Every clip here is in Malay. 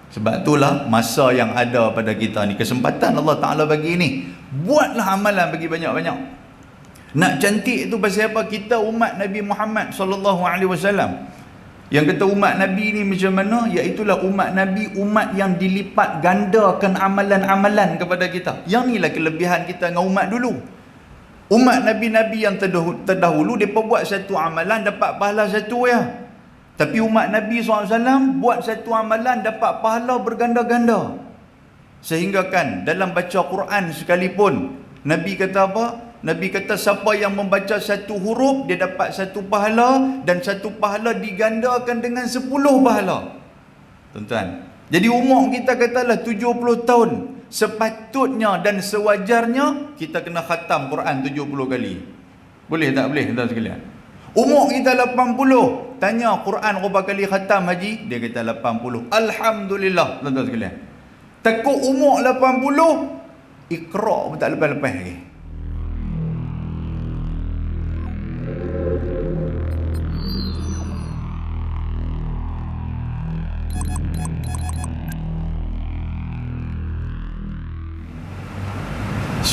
Sebab itulah masa yang ada pada kita ni, kesempatan Allah Ta'ala bagi ni, buatlah amalan bagi banyak-banyak. Nak cantik itu pasal apa? Kita umat Nabi Muhammad SAW. Yang kata umat Nabi ni macam mana? Iaitulah umat Nabi, umat yang dilipat gandakan amalan-amalan kepada kita. Yang inilah kelebihan kita dengan umat dulu. Umat Nabi-Nabi yang terdahulu, mereka buat satu amalan dapat pahala satu ya. Tapi umat Nabi SAW buat satu amalan dapat pahala berganda-ganda. Sehingga kan dalam baca Quran sekalipun, Nabi kata apa? Nabi kata siapa yang membaca satu huruf, dia dapat satu pahala, dan satu pahala digandakan dengan 10 pahala. Tuan-tuan, jadi umur kita katalah 70 tahun. Sepatutnya dan sewajarnya kita kena khatam Quran 70 kali. Boleh tak boleh tuan sekalian? Umur kita 80, tanya Quran berapa kali khatam haji? Dia kata 80. Alhamdulillah tuan-tuan sekalian. Takut umur 80, Iqra pun tak lepas-lepas lagi.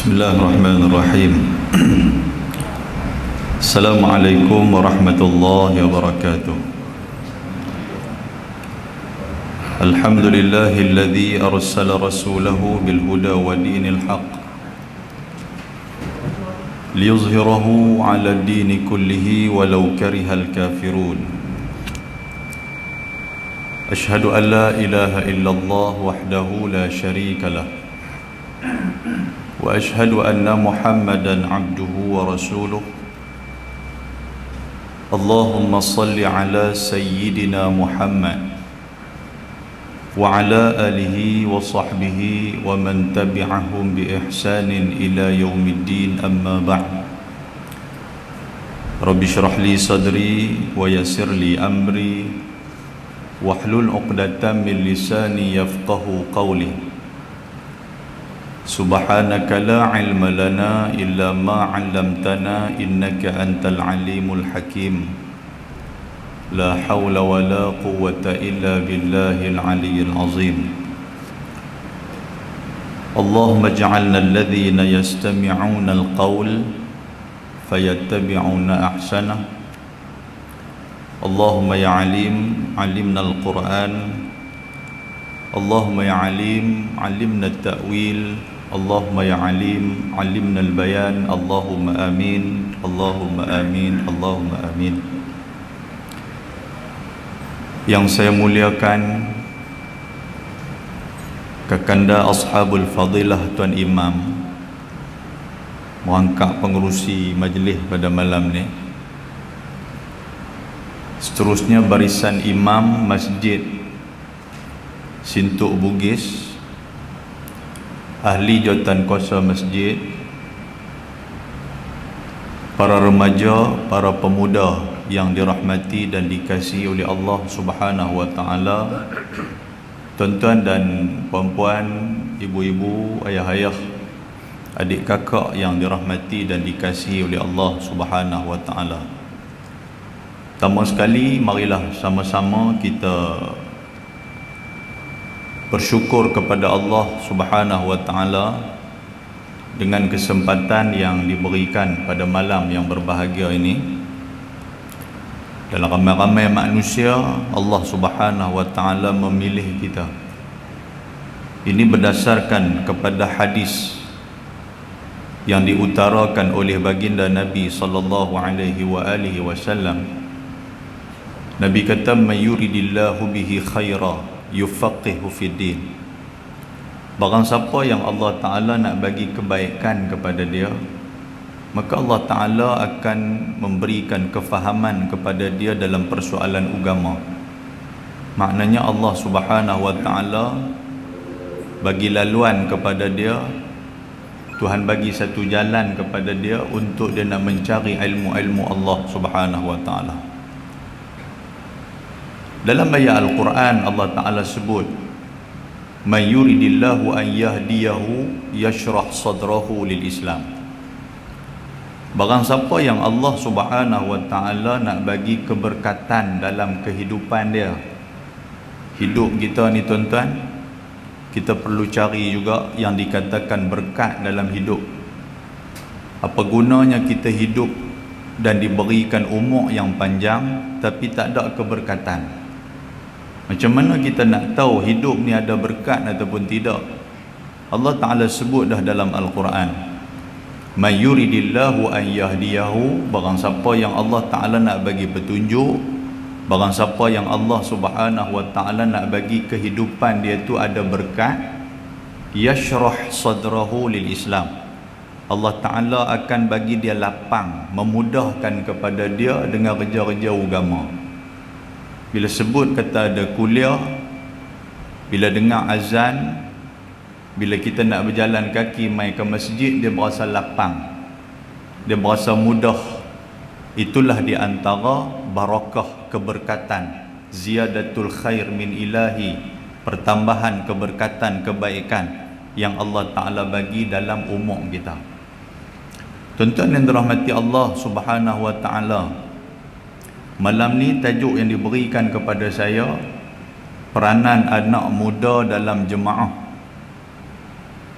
Bismillahirrahmanirrahim. Assalamualaikum warahmatullahi wabarakatuh. Alhamdulillahilladzi arsala rasulahu bil huda wa dinil haqq liyuzhirahu 'ala ad-dini kullihi walau karihal kafirun. Asyhadu an la ilaha illallah wahdahu la syarika lah. وأشهد أن محمدا عبده ورسوله. اللهم صل على سيدنا محمد وعلى آله وصحبه ومن تبعهم بإحسان إلى يوم الدين. أما بعد. رب اشرح لي صدري ويسر لي أمري واحلل عقدة من لساني يفقه قولي. Subhanaka la ilma lana illa ma 'allamtana innaka antal alimul hakim. La hawla wa la quwwata illa billahil aliyyil azim. Allahumma ij'alna alladhina yastami'una al-qawl fayattabi'una ahsanah. Allahumma ya alim 'allimna al-Qur'an. Allahumma ya alim 'allimna at-ta'wil. Allahumma ya alim 'allimna al-bayan. Allahumma amin. Allahumma amin. Allahumma amin. Yang saya muliakan Kakanda Ashabul Fadilah Tuan Imam, merangkap pengerusi majlis pada malam ni, seterusnya barisan imam Masjid Sintuk Bugis, ahli jawatan kuasa masjid, para remaja, para pemuda yang dirahmati dan dikasihi oleh Allah Subhanahu wa taala, tuan-tuan dan puan-puan, ibu-ibu, ayah-ayah, adik kakak yang dirahmati dan dikasihi oleh Allah Subhanahu wa taala. Pertama sekali, marilah sama-sama kita bersyukur kepada Allah Subhanahu wa taala dengan kesempatan yang diberikan pada malam yang berbahagia ini. Dalam ramai-ramai manusia, Allah Subhanahu wa taala memilih kita. Ini berdasarkan kepada hadis yang diutarakan oleh baginda Nabi sallallahu alaihi wasallam. Nabi kata, "May yuridillahu bihi khaira yufaqihu fid din." Barang siapa yang Allah Ta'ala nak bagi kebaikan kepada dia, maka Allah Ta'ala akan memberikan kefahaman kepada dia dalam persoalan agama. Maknanya Allah Subhanahu wa Ta'ala bagi laluan kepada dia, Tuhan bagi satu jalan kepada dia untuk dia nak mencari ilmu-ilmu Allah Subhanahu wa Ta'ala. Dalam ayat Al-Quran Allah Ta'ala sebut, "Man yuridillahu an yahdiyahu yashrah sadrahu lil Islam." Barang siapa yang Allah Subhanahu wa Ta'ala nak bagi keberkatan dalam kehidupan dia, Hidup kita ni tuan-tuan, kita perlu cari juga yang dikatakan berkat dalam hidup. Apa gunanya kita hidup dan diberikan umur yang panjang tapi tak ada keberkatan? Macam mana kita nak tahu hidup ni ada berkat ataupun tidak? Allah Ta'ala sebut dah dalam Al-Quran, man yuridillahu an yahdiyahu, barang siapa yang Allah Ta'ala nak bagi petunjuk, barang siapa yang Allah Subhanahu wa Ta'ala nak bagi kehidupan dia tu ada berkat, yashrah sadrahu lil Islam, Allah Ta'ala akan bagi dia lapang, memudahkan kepada dia dengan kerja-kerja agama. Bila sebut kata ada kuliah, bila dengar azan, bila kita nak berjalan kaki mai ke masjid, dia berasa lapang, dia berasa mudah. Itulah di antara barakah keberkatan, ziyadatul khair min ilahi, pertambahan keberkatan kebaikan yang Allah Ta'ala bagi dalam umur kita. Tuan-tuan yang dirahmati Allah Subhanahu wa Ta'ala, malam ni tajuk yang diberikan kepada saya, peranan anak muda dalam jemaah.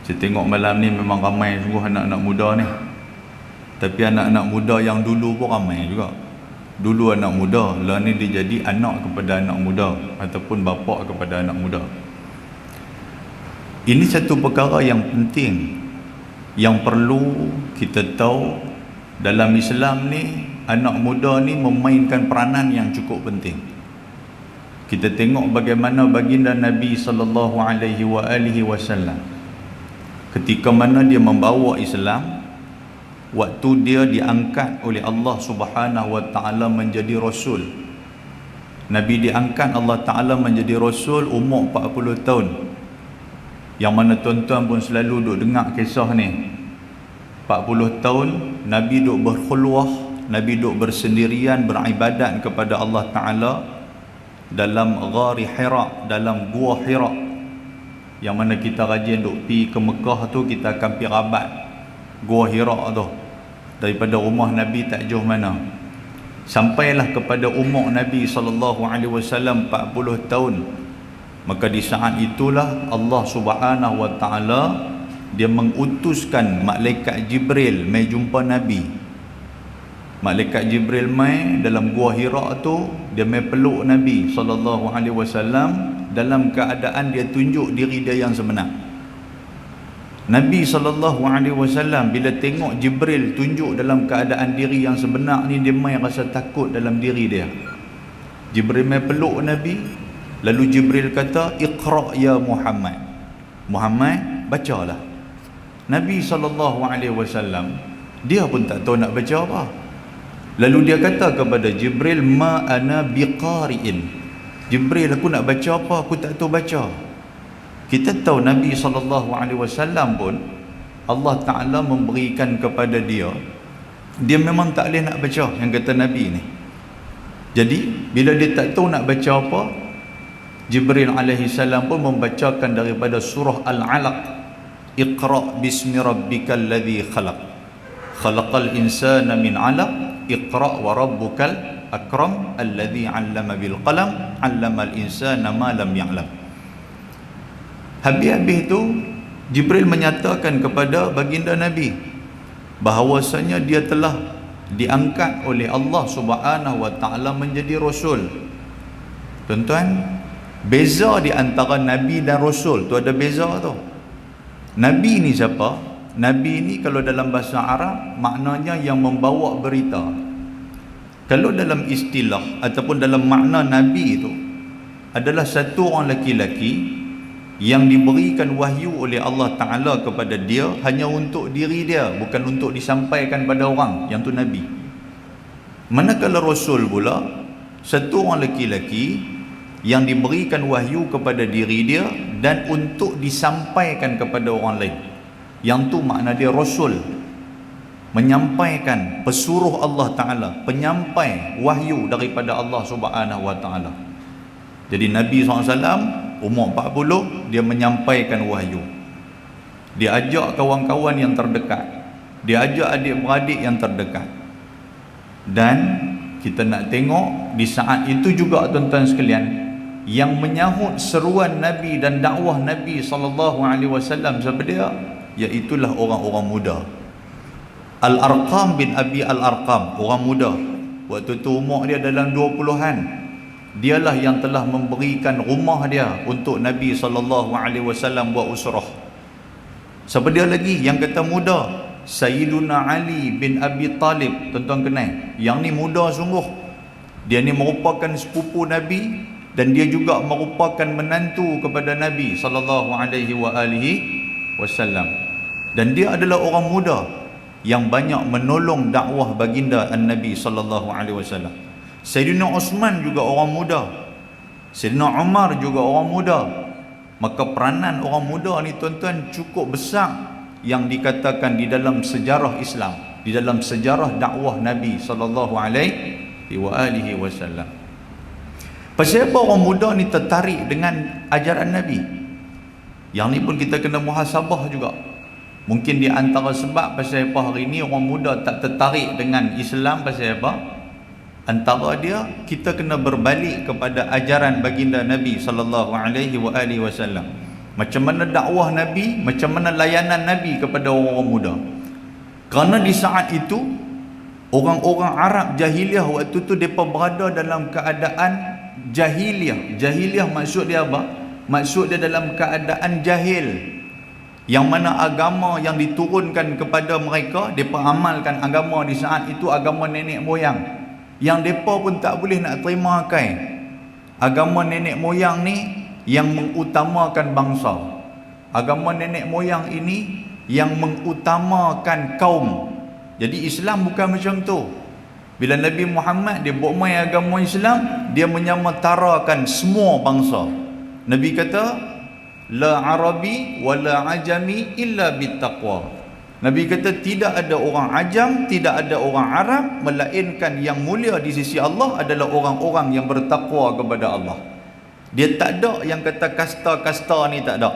Saya tengok malam ni memang ramai sungguh anak-anak muda ni. Tapi anak-anak muda yang dulu pun ramai juga. Dulu anak muda, lah ni dia jadi anak kepada anak muda ataupun bapa kepada anak muda. Ini satu perkara yang penting yang perlu kita tahu. Dalam Islam ni, anak muda ni memainkan peranan yang cukup penting. Kita tengok bagaimana baginda Nabi sallallahu alaihi wasallam ketika mana dia membawa Islam, waktu dia diangkat oleh Allah Subhanahu wa Ta'ala menjadi Rasul. Nabi diangkat Allah Ta'ala menjadi Rasul umur 40 tahun. Yang mana tuan-tuan pun selalu duk dengar kisah ni. 40 tahun Nabi duk berkhulwah, Nabi duk bersendirian beribadat kepada Allah Ta'ala dalam Ghari Hira, dalam Gua Hira. Yang mana kita rajin duk pergi ke Mekah tu, kita akan pergi rabat Gua Hira tu. Daripada rumah Nabi tak jauh mana. Sampailah kepada umur Nabi SAW 40 tahun. Maka di saat itulah Allah Subhanahu wa Ta'ala dia mengutuskan malaikat Jibril mai jumpa Nabi. Malaikat Jibril mai dalam Gua Hira tu, dia mai peluk Nabi SAW dalam keadaan dia tunjuk diri dia yang sebenar. Nabi SAW bila tengok Jibril tunjuk dalam keadaan diri yang sebenar ni, dia mai rasa takut dalam diri dia. Jibril mai peluk Nabi, lalu Jibril kata, "Iqra ya Muhammad." Muhammad, bacalah. Nabi SAW dia pun tak tahu nak baca apa. Lalu dia kata kepada Jibril, "Ma ana biqari'in." Jibril, aku nak baca apa? Aku tak tahu baca. Kita tahu Nabi SAW pun Allah Ta'ala memberikan kepada dia, dia memang tak boleh nak baca yang kata Nabi ni. Jadi bila dia tak tahu nak baca apa, Jibril alaihissalam pun membacakan daripada surah Al-Alaq, "Iqra' bismi rabbikal ladzi khalaq, khalaqal insana min 'alaq, iqra' wa rabbukal akram, alladzi 'allama bil qalam, 'allamal insana ma lam ya'lam." Habis-habis itu Jibril menyatakan kepada baginda Nabi bahawasanya dia telah diangkat oleh Allah Subhanahu wa Ta'ala menjadi Rasul. Tuan-tuan, beza di antara Nabi dan Rasul tu ada beza tu. Nabi ni siapa? Nabi ni kalau dalam bahasa Arab maknanya yang membawa berita. Kalau dalam istilah ataupun dalam makna Nabi itu adalah satu orang laki-laki yang diberikan wahyu oleh Allah Ta'ala kepada dia hanya untuk diri dia, bukan untuk disampaikan pada orang, yang tu Nabi. Manakala Rasul pula, satu orang laki-laki yang diberikan wahyu kepada diri dia dan untuk disampaikan kepada orang lain, yang tu makna dia Rasul, menyampaikan pesuruh Allah Ta'ala, penyampai wahyu daripada Allah Subhanahu wa Ta'ala. Jadi Nabi SAW umur 40, dia menyampaikan wahyu. Dia ajak kawan-kawan yang terdekat, dia ajak adik-beradik yang terdekat. Dan kita nak tengok di saat itu juga tuan-tuan sekalian, yang menyahut seruan Nabi dan dakwah Nabi SAW siapa dia? Iaitulah orang-orang muda. Al-Arqam bin Abi Al-Arqam, orang muda. Waktu tu umur dia dalam 20-an. Dialah yang telah memberikan rumah dia untuk Nabi SAW buat usrah. Siapa dia lagi yang kata muda? Sayyiduna Ali bin Abi Talib. Tuan-tuan kenal? Yang ni muda sungguh. Dia ni merupakan sepupu Nabi dan dia juga merupakan menantu kepada Nabi SAW. Dan dia adalah orang muda yang banyak menolong dakwah baginda An-Nabi SAW. Sayyidina Osman juga orang muda. Sayyidina Umar juga orang muda. Maka peranan orang muda ni tuan-tuan cukup besar yang dikatakan di dalam sejarah Islam, di dalam sejarah dakwah Nabi SAW. Pasal apa orang muda ni tertarik dengan ajaran Nabi? Yang ni pun kita kena muhasabah juga. Mungkin di antara sebab pasal apa hari ni orang muda tak tertarik dengan Islam pasal apa? Antara dia, kita kena berbalik kepada ajaran baginda Nabi SAW. Macam mana dakwah Nabi, macam mana layanan Nabi kepada orang-orang muda. Kerana di saat itu orang-orang Arab jahiliah waktu tu mereka berada dalam keadaan jahiliah. Jahiliah maksud dia apa? Maksud dia dalam keadaan jahil, yang mana agama yang diturunkan kepada mereka, mereka amalkan agama di saat itu agama nenek moyang, yang mereka pun tak boleh nak terima kai. Agama nenek moyang ni yang mengutamakan bangsa. Agama nenek moyang ini yang mengutamakan kaum. Jadi Islam bukan macam tu. Bila Nabi Muhammad dia buat mai agama Islam, dia menyamatarakan semua bangsa. Nabi kata, la Arabi wa la Ajami illa bittaqwa. Nabi kata tidak ada orang Ajam, tidak ada orang Arab, melainkan yang mulia di sisi Allah adalah orang-orang yang bertakwa kepada Allah. Dia tak ada yang kata kasta-kasta ni, tak ada.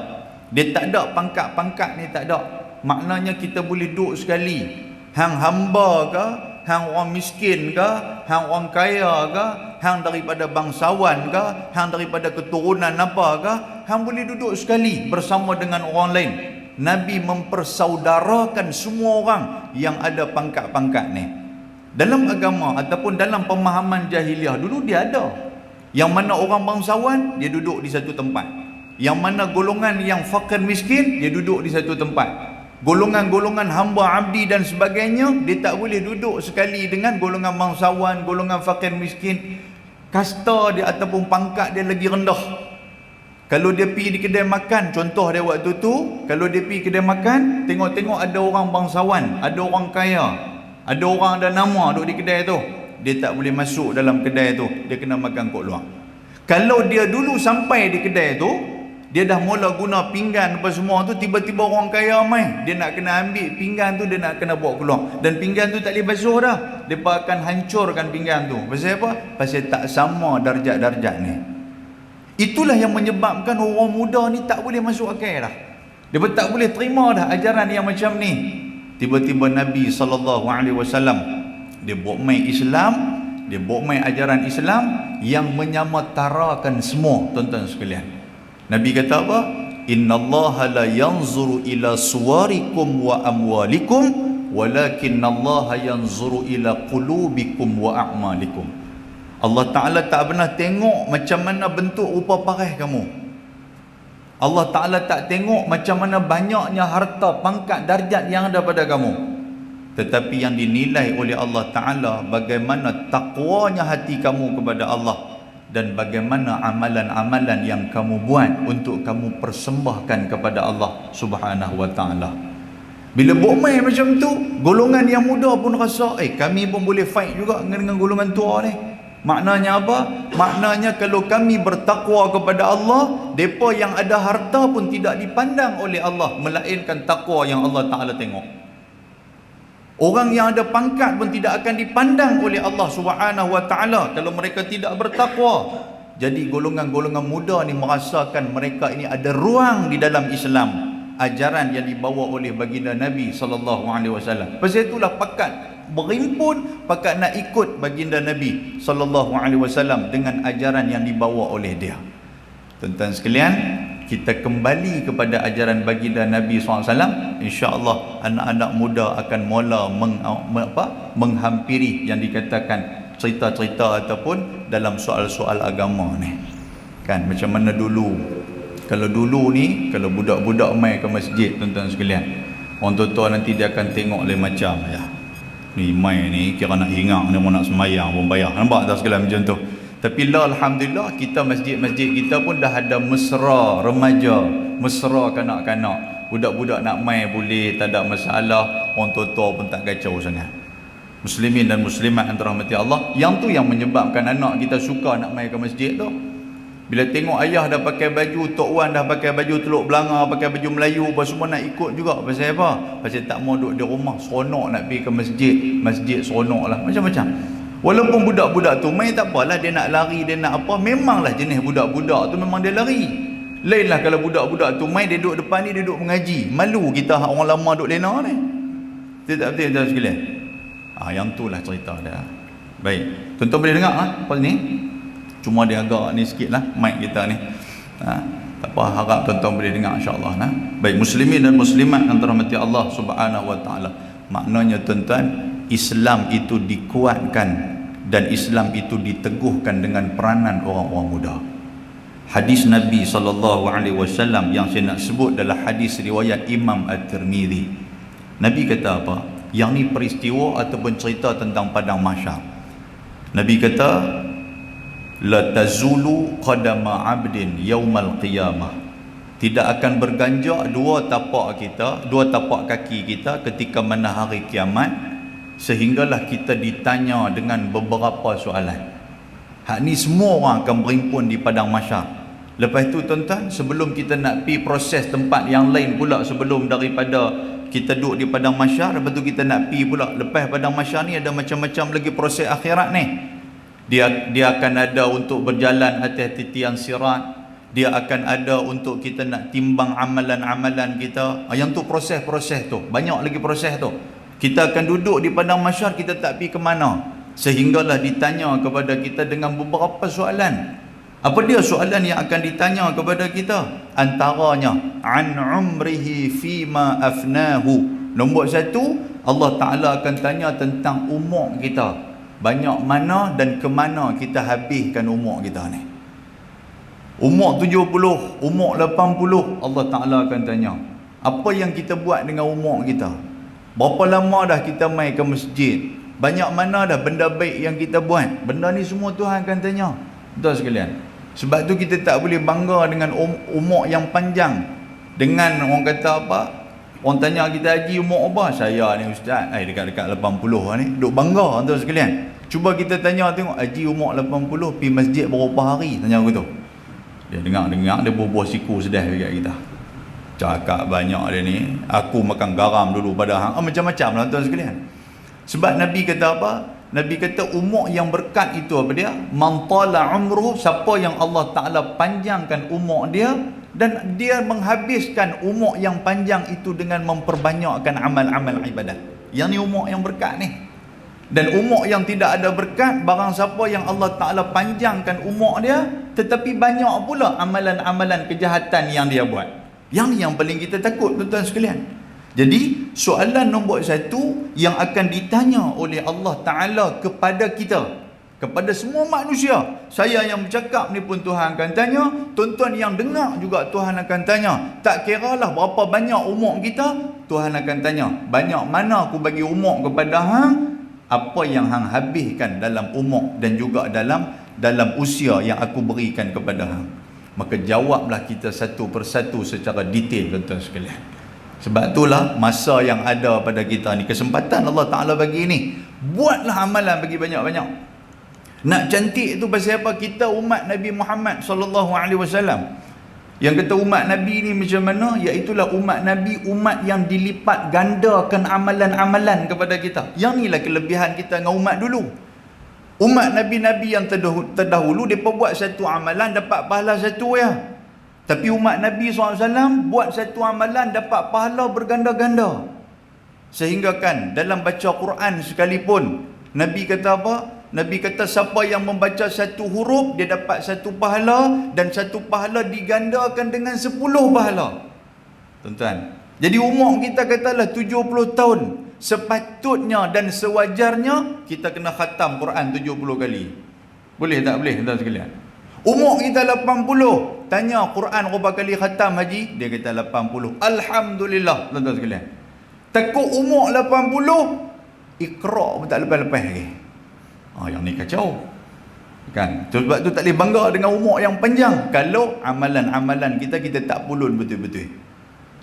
Dia tak ada pangkat-pangkat ni, tak ada. Maknanya kita boleh duduk sekali. Hang hamba ke, hang orang miskin ke, hang orang kaya ke, hang daripada bangsawan ke, hang daripada keturunan apa ke, hang boleh duduk sekali bersama dengan orang lain. Nabi mempersaudarakan semua orang yang ada pangkat-pangkat ni. Dalam agama ataupun dalam pemahaman jahiliah dulu dia ada. Yang mana orang bangsawan dia duduk di satu tempat. Yang mana golongan yang fakir miskin dia duduk di satu tempat. Golongan-golongan hamba abdi dan sebagainya dia tak boleh duduk sekali dengan golongan bangsawan, golongan fakir miskin. Kasta dia ataupun pangkat dia lagi rendah. Kalau dia pergi di kedai makan, contoh dia waktu tu, kalau dia pergi kedai makan, tengok-tengok ada orang bangsawan, ada orang kaya, ada orang ada nama duduk di kedai tu, dia tak boleh masuk dalam kedai tu, dia kena makan kat luar. Kalau dia dulu sampai di kedai tu, dia dah mula guna pinggan apa semua tu, tiba-tiba orang kaya mai, dia nak kena ambil pinggan tu, dia nak kena bawa keluar, dan pinggan tu tak boleh basuh dah, mereka akan hancurkan pinggan tu. Pasal apa? Pasal tak sama darjat-darjat ni. Itulah yang menyebabkan orang muda ni tak boleh masuk akal dah. Dia pun tak boleh terima dah ajaran yang macam ni. Tiba-tiba Nabi SAW dia buat mai Islam, dia buat mai ajaran Islam yang menyamatarakan semua, tuan-tuan sekalian. Nabi kata apa? Innallaha la yanzuru ila suwarikum wa amwalikum walakinnallaha yanzuru ila qulubikum wa a'malikum. Allah Ta'ala tak pernah tengok macam mana bentuk rupa parah kamu. Allah Ta'ala tak tengok macam mana banyaknya harta, pangkat, darjat yang ada pada kamu. Tetapi yang dinilai oleh Allah Ta'ala bagaimana takwanya hati kamu kepada Allah, dan bagaimana amalan-amalan yang kamu buat untuk kamu persembahkan kepada Allah Subhanahu wa Ta'ala. Bila buat main macam tu, golongan yang muda pun rasa, kami pun boleh fight juga dengan golongan tua ni. Maknanya apa? Maknanya kalau kami bertakwa kepada Allah, mereka yang ada harta pun tidak dipandang oleh Allah, melainkan takwa yang Allah Ta'ala tengok. Orang yang ada pangkat pun tidak akan dipandang oleh Allah Subhanahu wa Ta'ala kalau mereka tidak bertakwa. Jadi golongan-golongan muda ni merasakan mereka ini ada ruang di dalam Islam, ajaran yang dibawa oleh baginda Nabi SAW. Pasal itulah pakat berimpun, pakat nak ikut baginda Nabi SAW dengan ajaran yang dibawa oleh dia. Tuan-tuan sekalian, kita kembali kepada ajaran baginda Nabi SAW, insya-Allah anak-anak muda akan mula menghampiri yang dikatakan cerita-cerita ataupun dalam soal-soal agama ni. Kan macam mana dulu. Kalau dulu ni, kalau budak-budak mai ke masjid, tuan-tuan sekalian, orang tua nanti dia akan tengok lain macam ya. Ni mai ni kira nak hingang ni, mau nak sembahyang pun bayar. Nampak tak sekalian macam tu. Tapi lah alhamdulillah kita masjid-masjid kita pun dah ada mesra remaja, mesra kanak-kanak. Budak-budak nak mai boleh, tak ada masalah. Orang tua pun tak kacau sangat. Muslimin dan muslimat yang dirahmati Allah, yang tu yang menyebabkan anak kita suka nak mai ke masjid tu. Bila tengok ayah dah pakai baju, Tok Wan dah pakai baju Teluk Belanga, pakai baju Melayu, apa semua nak ikut juga. Pasal apa? Pasal tak mau duduk di rumah, seronok nak pergi ke masjid. Masjid seronok lah, macam-macam. Walaupun budak-budak tu main tak apalah, dia nak lari, dia nak apa, memanglah jenis budak-budak tu memang dia lari. Lainlah kalau budak-budak tu main, dia duduk depan ni, dia duduk mengaji. Malu kita orang lama duduk lena ni. Tak betul sekalian. Yang tu lah cerita dia. Baik, tuan-tuan boleh dengar lah apa ni? Cuma dia agak ni sikit lah mic kita ni. Tak apa, harap tuan-tuan boleh dengar insya-Allah. Baik, muslimin dan muslimat yang dirahmati Allah Subhanahu wa taala. Maknanya tuan-tuan, Islam itu dikuatkan dan Islam itu diteguhkan dengan peranan orang-orang muda. Hadis Nabi SAW yang saya nak sebut adalah hadis riwayat Imam At-Tirmidzi. Nabi kata apa? Yang ni peristiwa ataupun cerita tentang padang mahsyar. Nabi kata, la tazulu qadama 'abdin yaumal qiyamah. Tidak akan berganjak dua tapak kaki kita ketika mana hari kiamat, sehinggalah kita ditanya dengan beberapa soalan. Hak ni semua orang akan berhimpun di padang mahsyar. Lepas tu tuan-tuan, sebelum kita nak pi proses tempat yang lain pula, sebelum daripada kita duduk di padang mahsyar, lepas tu kita nak pi pula lepas padang mahsyar ni ada macam-macam lagi proses akhirat ni. Dia akan ada untuk berjalan atas titian sirat. Dia akan ada untuk kita nak timbang amalan-amalan kita. Yang tu proses-proses tu, banyak lagi proses tu. Kita akan duduk di padang mahsyar, kita tak pergi ke mana, sehinggalah ditanya kepada kita dengan beberapa soalan. Apa dia soalan yang akan ditanya kepada kita? Antaranya an umrihi fima afnahu. Nombor satu, Allah Ta'ala akan tanya tentang umur kita, banyak mana dan ke mana kita habiskan umur kita ni. Umur 70, umur 80, Allah Ta'ala akan tanya apa yang kita buat dengan umur kita. Berapa lama dah kita mai ke masjid? Banyak mana dah benda baik yang kita buat? Benda ni semua Tuhan akan tanya. Betul sekalian. Sebab tu kita tak boleh bangga dengan umur yang panjang. Dengan orang kata apa? Orang tanya kita, haji umur apa? Saya ni ustaz, dekat-dekat 80 ni. Duk bangga, betul sekalian. Cuba kita tanya tengok, haji umur 80 pergi masjid berapa hari? Tanya aku tu. Dia dengar dia bubuh siku sedih dekat kita. Cakap banyak dia ni, aku makan garam dulu pada hang. Macam-macam lah tuan sekalian. Sebab Nabi kata apa? Nabi kata umur yang berkat itu apa dia? Man tala umruh, siapa yang Allah Ta'ala panjangkan umur dia dan dia menghabiskan umur yang panjang itu dengan memperbanyakkan amal-amal ibadat. Yang ni umur yang berkat ni. Dan umur yang tidak ada berkat, barang siapa yang Allah Ta'ala panjangkan umur dia, tetapi banyak pula amalan-amalan kejahatan yang dia buat. Yang ni yang paling kita takut, tuan-tuan sekalian. Jadi soalan nombor satu yang akan ditanya oleh Allah Ta'ala kepada kita, kepada semua manusia. Saya yang bercakap ni pun Tuhan akan tanya, tuan-tuan yang dengar juga Tuhan akan tanya. Tak kiralah berapa banyak umur kita, Tuhan akan tanya, banyak mana aku bagi umur kepada hang, apa yang hang habiskan dalam umur dan juga dalam usia yang aku berikan kepada hang. Maka jawablah kita satu persatu secara detail, tuan-tuan sekalian. Sebab itulah masa yang ada pada kita ni, kesempatan Allah Ta'ala bagi ni, buatlah amalan bagi banyak-banyak. Nak cantik tu pasal apa? Kita umat Nabi Muhammad SAW. Yang kata umat Nabi ni macam mana? Iaitulah umat Nabi, umat yang dilipat gandakan amalan-amalan kepada kita. Yang inilah kelebihan kita dengan umat dulu. Umat Nabi-Nabi yang terdahulu, mereka buat satu amalan dapat pahala satu ya. Tapi umat Nabi SAW buat satu amalan dapat pahala berganda-ganda. Sehingga kan dalam baca Quran sekalipun, Nabi kata apa? Nabi kata siapa yang membaca satu huruf, dia dapat satu pahala, dan satu pahala digandakan dengan 10 pahala. Tuan-tuan, jadi umur kita katalah 70 tahun. Sepatutnya dan sewajarnya kita kena khatam Quran 70 kali. Boleh tak boleh tuan sekalian? Umur kita 80, tanya Quran berapa kali khatam haji? Dia kata 80. Alhamdulillah tuan-tuan sekalian. Takut umur 80, Iqra pun tak lepas-lepas lagi. Yang ni kacau. Kan? Sebab tu tak boleh bangga dengan umur yang panjang kalau amalan-amalan kita tak pulun betul-betul.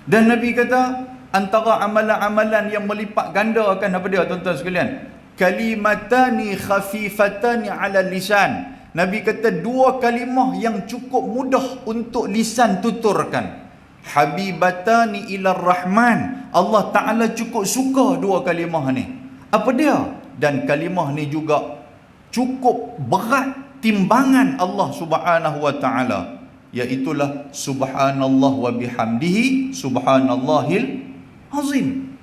Dan Nabi kata antara amalan-amalan yang melipat gandakan apa dia tuan-tuan sekalian? Kalimatani khafifatani ala lisan. Nabi kata 2 kalimah yang cukup mudah untuk lisan tuturkan. Habibatani ila rahman. Allah Ta'ala cukup suka 2 kalimah ni. Apa dia? Dan kalimah ni juga cukup berat timbangan Allah Subhanahu wa Ta'ala, iaitulah subhanallah wa bihamdihi subhanallahil azim.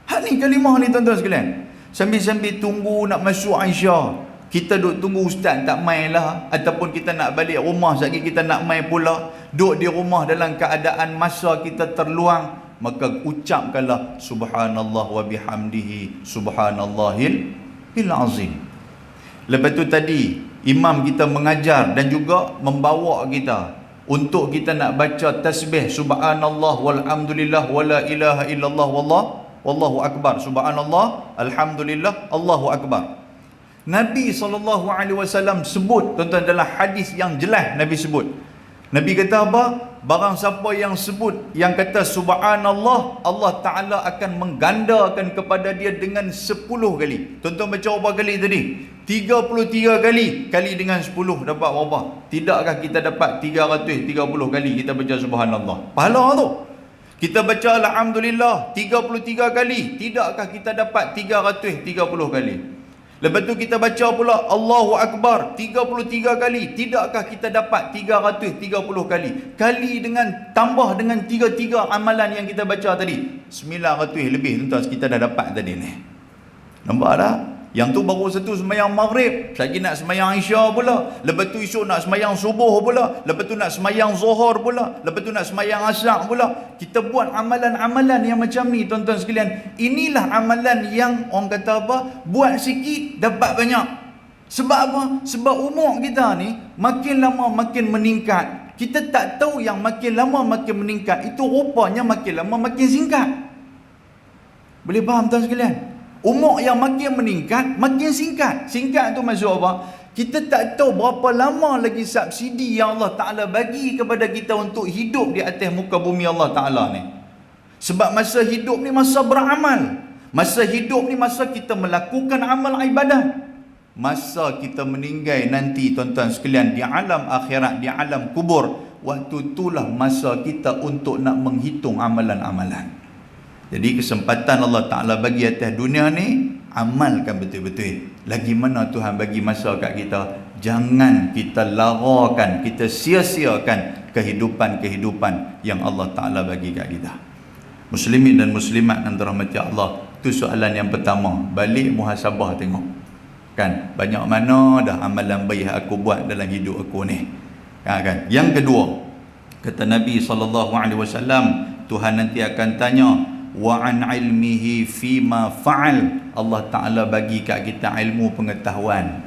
Hak ni kalimah ni tuan-tuan sekalian. Sambil-sambil tunggu nak masuk Aisyah, kita duk tunggu ustaz tak main lah, ataupun kita nak balik rumah sekali kita nak main pula, duduk di rumah dalam keadaan masa kita terluang, maka ucapkanlah subhanallah wa bihamdihi subhanallahil azim. Lepas tu tadi imam kita mengajar dan juga membawa kita untuk kita nak baca tasbih subhanallah walhamdulillah wala ilaha illallah wallahu akbar, subhanallah alhamdulillah Allahu akbar. Nabi SAW sebut tuan-tuan dalam hadis yang jelas, Nabi sebut, Nabi kata apa? Barang siapa yang sebut, yang kata subhanallah, Allah Ta'ala akan menggandakan kepada dia dengan 10 kali. Tuan-tuan baca berapa kali tadi? 33 kali. Kali dengan 10 dapat berapa? Tidakkah kita dapat 330 kali kita baca subhanallah? Pahala tu. Kita baca alhamdulillah 33 kali. Tidakkah kita dapat 330 kali? Lepas tu kita baca pula Allahu Akbar 33 kali. Tidakkah kita dapat 330 kali? Kali dengan tambah dengan 3 amalan yang kita baca tadi, 900 lebih tuan-tuan kita dah dapat tadi ni. Nampak tak? Yang tu baru satu sembahyang maghrib, lagi nak sembahyang Isya pula, lepas tu esok nak sembahyang subuh pula, lepas tu nak sembahyang Zuhur pula, lepas tu nak sembahyang Asar pula. Kita buat amalan-amalan yang macam ni tuan-tuan sekalian. Inilah amalan yang orang kata apa? Buat sikit dapat banyak. Sebab apa? Sebab umur kita ni makin lama makin meningkat. Kita tak tahu yang makin lama makin meningkat itu rupanya makin lama makin singkat. Boleh faham tuan sekalian? Umur yang makin meningkat, makin singkat. Singkat tu maksud apa? Kita tak tahu berapa lama lagi subsidi yang Allah Ta'ala bagi kepada kita untuk hidup di atas muka bumi Allah Ta'ala ni. Sebab masa hidup ni masa beramal. Masa hidup ni masa kita melakukan amal ibadah. Masa kita meninggal nanti tuan-tuan sekalian di alam akhirat, di alam kubur, waktu itulah masa kita untuk nak menghitung amalan-amalan. Jadi kesempatan Allah Ta'ala bagi atas dunia ni, amalkan betul-betul. Lagi mana Tuhan bagi masa kat kita, jangan kita larakan, kita sia-siakan kehidupan-kehidupan yang Allah Ta'ala bagi kat kita. Muslimin dan muslimat yang dirahmati Allah, tu soalan yang pertama. Balik muhasabah tengok, kan banyak mana dah amalan baik aku buat dalam hidup aku ni, kan? Yang kedua, kata Nabi SAW, Tuhan nanti akan tanya, wa an ilmihi fima fa'al. Allah Ta'ala bagi kat kita ilmu pengetahuan.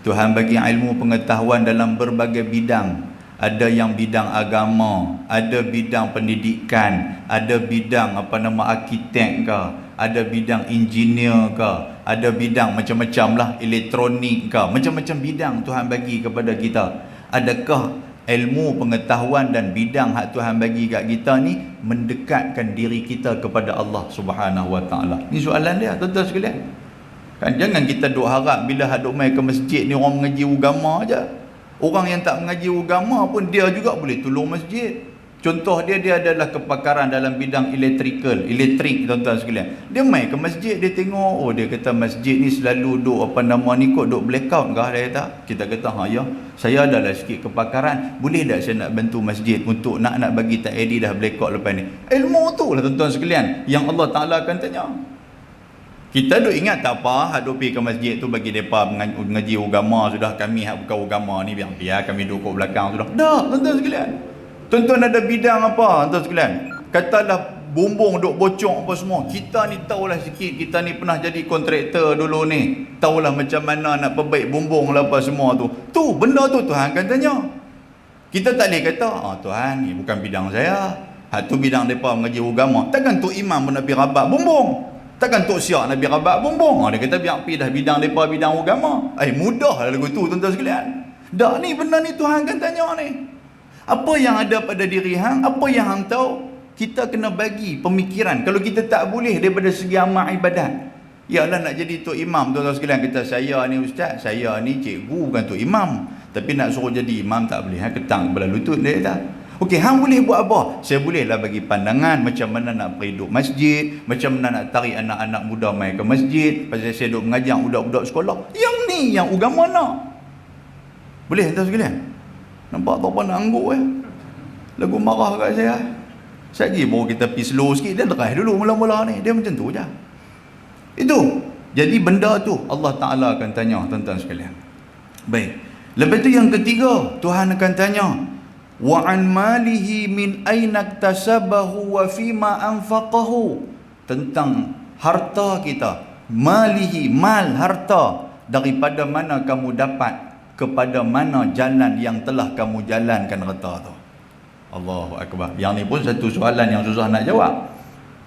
Tuhan bagi ilmu pengetahuan dalam berbagai bidang. Ada yang bidang agama, ada bidang pendidikan, ada bidang arkitek ke, ada bidang engineer ke, ada bidang macam-macam lah, elektronik ke, macam-macam bidang Tuhan bagi kepada kita. Adakah ilmu pengetahuan dan bidang hak Tuhan bagi kat kita ni mendekatkan diri kita kepada Allah Subhanahu Wa Ta'ala? Ni soalan dia tuan-tuan sekalian. Kan jangan kita duk harap bila duk mai ke masjid ni orang mengaji agama aja. Orang yang tak mengaji agama pun dia juga boleh tolong masjid. Contoh dia adalah kepakaran dalam bidang elektrik tuan-tuan sekalian. Dia mai ke masjid, dia tengok, oh dia kata masjid ni selalu duk duk blackout kah, dia kata. Kita kata ya, saya adalah sikit kepakaran, boleh tak saya nak bantu masjid untuk nak bagi tak ID dah blackout lepas ni. Ilmu tu lah tuan-tuan sekalian yang Allah Ta'ala akan tanya. Kita duk ingat tak apa, hak duk pergi ke masjid tu bagi mereka mengaji agama sudah, kami hak bukan agama ni biar kami duduk belakang sudah. Dah, tuan-tuan sekalian. Tuan-tuan ada bidang apa, tuan sekalian? Katalah bumbung duk bocor apa semua. Kita ni tahulah sikit, kita ni pernah jadi kontraktor dulu ni. Tahulah macam mana nak perbaik bumbung lah apa semua tu. Tu, benda tu Tuhan akan tanya. Kita tak boleh kata, Tuhan ni bukan bidang saya. Hak tu bidang mereka mengaji agama. Takkan tu imam pun nak pergi rabat bumbung. Takkan Tok Siak nak pergi rabat bumbung. Dia kata biar pergi dah bidang mereka bidang agama. Mudah lah lagu tu tuan-tuan sekalian. Dah ni benda ni Tuhan akan tanya ni. Apa yang ada pada diri hang, apa yang hang tahu, kita kena bagi pemikiran. Kalau kita tak boleh daripada segi amal ibadat, yalah nak jadi tok imam, tuan-tuan sekalian, kata saya ni ustaz, saya ni cikgu, bukan tok imam, tapi nak suruh jadi imam tak boleh. Ketang kepala lutut dia kata. Okey, hang boleh buat apa? Saya bolehlah bagi pandangan macam mana nak pergi duduk masjid, macam mana nak tarik anak-anak muda main ke masjid, pasal saya duduk mengajar budak-budak sekolah. Yang ni yang agama nak. Boleh tuan sekalian? Nampak tak apa nak angguk lagu marah kat saya. Sekejap baru kita pergi slow sikit, dia leras dulu mula-mula ni. Dia macam tu je. Itu. Jadi benda tu Allah Ta'ala akan tanya tuan-tuan sekalian. Baik. Lepas tu yang ketiga, Tuhan akan tanya, wa an malihi min aina iktasabahu wa fima anfaqahu, tentang harta kita. Malihi, mal, harta, daripada mana kamu dapat, kepada mana jalan yang telah kamu jalankan harta tu. Allahu Akbar. Yang ni pun satu soalan yang susah nak jawab.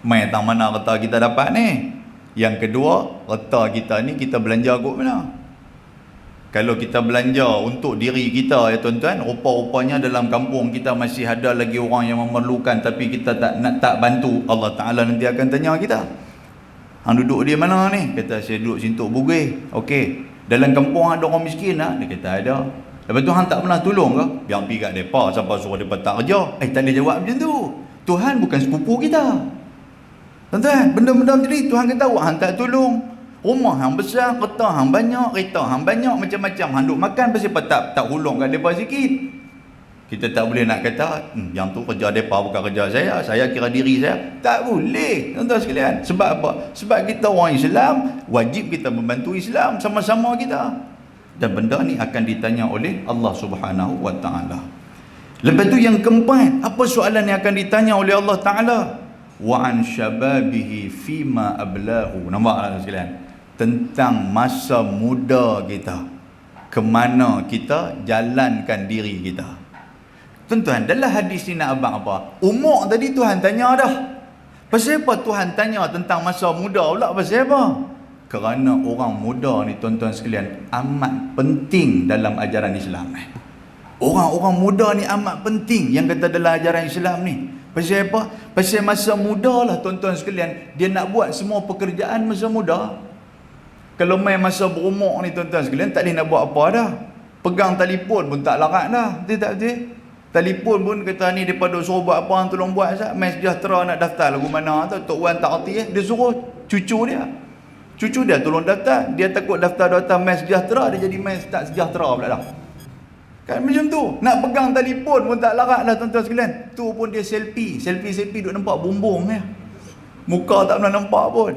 Mai tang mana harta kita dapat ni? Yang kedua, harta kita ni kita belanja kot mana? Kalau kita belanja untuk diri kita ya tuan-tuan, rupa-rupanya dalam kampung kita masih ada lagi orang yang memerlukan, tapi kita tak bantu. Allah Ta'ala nanti akan tanya kita, hang duduk di mana ni? Kata saya duduk Sintok Bugis. Okey, dalam kampung ada orang miskin tak? Dia kata ada. Lepas tu hang tak pernah tolong ke? Biar pergi kat mereka, siapa suruh mereka tak kerja? Tak boleh jawab macam tu. Tuhan bukan sepupu kita. Tuan-tuan, benda-benda macam ni Tuhan kata, hang tak tolong. Rumah hang besar, kereta hang banyak, kereta hang banyak, macam-macam hang duk makan, pasal apa tak hulung kat mereka sikit? Kita tak boleh nak kata, yang tu kerja mereka bukan kerja saya kira diri saya. Tak boleh, tuan-tuan sekalian. Sebab apa? Sebab kita orang Islam, wajib kita membantu Islam, sama-sama kita. Dan benda ni akan ditanya oleh Allah Subhanahu wa Ta'ala. Lepas tu yang keempat, apa soalan yang akan ditanya oleh Allah Ta'ala? Wa an syababihi fima ablahu. Nampak tak sekalian? Tentang masa muda kita, ke mana kita jalankan diri kita. Tuan-tuan, dalam hadis ni nak abang apa? Umur tadi Tuhan tanya dah. Pasal apa Tuhan tanya tentang masa muda pula? Pasal apa? Kerana orang muda ni tuan-tuan sekalian amat penting dalam ajaran Islam. Orang-orang muda ni amat penting yang kata dalam ajaran Islam ni. Pasal apa? Pasal masa muda lah tuan-tuan sekalian, dia nak buat semua pekerjaan masa muda. Kalau main masa berumur ni tuan-tuan sekalian, tak boleh nak buat apa dah. Pegang telefon pun tak larat dah. Betul tak betul? Telefon pun kata ni daripada suruh buat apa, tolong buat sat. Mai Sejahtera nak daftar lagu mana tu, Tok Wan tak erti dia suruh cucu dia. Cucu dia tolong daftar, dia takut daftar Mai Sejahtera, dia jadi Mai tak sejahtera pula dah. Kan macam tu. Nak pegang telefon pun tak larat dah tuan-tuan sekalian. Tu pun dia selfie duk nampak bumbung ya. Muka tak pernah nampak pun.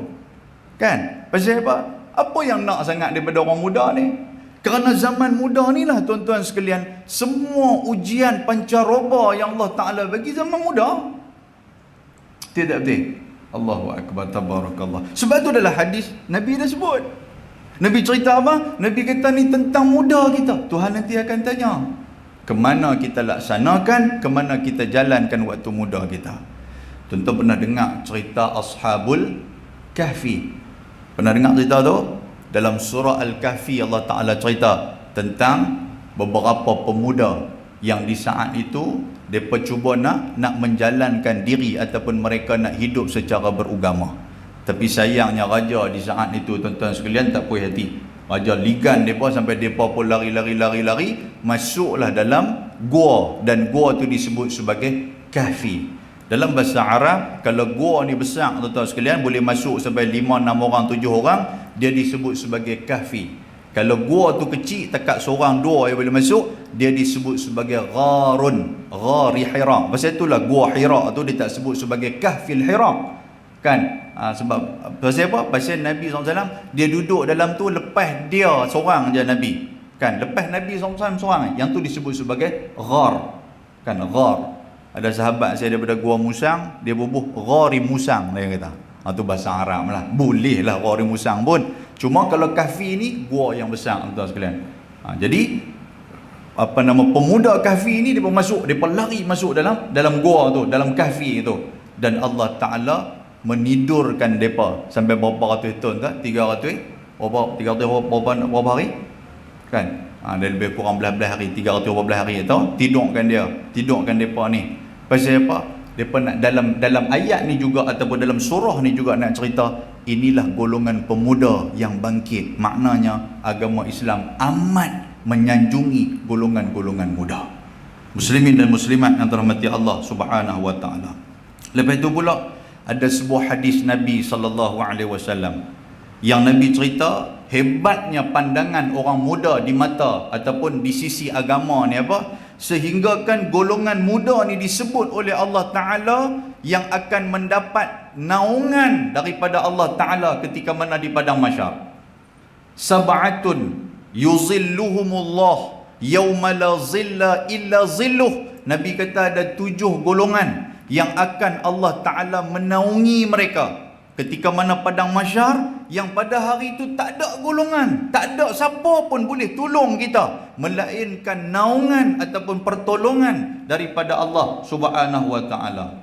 Kan? Pasal apa? Apa yang nak sangat daripada orang muda ni? Kerana zaman muda ni lah tuan-tuan sekalian, semua ujian pancaroba yang Allah Ta'ala bagi zaman muda. Tidak betul? Allahu Akbar, tabarakallah. Sebab tu dalam hadis Nabi dah sebut. Nabi cerita apa? Nabi kata ni tentang muda kita. Tuhan nanti akan tanya, kemana kita laksanakan, kemana kita jalankan waktu muda kita. Tuan-tuan pernah dengar cerita Ashabul Kahfi? Pernah dengar cerita tu? Dalam surah Al-Kahfi Allah Ta'ala cerita tentang beberapa pemuda yang di saat itu mereka cuba nak menjalankan diri ataupun mereka nak hidup secara beragama. Tapi sayangnya raja di saat itu tuan-tuan sekalian tak puas hati. Raja ligan mereka sampai mereka pun lari masuklah dalam gua, dan gua tu disebut sebagai kahfi. Dalam bahasa Arab, kalau gua ni besar tuan-tuan sekalian, boleh masuk sampai 5, 6 orang, 7 orang, dia disebut sebagai kahfi. Kalau gua tu kecil, takat seorang, 2 yang boleh masuk, dia disebut sebagai gharun, ghari Hira. Pasal itulah gua Hira tu dia tak sebut sebagai kahfil Hira. Kan? Sebab pasal apa? Pasal Nabi SAW dia duduk dalam tu lepas dia seorang je Nabi. Kan? Lepas Nabi SAW seorang, yang tu disebut sebagai ghar. Kan? Ghar. Ada sahabat saya daripada Gua Musang, dia bubuh Ghari Musang, dia kata. Tu bahasa Arab lah. Boleh lah Ghari Musang pun. Cuma kalau Kahfi ni gua yang besar, tuan sekalian. Jadi pemuda Kahfi ni depa lari masuk dalam gua tu, dalam Kahfi tu. Dan Allah Taala menidurkan depa sampai berapa ratus tahun tak? 300 berapa hari? Kan? Dia lebih kurang belas-belas hari, 312 hari tau. Tidurkan depa ni. Pasal apa? Depa nak dalam ayat ni juga ataupun dalam surah ni juga nak cerita, inilah golongan pemuda yang bangkit. Maknanya agama Islam amat menyanjungi golongan-golongan muda. Muslimin dan muslimat yang dirahmati Allah Subhanahu wa taala. Lepas itu pula ada sebuah hadis Nabi sallallahu alaihi wasallam yang Nabi cerita hebatnya pandangan orang muda di mata ataupun di sisi agama ni apa, sehinggakan golongan muda ni disebut oleh Allah Ta'ala yang akan mendapat naungan daripada Allah Ta'ala ketika mana di padang mahsyar. Sab'atun yuzilluhumullah yawma la zilla illa zilluh. Nabi kata ada 7 golongan yang akan Allah Ta'ala menaungi mereka ketika mana padang mahsyar, yang pada hari itu tak ada golongan, tak ada siapa pun boleh tolong kita melainkan naungan ataupun pertolongan daripada Allah Subhanahu wa taala.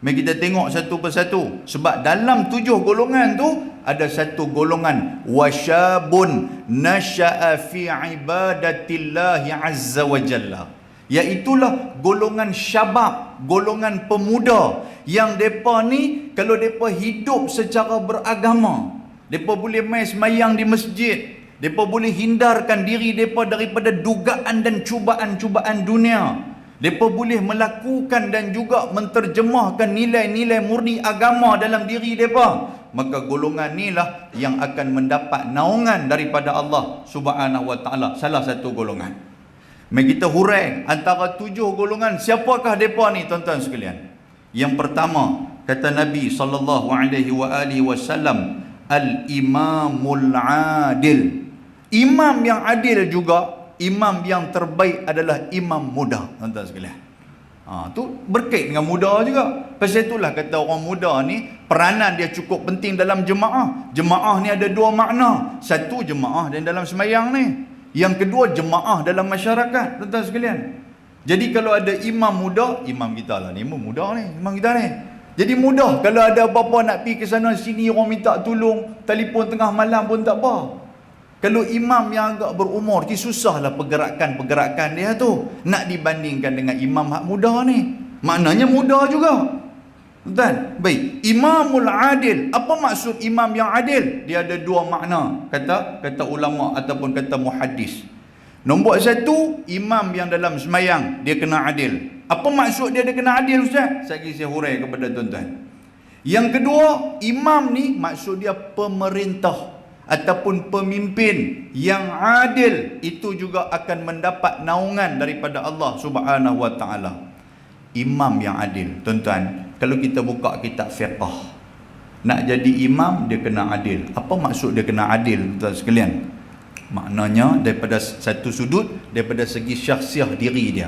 Mari kita tengok satu persatu, sebab dalam 7 golongan tu ada satu golongan wasyabun nasya'a fi ibadatillahi azza wa jalla, iaitulah golongan syabab, golongan pemuda yang depa ni kalau depa hidup secara beragama, depa boleh mai semayang di masjid, depa boleh hindarkan diri depa daripada dugaan dan cubaan-cubaan dunia, depa boleh melakukan dan juga menterjemahkan nilai-nilai murni agama dalam diri depa, maka golongan inilah yang akan mendapat naungan daripada Allah Subhanahu wa taala. Salah satu golongan. Mari kita hurai antara 7 golongan. Siapakah depa ni tuan-tuan sekalian? Yang pertama, kata Nabi sallallahu alaihi wasallam, al-imamul adil. Imam yang adil juga, imam yang terbaik adalah imam muda, tuan-tuan sekalian. Tu berkait dengan muda juga. Pasal itulah kata orang muda ni peranan dia cukup penting dalam jemaah. Jemaah ni ada 2 makna. Satu, jemaah dan dalam semayang ni. Yang kedua, jemaah dalam masyarakat, tuan-tuan sekalian. Jadi kalau ada imam muda, imam kita lah ni, imam muda ni, imam kita ni. Jadi mudah kalau ada apa-apa nak pergi ke sana sini, orang minta tolong, telefon tengah malam pun tak apa. Kalau imam yang agak berumur, susahlah pergerakan dia tu nak dibandingkan dengan imam hak muda ni. Maknanya muda juga. Tuan, baik. Imamul adil. Apa maksud imam yang adil? Dia ada 2 makna. Kata ulama ataupun kata muhaddis. Nombor 1, imam yang dalam semayang dia kena adil. Apa maksud dia kena adil, Ustaz? Saya hurai kepada tuan-tuan. Yang kedua, imam ni maksud dia pemerintah ataupun pemimpin yang adil, itu juga akan mendapat naungan daripada Allah Subhanahu wa taala. Imam yang adil, tuan-tuan, kalau kita buka kitab fiqh, nak jadi imam dia kena adil. Apa maksud dia kena adil, tuan-tuan sekalian? Maknanya daripada satu sudut, daripada segi syakhsiah diri dia.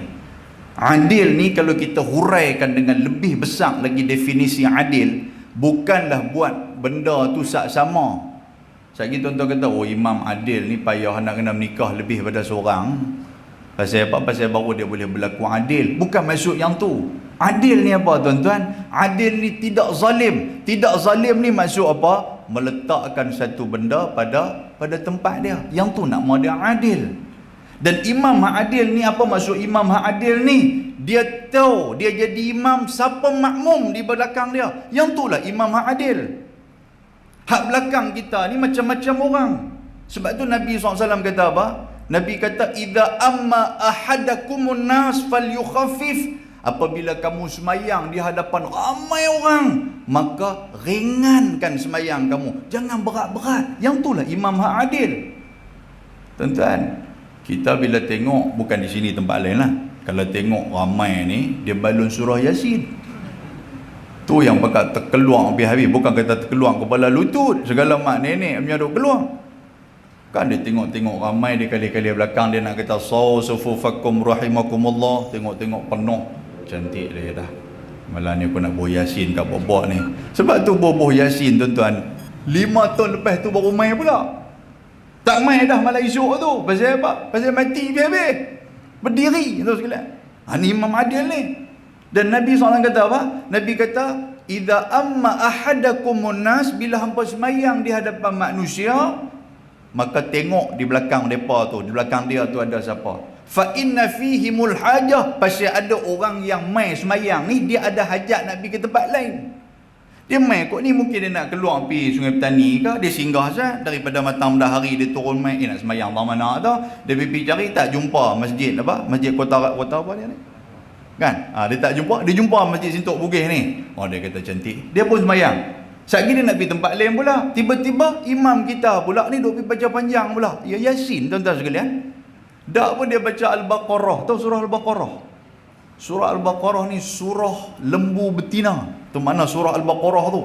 Adil ni kalau kita huraikan dengan lebih besar lagi definisi adil, bukanlah buat benda tu sama. Sekali tuan-tuan kata, oh imam adil ni payah nak kena menikah lebih pada seorang. Pasal apa? Pasal baru dia boleh berlaku adil. Bukan maksud yang tu. Adil ni apa tuan-tuan? Adil ni tidak zalim. Tidak zalim ni maksud apa? Meletakkan satu benda pada tempat dia. Yang tu nak mau dia adil. Dan imam hak adil ni, apa maksud imam hak adil ni? Dia tahu dia jadi imam, siapa makmum di belakang dia. Yang tu lah imam hak adil. Hak belakang kita ni macam-macam orang. Sebab tu Nabi SAW kata apa? Nabi kata, idza amma ahadakumun nas falyukhaffif. Apabila kamu semayang di hadapan ramai orang, maka ringankan semayang kamu. Jangan berat-berat. Yang itulah imam hak adil. Tuan-tuan, kita bila tengok, bukan di sini tempat lain lah, kalau tengok ramai ni, dia balun surah Yasin. Tu yang pakat terkeluar habis-habis. Bukan kata terkeluar kepala lutut, segala mak nenek punya duk keluar. Kan dia tengok-tengok ramai dia kali-kali belakang dia nak kata sufufakum rahimakumullah, tengok-tengok penuh. Cantik dia dah. Malah ni aku nak buh Yasin kat bobok ni. Sebab tu buh Yasin tuan-tuan, 5 tahun lepas tu baru main pula. Tak main dah malah esok tu. Pasal apa? Pasal mati habis-habis. Berdiri tu sekalian. Ni Imam Adil ni. Dan Nabi SAW kata apa? Nabi kata, idza amma ahadakumun nas, bila hampa semayang di hadapan manusia, maka tengok di belakang depa tu, di belakang dia tu ada siapa. Fa inna fihimul hajah, pasal ada orang yang mai semayang ni, dia ada hajat nak pergi ke tempat lain. Dia mai kot ni, mungkin dia nak keluar pergi Sungai Petani ke, dia singgah sah daripada matang matahari dia turun mai, nak semayang tak mana tau. Dia pergi cari tak jumpa masjid apa? Masjid kota apa dia ni? Kan? Dia tak jumpa, dia jumpa masjid Sintok Bugis ni. Dia kata cantik. Dia pun semayang. Sekejap dia nak pergi tempat lain pula. Tiba-tiba imam kita pula ni duk pergi baca panjang pula. Ya Yasin tuan-tuan sekalian. Dak pun dia baca Al-Baqarah. Tahu surah Al-Baqarah? Surah Al-Baqarah ni surah lembu betina. Tu mana surah Al-Baqarah tu?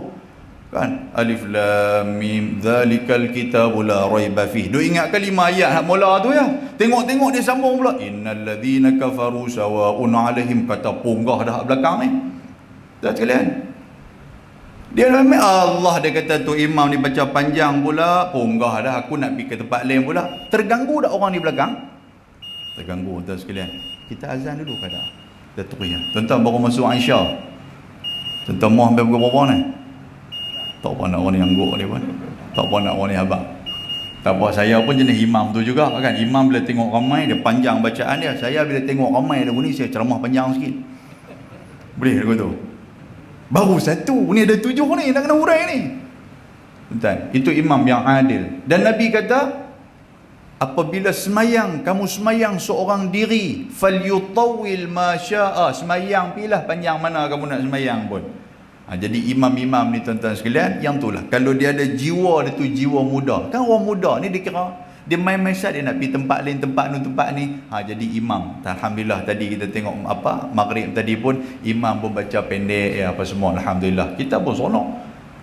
Kan? Alif Lam Mim Dzalikal Kitabu La Raiba Fih. Duk ingat kalimah ayat hak mula tu ya. Tengok-tengok dia sambung pula. Innal ladzina kafaru sawa'un 'alaihim, kata punggah dah belakang ni. Tuan sekalian. Dia Allah dia kata tu imam ni baca panjang pula, punggah dah aku nak pergi ke tempat lain pula. Terganggu tak orang di belakang? Terganggu tuan sekalian. Kita azan dulu kada. Dah terus ya. Tuan-tuan baru masuk Aisyah. Tuan-tuan mau sampai berapa ni? Tak apa nak orang ni angguk dia pun. Tak apa nak orang ni abang. Tak apa, saya pun jenis imam tu juga kan. Imam bila tengok ramai dia panjang bacaan dia. Saya bila tengok ramai lagu ni saya ceramah panjang sikit. Boleh lagu tu. Baru satu, ni ada 7 ni nak kena urai ni. Tuan, itu imam yang adil. Dan Nabi kata, apabila semayang, kamu semayang seorang diri, falyutawil ma syaa, semayang pilih panjang mana kamu nak semayang pun. Jadi imam-imam ni tuan-tuan sekalian, yang tu lah, kalau dia ada jiwa, dia tu jiwa muda. Kan orang muda ni dia kira dia main-main sat, dia nak pergi tempat lain, tempat ni. Jadi imam. Alhamdulillah tadi kita tengok apa maghrib tadi pun imam pun baca pendek ya apa semua, alhamdulillah. Kita pun seronok.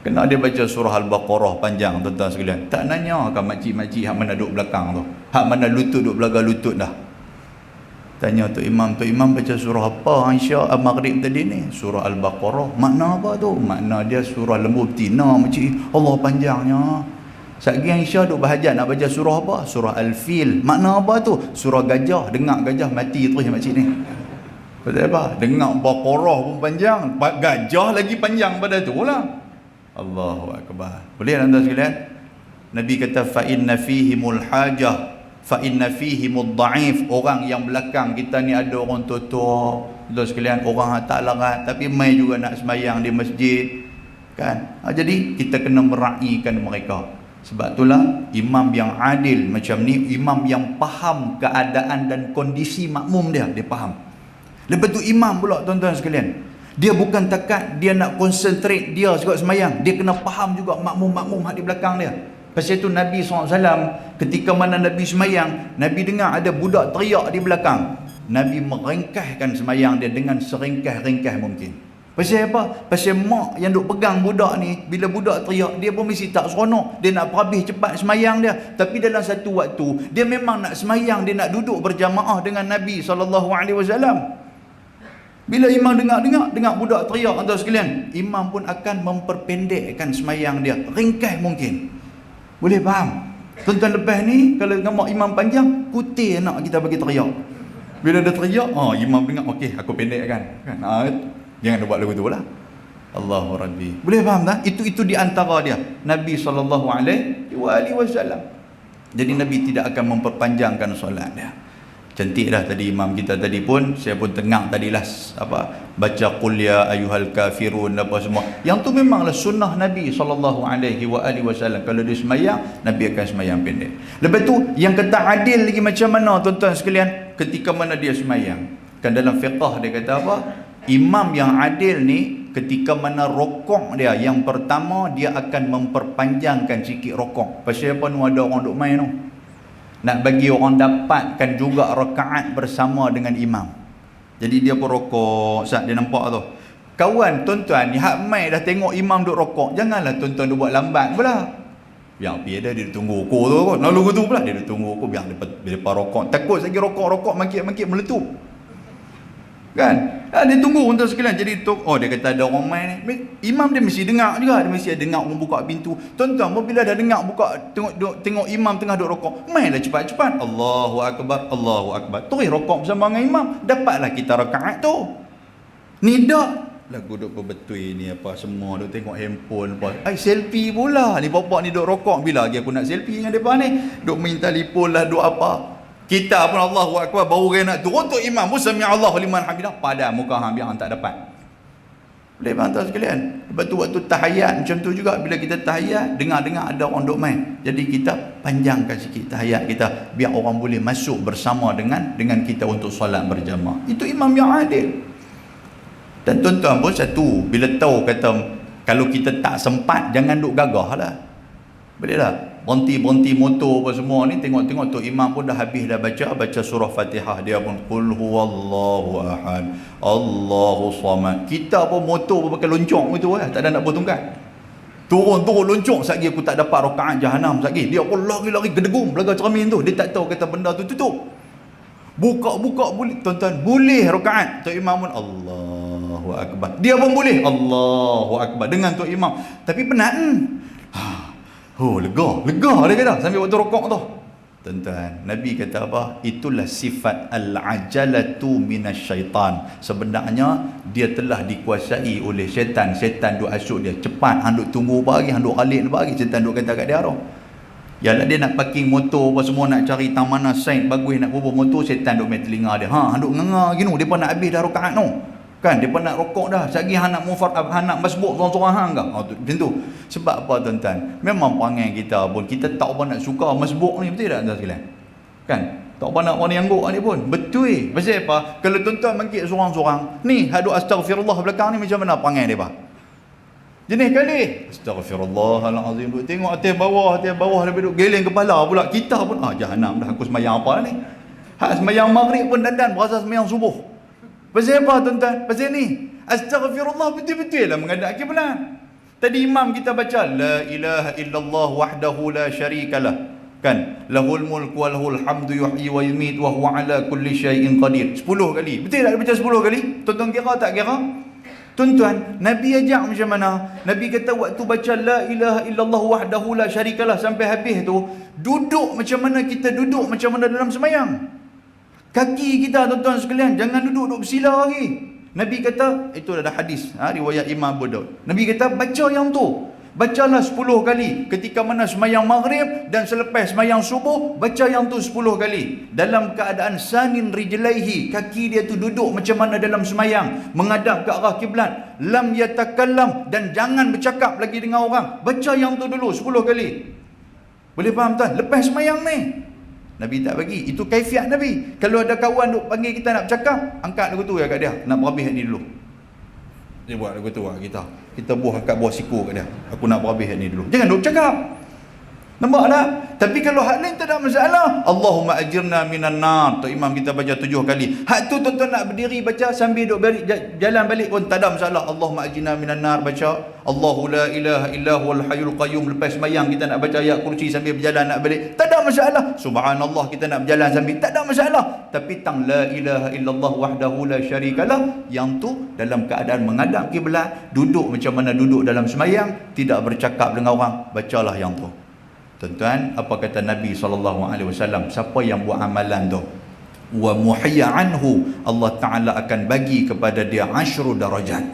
Kena dia baca surah Al-Baqarah panjang tuan-tuan sekalian. Tak nanya kan makcik-makcik hak mana duduk belakang tu. Hak mana lutut duduk belakang lutut dah. Tanya tu imam baca surah apa Aisyah maghrib tadi ni? Surah Al-Baqarah. Makna apa tu? Makna dia surah lembu betina makcik. Allah panjangnya. Satgi Aisyah duk berhajat nak baca surah apa? Surah Al-Fil. Makna apa tu? Surah gajah. Dengar gajah mati terus makcik ni. Betul apa? Dengar Baqarah pun panjang, gajah lagi panjang pada tu lah. Allahu Akbar. Boleh tuan-tuan sekalian? Nabi kata fa inna fihimul hajah, fa inna fihimud dhaif. Orang yang belakang kita ni ada orang tua, tuan sekalian, orang tak larat tapi mai juga nak sembahyang di masjid kan. Jadi kita kena meraihkan mereka. Sebab itulah imam yang adil macam ni, imam yang faham keadaan dan kondisi makmum dia faham. Lepas tu imam pula tuan-tuan sekalian, dia bukan takat dia nak konsentrate dia sebab semayang, dia kena faham juga makmum-makmum hak di belakang dia. Pasal itu Nabi SAW ketika mana Nabi semayang, Nabi dengar ada budak teriak di belakang, Nabi meringkaskan semayang dia dengan seringkas-ringkas mungkin. Pasal apa? Pasal mak yang duk pegang budak ni, bila budak teriak, dia pun mesti tak seronok. Dia nak habis cepat semayang dia. Tapi dalam satu waktu, dia memang nak semayang, dia nak duduk berjamaah dengan Nabi SAW. Bila imam dengar budak teriak tuan sekalian, imam pun akan memperpendekkan semayang dia. Ringkas mungkin. Boleh faham? Tuan-tuan lepas ni, kalau nama imam panjang, kutir nak kita bagi teriak. Bila dia teriak, imam dengar, okey, aku pendekkan. Kan? Jangan buat lagu tu lah. Allahu Rabbi. Boleh faham tak? Itu di antara dia Nabi SAW. Jadi Nabi tidak akan memperpanjangkan solat dia. Cantik dah tadi imam kita tadi pun. Saya pun tengah tadilah baca qul ya ayyuhal kafirun apa semua. Yang tu memanglah sunnah Nabi SAW. Kalau dia semayang, Nabi akan semayang pendek. Lepas tu yang kata adil lagi macam mana tuan-tuan sekalian? Ketika mana dia semayang, kan dalam fiqh dia kata apa? Imam yang adil ni ketika mana rokok dia, yang pertama dia akan memperpanjangkan sikit rokok. Pasal apa nu ada orang duk main tu? Nak bagi orang dapatkan juga rakaat bersama dengan imam. Jadi dia pun rokok, saat dia nampak tu. Kawan tuan-tuan ni hak mai dah tengok imam duk rokok, janganlah tuan-tuan duk buat lambat pula. Yang pi ada dia duk tunggu ukur tu kot. Lalu gitu pula dia duk tunggu ukur biar depan rokok. Takut lagi rokok makin meletup. Kan? Dia tunggu untuk sekalian. Jadi dia kata ada orang main ni. Imam dia mesti dengar juga. Dia mesti dengar orang buka pintu. Tuan-tuan bila dah dengar buka tengok imam tengah duk rokok, mainlah cepat-cepat. Allahu akbar, Allahu akbar. Terus rokok bersama dengan imam. Dapatlah kita rakaat tu. Ni dak lagu duk berbetul ni apa semua duk tengok handphone apa. Selfie pula. Ni bapak ni duk rokok, bila lagi aku nak selfie dengan depa ni? Duk main telefon lah, duk apa. Kita pun Allahu akbar baru kena nak turun tu imam pun sami Allahu liman hamidah pada muka hang biar tak dapat. Boleh bantu sekalian. Lepas tu waktu tahiyat macam tu juga, bila kita tahiyat dengar-dengar ada orang duk main. Jadi kita panjangkan sikit tahiyat kita biar orang boleh masuk bersama dengan kita untuk solat berjamaah. Itu imam yang adil. Dan tuan-tuan pun satu, bila tahu kata kalau kita tak sempat jangan duk gagah lah. Boleh tak? Berhenti motor apa semua ni, tengok-tengok tu imam pun dah habis dah baca surah Fatihah, dia pun qul huwallahu ahad Allahu samad. Kita pun motor pun pakai loncong gitu tak ada nak bawa tungkat. Turun loncong satgi aku tak dapat rakaat jahanam satgi. Dia pun lari gedegum belaga cermin tu. Dia tak tahu kata benda tu tutup. Buka boleh tuan-tuan, boleh rakaat. Tu imam pun Allahu akbar. Dia pun boleh Allahu akbar dengan tu imam. Tapi penat. Lega dia kata sambil waktu rokok tu. Tuan-tuan, Nabi kata apa? Itulah sifat al-ajalatu minasyaitan. Sebenarnya dia telah dikuasai oleh syaitan. Syaitan duk asuk dia cepat, hang duk tunggu pagi, hang duk alik pagi, syaitan duk kata kat dia tu. Yalah dia nak parking motor apa semua, nak cari tang mana sign bagus nak bubuh motor, syaitan duk main telinga dia. Hang duk nganga gini, depa nak habis dah rakaat tu. Kan depa nak rokok dah. Satgi hang nak hang nak masbuk seorang-seorang hang ke? Macam tu. Sebab apa tuan-tuan? Memang perangai kita pun kita tak apa nak suka masbuk ni, betul tak tuan sekalian? Kan? Tak apa nak orang yang angguk ni pun. Betul. Pasal apa? Kalau tuan-tuan mangkit seorang-seorang, ni hadu astagfirullah belakang ni macam mana perangai depa? Jenis kali astagfirullahalazim, duk tengok atas bawah lebih duk geleng kepala pula. Kita pun jahanam dah aku sembahyang apa ni? Hak sembahyang maghrib pun dandan berasa sembahyang subuh. Pasal apa tuan-tuan? Pasal ni astagfirullah betul-betul lah menghadap kiblat. Tadi imam kita baca la ilaha illallah wahdahu la syarikalah, kan, lahul mulku wa lahul hamdu yuhyi wa yumiit wa huwa ala kulli syai'in qadir 10 kali. Betul tak baca 10 kali? Tuan-tuan kira tak kira? Tuan-tuan, Nabi ajak macam mana? Nabi kata waktu baca la ilaha illallah wahdahu la syarikalah sampai habis tu, duduk macam mana kita duduk macam mana dalam sembahyang. Kaki kita tuan-tuan sekalian jangan duduk bersila lagi. Nabi kata, itu ada hadis riwayat Imam Abu Daud. Nabi kata baca yang tu. Bacalah 10 kali ketika mana sembahyang maghrib dan selepas sembahyang subuh, baca yang tu 10 kali. Dalam keadaan sanin rijlaihi, kaki dia tu duduk macam mana dalam sembahyang, menghadap ke arah kiblat. Lam yatakallam, dan jangan bercakap lagi dengan orang. Baca yang tu dulu 10 kali. Boleh faham tuan? Lepas sembahyang ni Nabi tak bagi. Itu kaifiat Nabi. Kalau ada kawan duk panggil kita nak bercakap, angkat lagu tu ya kat dia. Nak berhabis ni dulu. Dia buat lagu tu kita. Kita angkat buah siku kat dia. Aku nak berhabis ni dulu. Jangan duk bercakap. Nampak tak? Tapi kalau hak lain tak ada masalah. Allahumma ajirna minan nar. Tok imam kita baca 7 kali. Hak tu tuan-tuan nak berdiri baca sambil duk balik, jalan balik pun tak ada masalah. Allahumma ajirna minan nar baca. Allahu la ilaha illa huwal hayyul qayyum. Lepas sembahyang kita nak baca ayat kursi sambil berjalan nak balik. Tak ada masalah. Subhanallah kita nak berjalan sambil. Tak ada masalah. Tapi tang la ilaha illallah wahdahu la syarikalah, yang tu dalam keadaan menghadap kiblat, duduk macam mana duduk dalam sembahyang, tidak bercakap dengan orang, bacalah yang tu. Tuan-tuan, apa kata Nabi SAW? Siapa yang buat amalan tu, wa muhiyya anhu, Allah Ta'ala akan bagi kepada dia 10 darajat.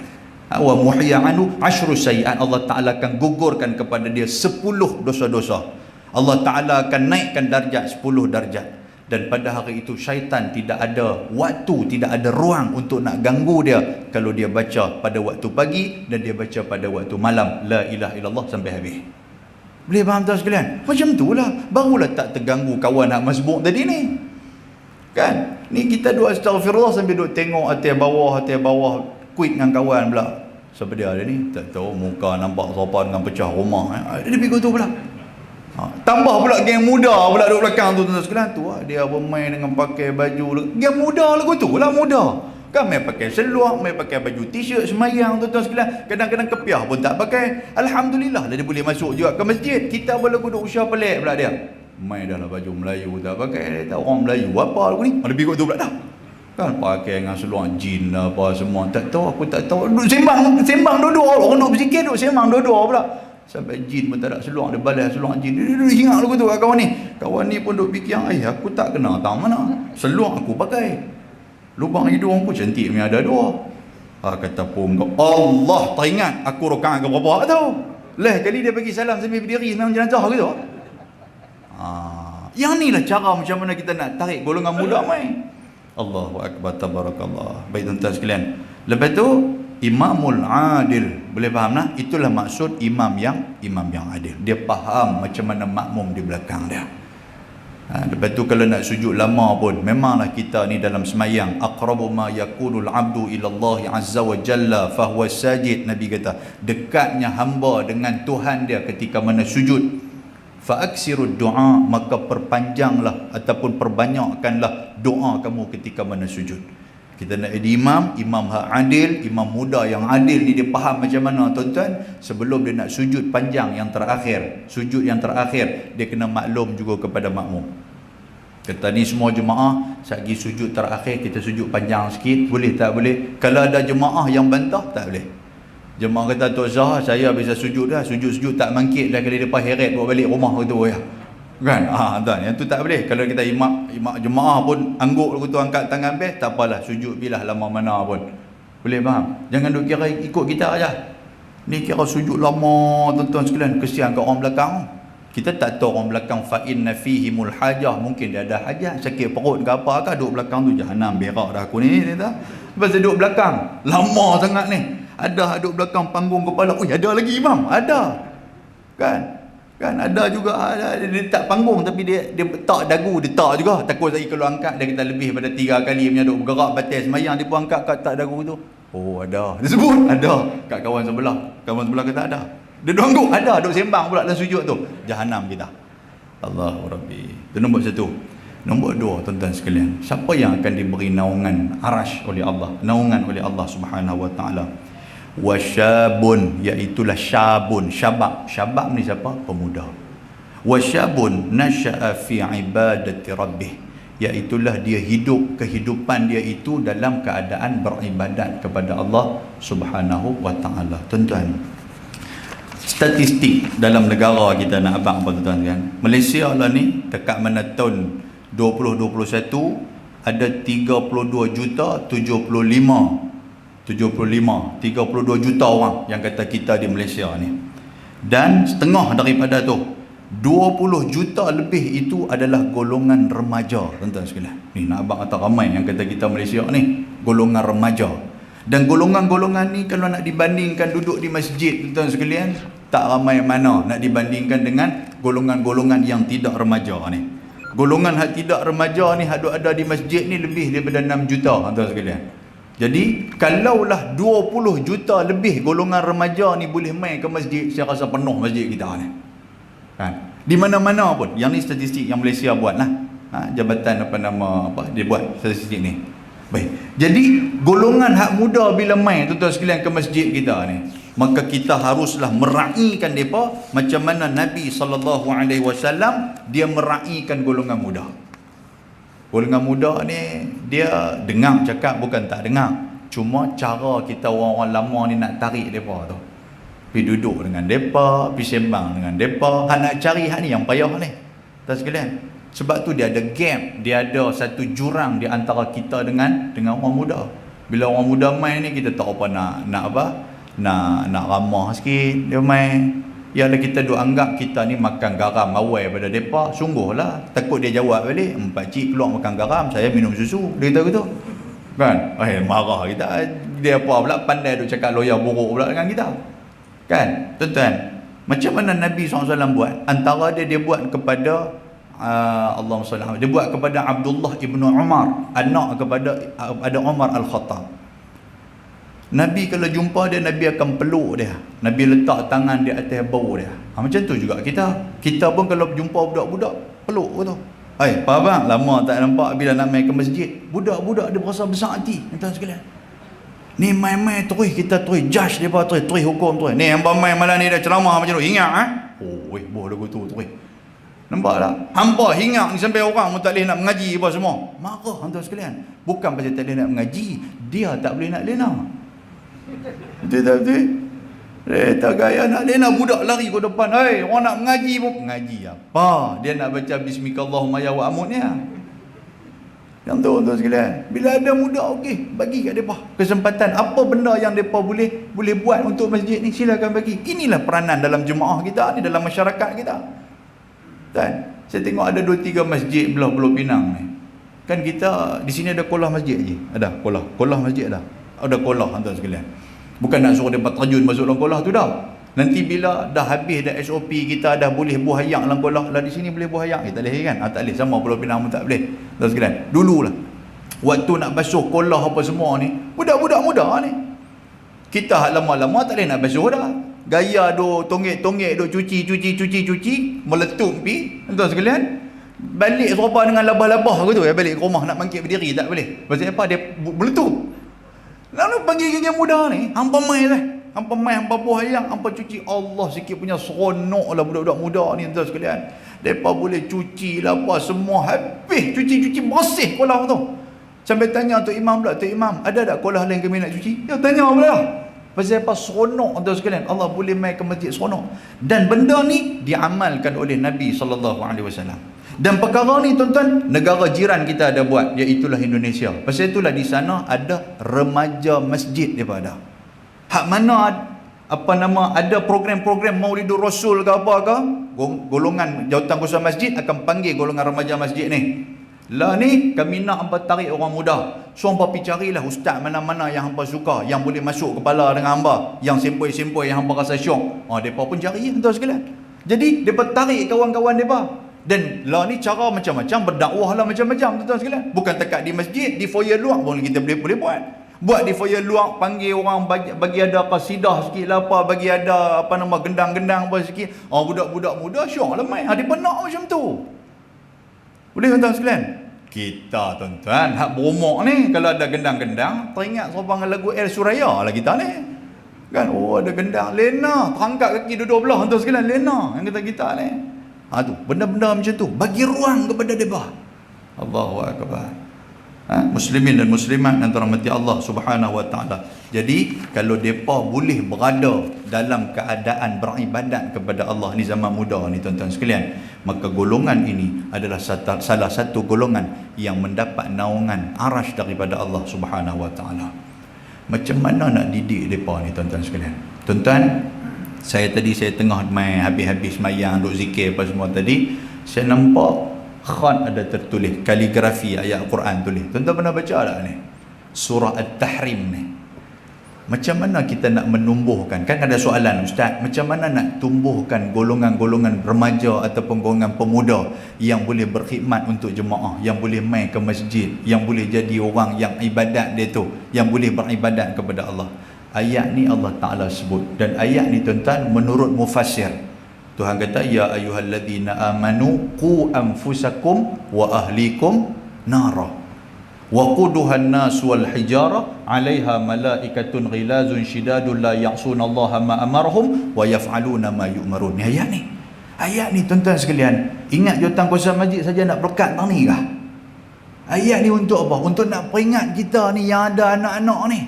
Wa muhiyya anhu 10 sayiat. Allah Ta'ala akan gugurkan kepada dia 10 dosa-dosa. Allah Ta'ala akan naikkan darjat 10 darjat. Dan pada hari itu syaitan tidak ada waktu, tidak ada ruang untuk nak ganggu dia kalau dia baca pada waktu pagi dan dia baca pada waktu malam la ilaha illallah sampai habis. Boleh faham tuan sekalian? Macam tu lah. Barulah tak terganggu kawan nak masbuk tadi ni. Kan? Ni kita duk astagfirullah sambil duk tengok atas bawah. Quit dengan kawan pula. Siapa dia ni? Tak tahu. Muka nampak sopan dengan pecah rumah. Dia pergi tu pula. Tambah pula geng muda pula duk belakang tu tuan sekalian. Tu lah. Dia bermain dengan pakai baju. Geng muda lagu tu lah muda. Kan main pakai seluar, main pakai baju t-shirt semayang tuan-tuan sekalian. Kadang-kadang kepiah pun tak pakai. Alhamdulillah lah dia boleh masuk juga ke masjid. Kita boleh duduk usia pelik pula dia. Main dah lah baju Melayu tak pakai. Dia tak orang Melayu apa aku ni. Lebih kot tu pula dah. Kan pakai dengan seluar jin apa semua. Tak tahu, aku tak tahu. Duduk sembang duduk. Orang duduk berzikir duduk sembang duduk pula. Sampai jin pun tak ada seluar, dia balas seluar jin. Dia duduk ingat lagu tu kat kawan ni. Kawan ni pun duduk fikir, aku tak kena tahu mana. Seluar aku pakai. Lubang hidung aku cantik punya ada dua. Kata pun Allah teringat aku rakaat ke berapa tahu. Lah kali dia bagi salam sambil berdiri memang jenazah gitu. Yang ni lah cara macam mana kita nak tarik golongan muda mai. Allahu akbar tabarakallah. Baik tuan-tuan sekalian. Lepas tu Imamul Adil, boleh faham nah? Itulah maksud imam yang adil. Dia faham macam mana makmum di belakang dia. Lepas tu kalau nak sujud lama pun, memanglah kita ni dalam semayang, aqrabu ma yakunul abdu ila Allah azza wa jalla fahuwa sajid. Nabi kata, dekatnya hamba dengan Tuhan dia ketika mana sujud. Fa aksirud du'a, maka perpanjanglah ataupun perbanyakkanlah doa kamu ketika mana sujud. Kita nak jadi imam hak adil, imam muda yang adil ni dia faham macam mana tuan-tuan. Sebelum dia nak sujud panjang yang terakhir, sujud yang terakhir, dia kena maklum juga kepada makmum. Kata ni semua jemaah, sagi sujud terakhir kita sujud panjang sikit, boleh tak boleh? Kalau ada jemaah yang bantah, tak boleh. Jemaah kata, Tok Zah, saya bisa sujud dah, sujud tak mangkit dah, kali depan heret bawa balik rumah gitu ya. Kan? Tuan, yang tu tak boleh. Kalau kita imam jemaah pun angguk lagu tu angkat tangan best, tak apalah, sujud bilah lama mana pun. Boleh faham? Jangan duk kira ikut kita aja. Ni kira sujud lama tuan-tuan sekalian, kesian kat orang belakang. Kita tak tahu orang belakang fa inna fihimul hajah, mungkin dia ada hajat, sakit perut ke apa ke, duduk belakang tu jahanam berak dah aku ni tak. Lepas duduk belakang lama sangat ni. Ada duduk belakang panggung kepala. Ada lagi imam, ada. Kan ada juga dia tak panggung tapi dia tak dagu, dia tak juga. Takut lagi kalau angkat dia kata lebih pada 3 kali punya duk bergerak batas semayang, dia pun angkat kat tak dagu tu. Ada. Dia sebut ada. Kat kawan sebelah kata ada. Dia duk angguk, ada, duk sembang pula dalam sujud tu. Jahanam kita. Allahu Rabbi. Itu nombor 1. Nombor 2 tuan-tuan sekalian, siapa yang akan diberi naungan arash oleh Allah, naungan oleh Allah Subhanahu wa taala? Wasyabun, iaitulah syabun, syabab ni siapa? Pemuda. Wasyabun nasya'a fi ibadati rabbih, iaitulah dia hidup, kehidupan dia itu dalam keadaan beribadat kepada Allah Subhanahu wa taala. Tuan-tuan, statistik dalam negara kita nak abang apa tuan-tuan kan? Malaysia lah ni dekat mana tahun 2021 ada 32 juta orang yang kata kita di Malaysia ni. Dan setengah daripada tu 20 juta lebih itu adalah golongan remaja tuan-tuan sekalian. Ni nak abang kata ramai yang kata kita Malaysia ni golongan remaja. Dan golongan-golongan ni kalau nak dibandingkan duduk di masjid tuan-tuan sekalian, tak ramai mana nak dibandingkan dengan golongan-golongan yang tidak remaja ni. Golongan hak tidak remaja ni hak ada di masjid ni lebih daripada 6 juta tuan-tuan sekalian. Jadi kalaulah 20 juta lebih golongan remaja ni boleh main ke masjid, saya rasa penuh masjid kita ni. Kan? Di mana-mana pun. Yang ni statistik yang Malaysia buat lah. Jabatan dia buat statistik ni. Baik. Jadi golongan hak muda bila main tuan-tuan sekalian ke masjid kita ni, maka kita haruslah meraihkan mereka macam mana Nabi SAW dia meraihkan golongan muda. Golongan muda ni dia dengar cakap bukan tak dengar, cuma cara kita orang-orang lama ni nak tarik mereka tu, pergi duduk dengan mereka, pergi sembang dengan mereka, nak cari hak ni yang payah ni tuan sekalian. Sebab tu dia ada gap, dia ada satu jurang di antara kita dengan orang muda. Bila orang muda main ni kita tak apa nak ramah sikit dia main. Ialah kita duk anggap kita ni makan garam awal pada depa, sungguhlah takut dia jawab balik, pak cik keluar makan garam, saya minum susu, dia kata gitu. Kan? Marah kita. Dia apa pula pandai duk cakap loya buruk pula dengan kita. Kan? Tuan-tuan, macam mana Nabi SAW buat? Antara dia buat kepada Allahumma salli alaihi, dia buat kepada Abdullah ibnu Umar, anak kepada Umar Al-Khattab. Nabi kalau jumpa dia, Nabi akan peluk dia, Nabi letak tangan di atas bau dia. Macam tu juga kita pun kalau jumpa budak-budak peluk tu. Pak abang, lama tak nampak bila nak main ke masjid. Budak-budak dia berasa besar hati, tuan sekalian. Ni main-main terus, kita terus judge dia, terus hukum terus. Ni hamba main malam ni dah ceramah macam tu, ingat boh lagu tu terus. Nampak tak? Hamba hingar ni sampai orang pun tak boleh nak mengaji apa semua. Marah tuan sekalian. Bukan pasal tak boleh nak mengaji, dia tak boleh nak lena. Betul tak betul? Tak gaya nak lena, budak lari ke depan. Orang nak mengaji pun. Mengaji apa? Dia nak baca Bismillahirrahmanirrahim ya wa amutnya. Yang tu tuan sekalian. Bila ada muda, okey, bagi kat mereka kesempatan. Apa benda yang mereka boleh buat untuk masjid ni, silakan bagi. Inilah peranan dalam jemaah kita ni, dalam masyarakat kita. Kan? Saya tengok ada 2-3 masjid belah Pulau Pinang ni. Kan kita di sini ada kolah masjid je. Ada kolah masjid ada. Ada kolah tuan sekalian. Bukan nak suruh mereka terjun masuk dalam kolah tu dah. Nanti bila dah habis dah SOP, kita dah boleh buah ayak dalam kolah. Lah di sini boleh buah ayak. Tak boleh kan? Tak boleh. Sama Pulau Pinang pun tak boleh. Tuan sekalian. Dululah. Waktu nak basuh kolah apa semua ni, budak-budak muda ni. Kita lama-lama tak boleh nak basuh dah. Gaya do tonggek-tonggek do cuci, meletup pi. Tuan sekalian. Balik serupa dengan labah-labah ke tu ya, balik ke rumah nak bangkit berdiri tak boleh. Pasal apa? Dia meletup. Lalu panggil geng muda ni, hampa main lah. Hampa main, hampa buah ayam, hampa cuci. Allah sikit punya seronok lah budak-budak muda ni tuan sekalian. Mereka boleh cuci lah apa semua. Habis cuci-cuci bersih kolah tu. Sampai tanya Tok Imam pula, Tok Imam, ada tak kolah lain kami nak cuci? Dia tanya pula. Pasal apa? Seronok tuan sekalian. Allah boleh main ke masjid seronok. Dan benda ni diamalkan oleh Nabi SAW. Dan perkara ni tuan-tuan, negara jiran kita ada buat, iaitulah Indonesia. Pasal itulah di sana ada remaja masjid daripada. Hak mana ada program-program Maulidur Rasul ke apa ke, golongan jawatan kuasa masjid akan panggil golongan remaja masjid ni. Lah ni kami nak hangpa tarik orang muda. So hangpa pergi carilah ustaz mana-mana yang hangpa suka, yang boleh masuk kepala dengan hangpa, yang sempoi-sempoi yang hangpa rasa syok. Depa pun cari tuan sekalian. Jadi depa tarik kawan-kawan depa. Dan lah ni cara macam-macam, berdakwah lah macam-macam tuan sekalian. Bukan tekat di masjid, di foyer luar pun kita boleh buat. Buat di foyer luar, panggil orang bagi ada qasidah sikit lah apa, bagi ada gendang-gendang apa sikit. Budak-budak muda syok lah main. Dia nak macam tu. Boleh tuan sekalian? Kita tuan-tuan, hak berumur ni kalau ada gendang-gendang, teringat serupa dengan lagu El Suraya lah kita ni. Kan? Ada gendang, lena, terangkat kaki dua-dua belah tuan sekalian, lena yang kita ni. Tu benda-benda macam tu, bagi ruang kepada mereka. Allahu akbar. Muslimin dan muslimat yang dirahmati Allah Subhanahu wa taala. Jadi kalau depa boleh berada dalam keadaan beribadat kepada Allah ni zaman muda ni tuan-tuan sekalian, maka golongan ini adalah salah satu golongan yang mendapat naungan arash daripada Allah Subhanahu wa taala. Macam mana nak didik depa ni tuan-tuan sekalian? Tuan-tuan, saya tengah main habis-habis mayang duk zikir apa semua tadi, saya nampak khat ada tertulis kaligrafi ayat Quran tulis. Tuan-tuan pernah baca tak ni? Surah At-Tahrim ni. Macam mana kita nak menumbuhkan? Kan ada soalan, ustaz, macam mana nak tumbuhkan golongan-golongan remaja ataupun golongan pemuda yang boleh berkhidmat untuk jemaah, yang boleh main ke masjid, yang boleh jadi orang yang ibadat dia tu, yang boleh beribadat kepada Allah. Ayat ni Allah Ta'ala sebut. Dan ayat ni tuan-tuan menurut mufassir, Tuhan kata, ya ayyuhalladzina amanu qu anfusakum wa ahlikum nara waquduhan nas wal hijara 'alaiha malaikatun ghilazun shidadun la ya'sunallaha ma amarhum wa yaf'aluna ma yu'marun. Ni ayat ni tuan-tuan sekalian, ingat jawatan kuasa masjid saja nak berkat tang ni kah? Ayat ni untuk apa? Untuk nak peringat kita ni yang ada anak-anak ni.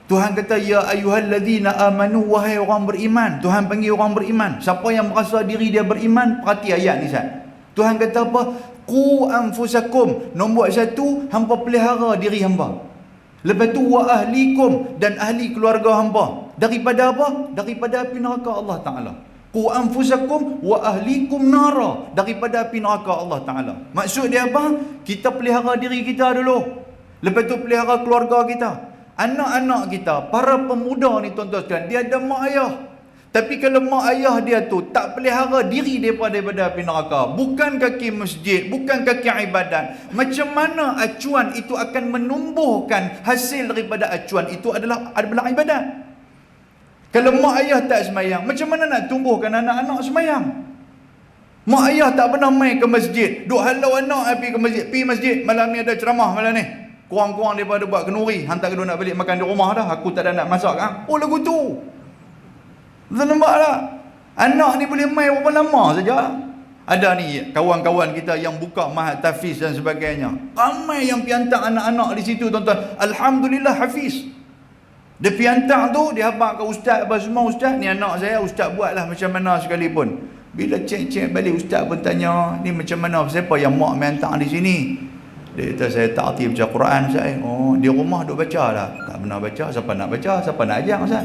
Tuhan kata, ya ayyuhalladzina amanu, wahai orang beriman. Tuhan panggil orang beriman. Siapa yang merasa diri dia beriman, perhati ayat ni Ustaz. Tuhan kata apa? Qu anfusakum. Nombor 1, hampa pelihara diri hampa. Lepas tu wa ahlikum, dan ahli keluarga hampa. Daripada apa? Daripada api neraka Allah Ta'ala. Qu anfusakum wa ahlikum nara. Daripada api neraka Allah Ta'ala. Maksud dia apa? Kita pelihara diri kita dulu. Lepas tu pelihara keluarga kita. Anak-anak kita, para pemuda ni tuan-tuan sekalian, dia ada mak ayah. Tapi kalau mak ayah dia tu tak pelihara diri daripada api neraka, bukan kaki masjid, bukan kaki ibadat, macam mana acuan itu akan menumbuhkan hasil daripada acuan itu adalah ibadat? Kalau mak ayah tak semayang, macam mana nak tumbuhkan anak-anak semayang? Mak ayah tak pernah main ke masjid. Duk halau anak pergi ke masjid. Pergi masjid, malam ni ada ceramah malam ni. Kurang-kurang daripada buat kenduri. Hantar kedua nak balik makan di rumah dah. Aku tak ada nak masak kan. Oh lagu tu. Tuan nampak tak? Anak ni boleh main berapa lama saja. Ada ni kawan-kawan kita yang buka mahat tahfiz dan sebagainya. Ramai yang piantak anak-anak di situ tuan-tuan. Alhamdulillah hafiz. Dia piantak tu, dia habaq ke ustaz apa semua. Ustaz ni anak saya, ustaz buatlah macam mana sekalipun. Bila cek-cek balik ustaz pun tanya, ni macam mana, siapa yang mak piantak di sini? Dia kata saya tak arti baca Quran saya. Oh, di rumah duk baca lah. Tak pernah baca, siapa nak baca, siapa nak ajar ustaz?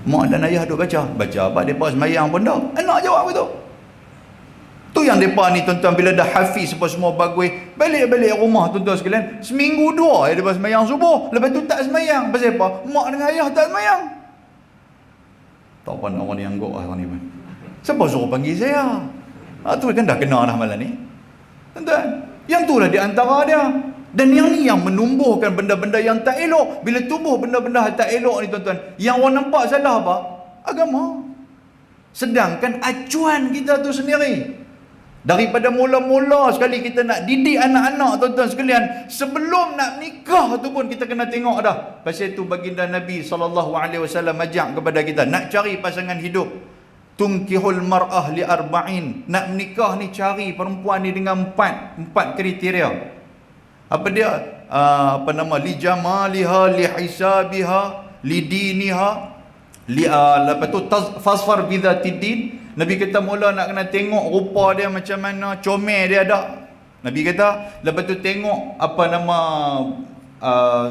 Mak dan ayah duk baca. Baca apa? Depa sembahyang pun dah. Anak jawab begitu. Tu yang mereka ni tuan-tuan, bila dah hafiz apa semua bagus, balik-balik rumah tuan-tuan sekalian, seminggu dua mereka sembahyang subuh, lepas tu tak sembahyang. Pasal apa? Mak dengan ayah tak sembahyang. Tak apa nak orang ni angguk lah orang ni pun. Siapa suruh panggil saya? Tu kan dah kena dah malam ni. Tuan-tuan, yang tu lah di antara dia. Dan yang ni yang menumbuhkan benda-benda yang tak elok. Bila tumbuh benda-benda yang tak elok ni tuan-tuan, yang orang nampak salah apa? Agama. Sedangkan acuan kita tu sendiri. Daripada mula-mula sekali kita nak didik anak-anak tuan-tuan sekalian, sebelum nak nikah tu pun kita kena tengok dah. Pasal tu baginda Nabi SAW ajak kepada kita nak cari pasangan hidup. Tunkihul mar'ah li arba'in. Nak menikah ni cari perempuan ni dengan empat kriteria. Apa dia? Li jamaliha, li hisabiha, li diniha, lepas tu fasfar bidhatid din. Nabi kata mula nak kena tengok rupa dia macam mana, comel dia ada. Nabi kata lepas tu tengok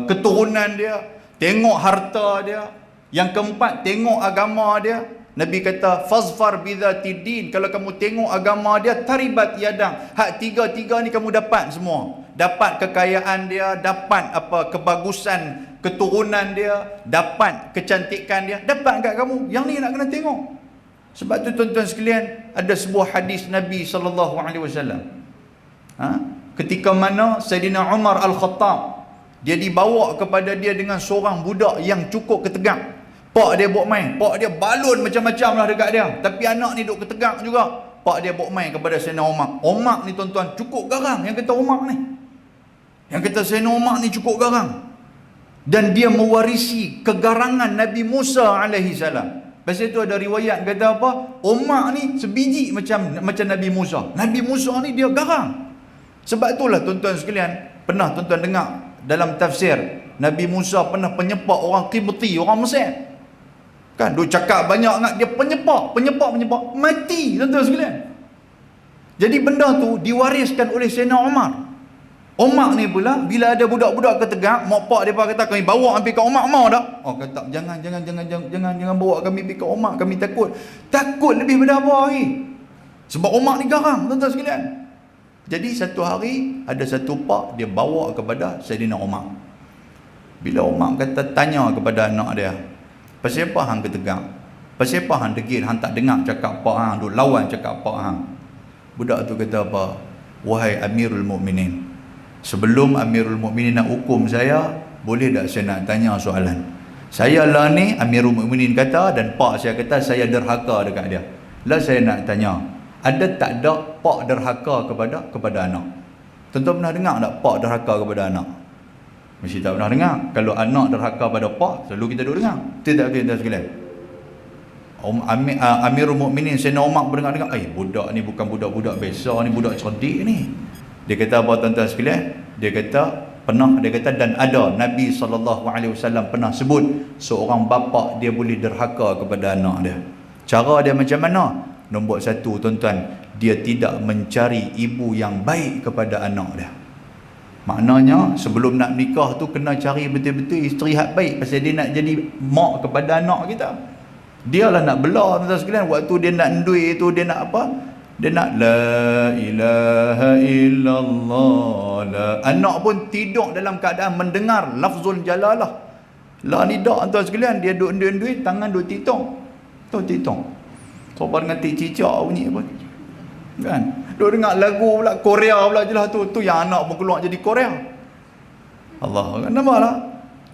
keturunan dia, tengok harta dia. Yang keempat tengok agama dia. Nabi kata fazfar bidhatid din. Kalau kamu tengok agama dia, taribat yadang. Hak tiga-tiga ni kamu dapat semua. Dapat kekayaan dia, dapat kebagusan keturunan dia, dapat kecantikan dia, dapat kat kamu. Yang ni nak kena tengok. Sebab tu tuan-tuan sekalian, ada sebuah hadis Nabi SAW. Ketika mana Sayyidina Umar Al-Khattab, dia dibawa kepada dia dengan seorang budak yang cukup ketegak. Pak dia bawa main, pak dia balon macam-macam lah dekat dia. Tapi anak ni duk ketegak juga. Pak dia bawa main kepada Sayyidina Umar. Umar ni tuan-tuan cukup garang. Yang kata Umar ni, yang kata Sayyidina Umar ni cukup garang. Dan dia mewarisi kegarangan Nabi Musa alaihi salam. Pasal tu ada riwayat kata apa? Umar ni sebiji macam Nabi Musa. Nabi Musa ni dia garang. Sebab itulah tuan-tuan sekalian, pernah tuan-tuan dengar dalam tafsir, Nabi Musa pernah penyepak orang Qibti, orang Mesir. Kan dia cakap banyak sangat, dia penyepak, mati tuan-tuan sekalian. Jadi benda tu diwariskan oleh Sayyidina Umar. Umar ni pula bila ada budak-budak ketegak, mak pak depa kata kami bawa ambil ke Umar, mau tak? Oh kata jangan bawa kami pergi ke Umar, kami takut. Takut lebih pada apa lagi? Sebab Umar ni garang tuan-tuan sekalian. Jadi satu hari ada satu pak dia bawa kepada Sayyidina Umar. Bila Umar kata tanya kepada anak dia, pasal apa hang ketegak? Pasal apa hang degil, hang tak dengar cakap pak hang, duk lawan cakap pak hang? Budak tu kata apa? Wahai Amirul Mukminin, sebelum Amirul Mukminin nak hukum saya, boleh tak saya nak tanya soalan? Saya lah ni, Amirul Mukminin kata, dan pak saya kata saya derhaka dekat dia. Lah saya nak tanya, ada tak ada pak derhaka kepada anak? Tuan-tuan pernah dengar tak pak derhaka kepada anak? Mesti tak pernah dengar. Kalau anak derhaka pada pak, selalu kita duk dengar. Tidak kita sekalian. Amirul Mukminin Sayyidina Umar berdengar-dengar, budak ni bukan budak-budak biasa ni, budak cerdik ni. Dia kata apa tuan-tuan sekalian? Dia kata dan ada Nabi SAW pernah sebut seorang bapa dia boleh derhaka kepada anak dia. Cara dia macam mana? Nombor satu tuan-tuan, dia tidak mencari ibu yang baik kepada anak dia. Maknanya sebelum nak nikah tu kena cari betul-betul isteri hak baik, pasal dia nak jadi mak kepada anak kita. Dialah nak bela tuan-tuan sekalian. Waktu dia nak endui tu, dia nak apa? Dia nak la ilaha illallah la. Anak pun tidur dalam keadaan mendengar lafzul jalalah. La ni dak tuan sekalian, dia duk endui-endui, tangan duk titung. Tu titung. Sopan dengan tik cicak bunyi pun. Kan? Duk dengar lagu pula Korea pula jelah tu. Tu yang anak pun keluar jadi Korea. Allah, nampaklah.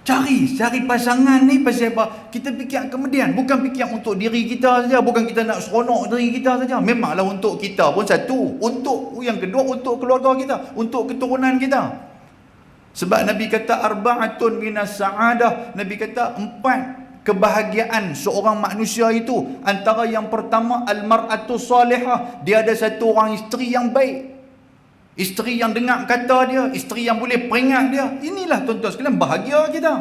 Cari pasangan ni pasal apa? Kita fikir kemudian, bukan fikir untuk diri kita saja, bukan kita nak seronok diri kita saja. Memanglah untuk kita pun satu, untuk yang kedua untuk keluarga kita, untuk keturunan kita. Sebab Nabi kata arba'atun minas sa'adah, Nabi kata 4 kebahagiaan seorang manusia itu. Antara yang pertama al-mar'atu salihah, dia ada satu orang isteri yang baik. Isteri yang dengar kata dia, isteri yang boleh peringat dia. Inilah tuan-tuan sekalian bahagia kita.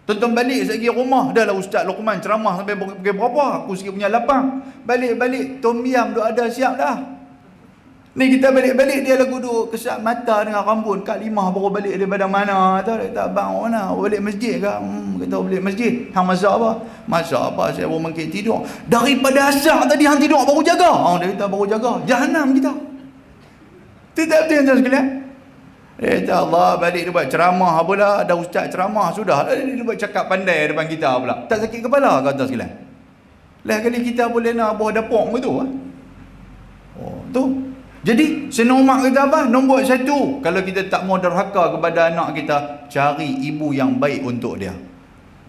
Tuan-tuan balik sekejap rumah, dah lah Ustaz Luqman ceramah sampai pukul berapa? Aku sikit punya lapang. Balik tom yam dah ada siap dah. Ni kita balik dia lagu duduk kesat mata dengan rambut. Kak Limah baru balik daripada mana? Tak bang mana? Balik masjid ke? Kata balik masjid. Hang masak apa? Masak apa? Saya baru mangkit tidur. Daripada asar tadi hang tidur baru jaga. Dia kata baru jaga. Jahanam kita. Tidak betul tuan sekalian. Kata Allah balik dia buat ceramah pula. Dah ustaz ceramah sudah. Dia buat cakap pandai depan kita pula. Tak sakit kepala kata sekalian. Lain kali kita boleh nak buah dapur begitu. Tu. Jadi Sayyidina kata apa? Nombor 1, kalau kita tak mau derhaka kepada anak kita, cari ibu yang baik untuk dia.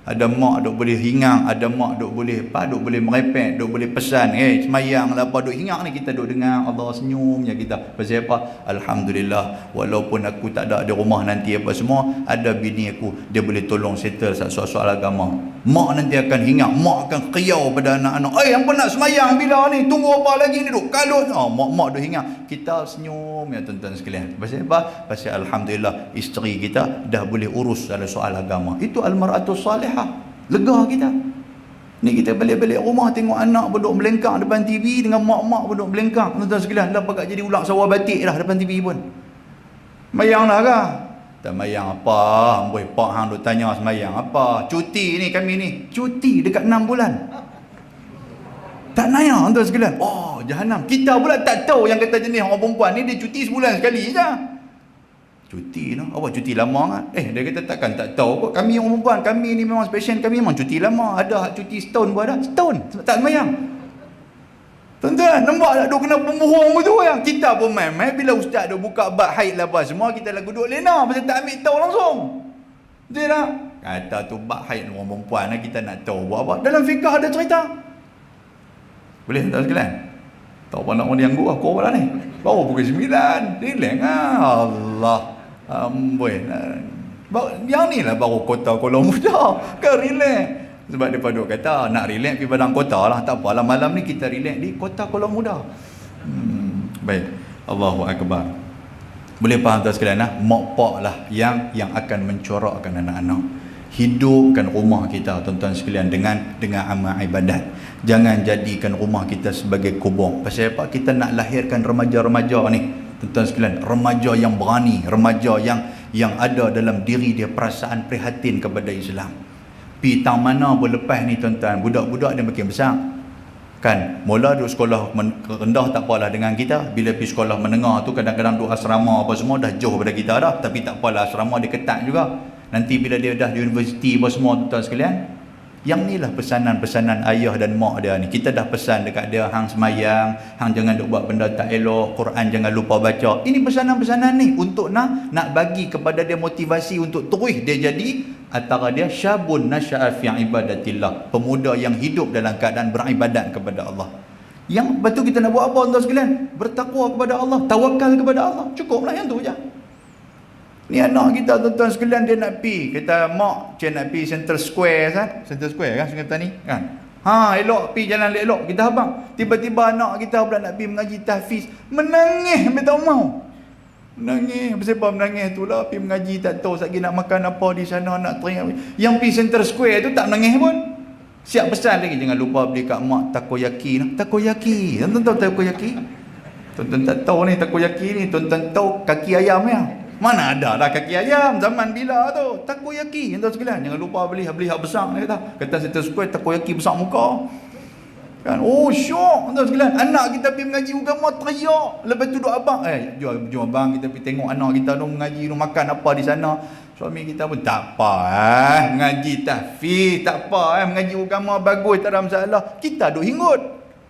Ada mak duk boleh hingang, ada mak duk boleh duk boleh merepek, duk boleh pesan, semayang lah apa duk hingang ni, kita duk dengar Allah senyumnya kita. Pasal apa? Alhamdulillah, walaupun aku tak ada di rumah nanti apa semua, ada bini aku, dia boleh tolong settle soal-soal agama. Mak nanti akan hingang, mak akan qiyau pada anak-anak. Hampa nak semayang bila ni? Tunggu apa lagi ni duk kalut. Mak duk hingang. Kita senyum ya tuan-tuan sekalian. Pasal apa? Pasal alhamdulillah isteri kita dah boleh urus dalam soal agama. Itu al-mar'atu salihah. Lega kita. Ni kita balik-balik rumah tengok anak duduk melengkang depan TV dengan mak-mak duduk melengkang. Tuan-tuan sekalian, dah pakat jadi ulang sawah batik dah depan TV pun. Mayanglah kah? Tak mayang apa? Amboi pak hang duk tanya semayang apa? Cuti ni kami ni. Cuti dekat 6 bulan. Tak naya tuan sekalian. Oh, jahanam. Kita pula tak tahu yang kata jenis orang perempuan ni dia cuti sebulan sekali je. Cuti no. Apa cuti lama kan? Dia kata takkan tak tahu kot. Kami orang perempuan, kami ni memang special, kami memang cuti lama. Ada cuti setahun pun ada. Setahun tak semayang. Tuan-tuan, nampak tak duk kena pembohong betul ya? Kita pun main bila ustaz duk buka bab haid lah apa semua, kita lagu duk lena pasal tak ambil tahu langsung. Betul tak? Kata tu bab haid orang perempuan lah, kita nak tahu buat apa. Dalam fiqh ada cerita. Boleh tak sekalian? Tak apa nak orang yang gua, aku apa ni? Baru pukul 9. Relax lah. Allah. Amboi. Yang ni lah baru kota Kuala Muda. Kan relax. Sebab dia duk kata nak relax pergi padang kota lah. Tak apalah malam ni kita relax di kota Kuala Muda. Baik. Allahu Akbar. Boleh faham tak sekalian lah? Mak pak lah yang akan mencorakkan anak-anak. Hidupkan rumah kita tuan-tuan sekalian dengan amal ibadat. Jangan jadikan rumah kita sebagai kubur. Pasal apa? Kita nak lahirkan remaja-remaja ni tuan-tuan sekalian, remaja yang berani, remaja yang ada dalam diri dia perasaan prihatin kepada Islam. Pi tang mana pun lepas ni tuan-tuan, budak-budak dia makin besar. Kan, mula duduk sekolah rendah tak apalah dengan kita. Bila pergi sekolah menengah tu kadang-kadang duduk asrama apa semua dah jauh pada kita dah. Tapi tak apalah, asrama dia ketat juga. Nanti bila dia dah di universiti apa semua tuan-tuan sekalian, yang ni lah pesanan-pesanan ayah dan mak dia ni. Kita dah pesan dekat dia, hang semayang, hang jangan duk buat benda tak elok, Quran jangan lupa baca. Ini pesanan-pesanan ni untuk nak bagi kepada dia motivasi untuk terus dia jadi antara dia syabun nasya'a fi ibadatillah, pemuda yang hidup dalam keadaan beribadat kepada Allah. Yang betul kita nak buat apa tuan sekalian? Bertakwa kepada Allah, tawakal kepada Allah. Cukuplah yang tu je. Ni anak kita tuan-tuan sekalian, dia nak pi, kata mak cik nak pi Central Square kan? Central Square kan Sungai Petani kan? Elok pi jalan elok kita abang. Tiba-tiba anak kita pula nak pi mengaji tahfiz, menangis sampai tak mau. Menangis, sebab menangis tu lah, pergi mengaji tak tahu lagi nak makan apa di sana, nak teringat. Yang pergi Central Square tu tak menangis pun. Siap pesan lagi, jangan lupa beli kat mak takoyaki. Takoyaki, tuan-tuan tahu takoyaki? Tuan-tuan tak tahu ni takoyaki ni, tuan-tuan tahu kaki ayam ya? Mana ada lah kaki ayam zaman bila tu. Takoyaki, tuan-tuan sekalian, jangan lupa beli hak besar ni kata Central Square takoyaki besar muka. Kan? Oh syok tuan sekalian, anak kita pergi mengaji agama teriak. Lepas tu duk abang, jom abang kita pergi tengok anak kita tu mengaji, tu makan apa di sana. Suami kita pun tak apa mengaji tahfiz, tak apa mengaji agama bagus, tak ada masalah. Kita duk hingut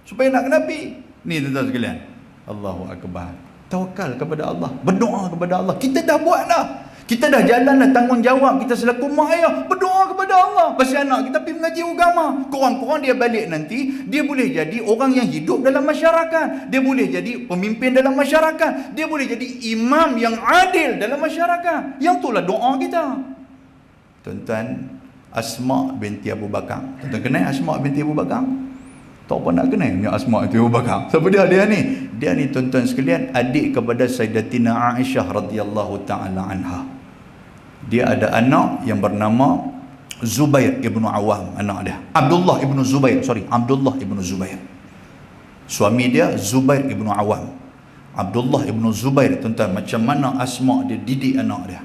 supaya nak kena pergi. Ni tuan sekalian, Allahu Akbar. Tawakal kepada Allah, berdoa kepada Allah. Kita dah buat dah. Kita dah jalanlah tanggungjawab kita selaku mak ayah, berdoa kepada Allah pasal anak kita pergi mengaji agama. Korang-korang dia balik nanti, dia boleh jadi orang yang hidup dalam masyarakat, dia boleh jadi pemimpin dalam masyarakat, dia boleh jadi imam yang adil dalam masyarakat. Yang itulah doa kita. Tuan-tuan, Asma binti Abu Bakar. Tuan-tuan kenal Asma binti Abu Bakar? Tak apa nak kenal ni Asma binti Abu Bakar. Siapa dia ni? Dia ni tuan-tuan sekalian adik kepada Sayyidatina Aisyah radhiyallahu taala anha. Dia ada anak yang bernama Zubair ibnu Awam, anak dia. Abdullah ibnu Zubair, Abdullah ibnu Zubair. Suami dia Zubair ibnu Awam. Abdullah ibnu Zubair, tuan-tuan, macam mana Asma dia didik anak dia.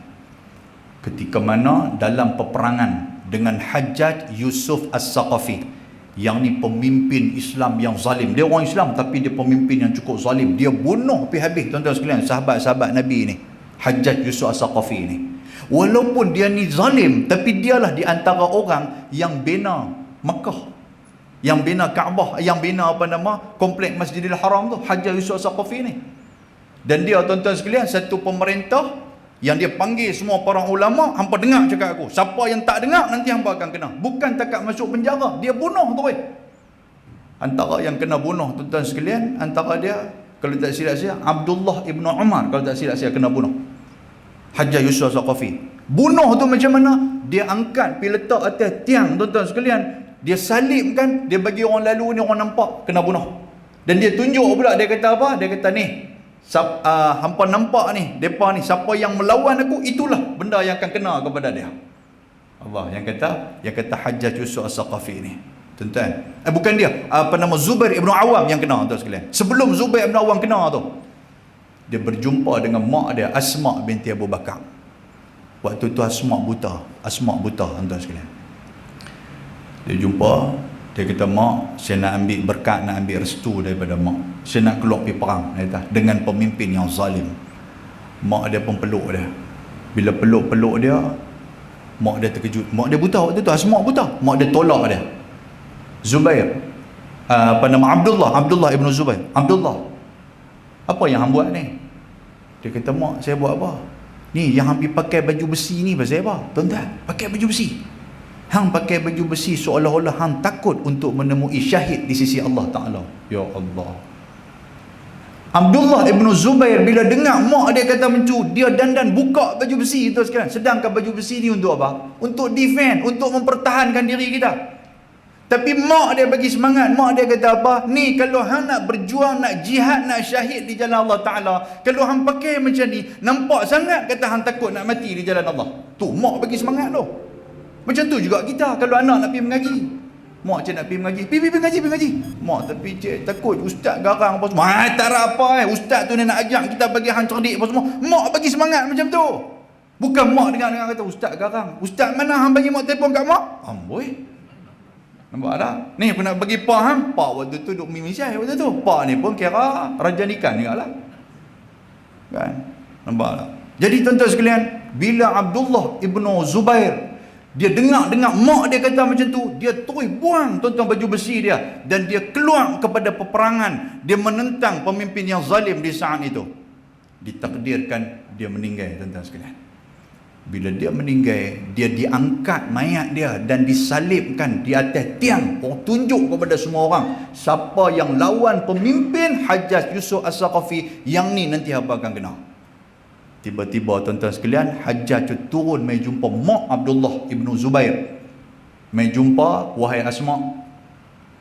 Ketika mana dalam peperangan dengan Hajjaj Yusuf As-Saqafi, yang ni pemimpin Islam yang zalim. Dia orang Islam tapi dia pemimpin yang cukup zalim. Dia bunuh pergi habis, tuan-tuan sekalian, sahabat-sahabat Nabi ni, Hajjaj Yusuf As-Saqafi ni. Walaupun dia ni zalim, tapi dialah di antara orang yang bina Mekah, yang bina Kaabah, yang bina komplek Masjidil Haram tu, Hajjaj Yusuf As-Saqafi ni. Dan dia, tuan-tuan sekalian, satu pemerintah yang dia panggil semua para ulama, hampa dengar cakap aku, siapa yang tak dengar nanti hampa akan kena. Bukan takat masuk penjara, dia bunuh tu. Antara yang kena bunuh, tuan-tuan sekalian, antara dia, kalau tak silap saya, Abdullah ibnu Umar, kalau tak silap saya, kena bunuh Hajjaj Yusuf As-Saqafi. Bunuh tu macam mana? Dia angkat pergi letak atas tiang, tuan-tuan sekalian, dia salibkan, dia bagi orang lalu ni, orang nampak, kena bunuh. Dan dia tunjuk pula, dia kata apa? Dia kata ni, hampa nampak ni, depa ni, siapa yang melawan aku, itulah benda yang akan kena kepada dia. Allah yang kata Hajjaj Yusuf As-Saqafi ni, tuan-tuan, bukan dia, Zubair ibnu Awam yang kena, tuan sekalian. Sebelum Zubair ibnu Awam kena tu, dia berjumpa dengan mak dia, Asma binti Abu Bakar. Waktu tu Asma buta, tuan-tuan sekalian. Dia jumpa, dia kata, mak, saya nak ambil berkat, nak ambil restu daripada mak. Saya nak keluar pergi perang, dia kata, dengan pemimpin yang zalim. Mak dia pun peluk dia. Bila peluk dia, mak dia terkejut. Mak dia buta waktu tu, Asma buta. Mak dia tolak dia. Zubair, Abdullah ibnu Zubair. Abdullah, apa yang hang buat ni? Dia kata, mak, saya buat apa? Ni yang hang pakai baju besi ni pasal apa? Tuan-tuan, pakai baju besi. Hang pakai baju besi seolah-olah hang takut untuk menemui syahid di sisi Allah Ta'ala. Ya Allah. Abdullah ibnu Zubair bila dengar mak dia kata macam, dia dandan buka baju besi tu sekarang. Sedangkan baju besi ni untuk apa? Untuk defend, untuk mempertahankan diri kita. Tapi mak dia bagi semangat. Mak dia kata apa? Ni kalau hang nak berjuang, nak jihad, nak syahid di jalan Allah Ta'ala, kalau hang pakai macam ni, nampak sangat kata hang takut nak mati di jalan Allah. Tu mak bagi semangat tu. Macam tu juga kita, kalau anak nak pergi mengaji, mak cik nak pergi mengaji, pergi mengaji. Mak tapi cik takut ustaz garang apa semua. Tak apa ustaz tu ni nak ajak kita bagi hang cerdik apa semua. Mak bagi semangat macam tu. Bukan mak dengar kata ustaz garang. Ustaz mana hang bagi mak telefon kat mak? Amboi. Nampak tak? Ni pun nak bagi pak hang. Pak waktu tu duk mimisai waktu tu. Pak ni pun kira raja ikan juga lah. Kan? Nampak tak? Jadi tuan-tuan sekalian, bila Abdullah ibnu Zubair, dia dengar mak dia kata macam tu, dia terus buang, tuan-tuan, baju besi dia, dan dia keluar kepada peperangan. Dia menentang pemimpin yang zalim di saat itu. Ditakdirkan dia meninggal, tuan-tuan sekalian. Bila dia meninggal, dia diangkat mayat dia dan disalibkan di atas tiang. Tunjuk kepada semua orang, siapa yang lawan pemimpin Hajjaj Yusuf As-Saqafi, yang ni nanti apa akan kena. Tiba-tiba tuan-tuan sekalian, Hajjaj turun mai jumpa mak Abdullah ibnu Zubair. Mai jumpa, wahai Asma,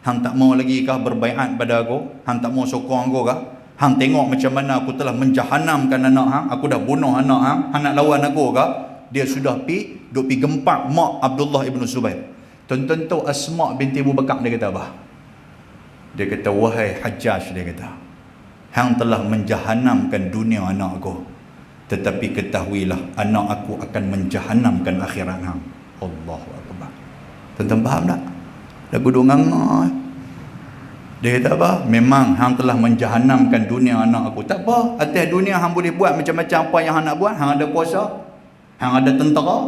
hang tak mau lagi kah berbaiat pada aku? Hang tak mau sokong aku kah? Hang tengok macam mana aku telah menjahanamkan anak hang, aku dah bunuh anak hang, hang nak lawan aku kah? Dia sudah pi gempak mak Abdullah ibnu Zubair. Tuan-tuan tahu Asma binti Abu Bakar dia kata apa? Dia kata, wahai Hajjaj, dia kata, hang telah menjahanamkan dunia anak aku, tetapi ketahuilah anak aku akan menjahanamkan akhirat hang. Allahu Akbar. Tuan-tuan faham tak? Lagu dongang. Dia kata apa? Memang hang telah menjahanamkan dunia anak aku. Tak apa, atas dunia hang boleh buat macam-macam apa yang hang nak buat. Hang ada kuasa, hang ada tentera,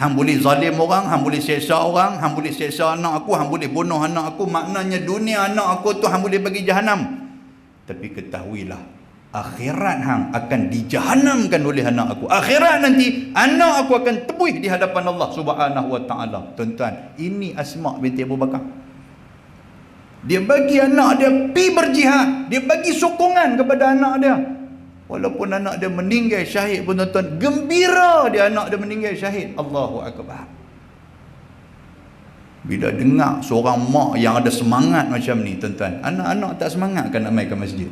hang boleh zalim orang, hang boleh seksa orang, hang boleh seksa anak aku, hang boleh bunuh anak aku. Maknanya dunia anak aku tu hang boleh bagi jahanam. Tapi ketahuilah, akhirat hang akan dijahanamkan oleh anak aku. Akhirat nanti anak aku akan tebuih di hadapan Allah Subhanahu wa taala. Tuan-tuan, ini Asma binti Abu Bakar. Dia bagi anak dia pi berjihad, dia bagi sokongan kepada anak dia. Walaupun anak dia meninggal syahid pun tuan-tuan, gembira dia anak dia meninggal syahid. Allahu akbar. Bila dengar seorang mak yang ada semangat macam ni tuan-tuan, anak-anak tak semangat kan nak mai ke masjid.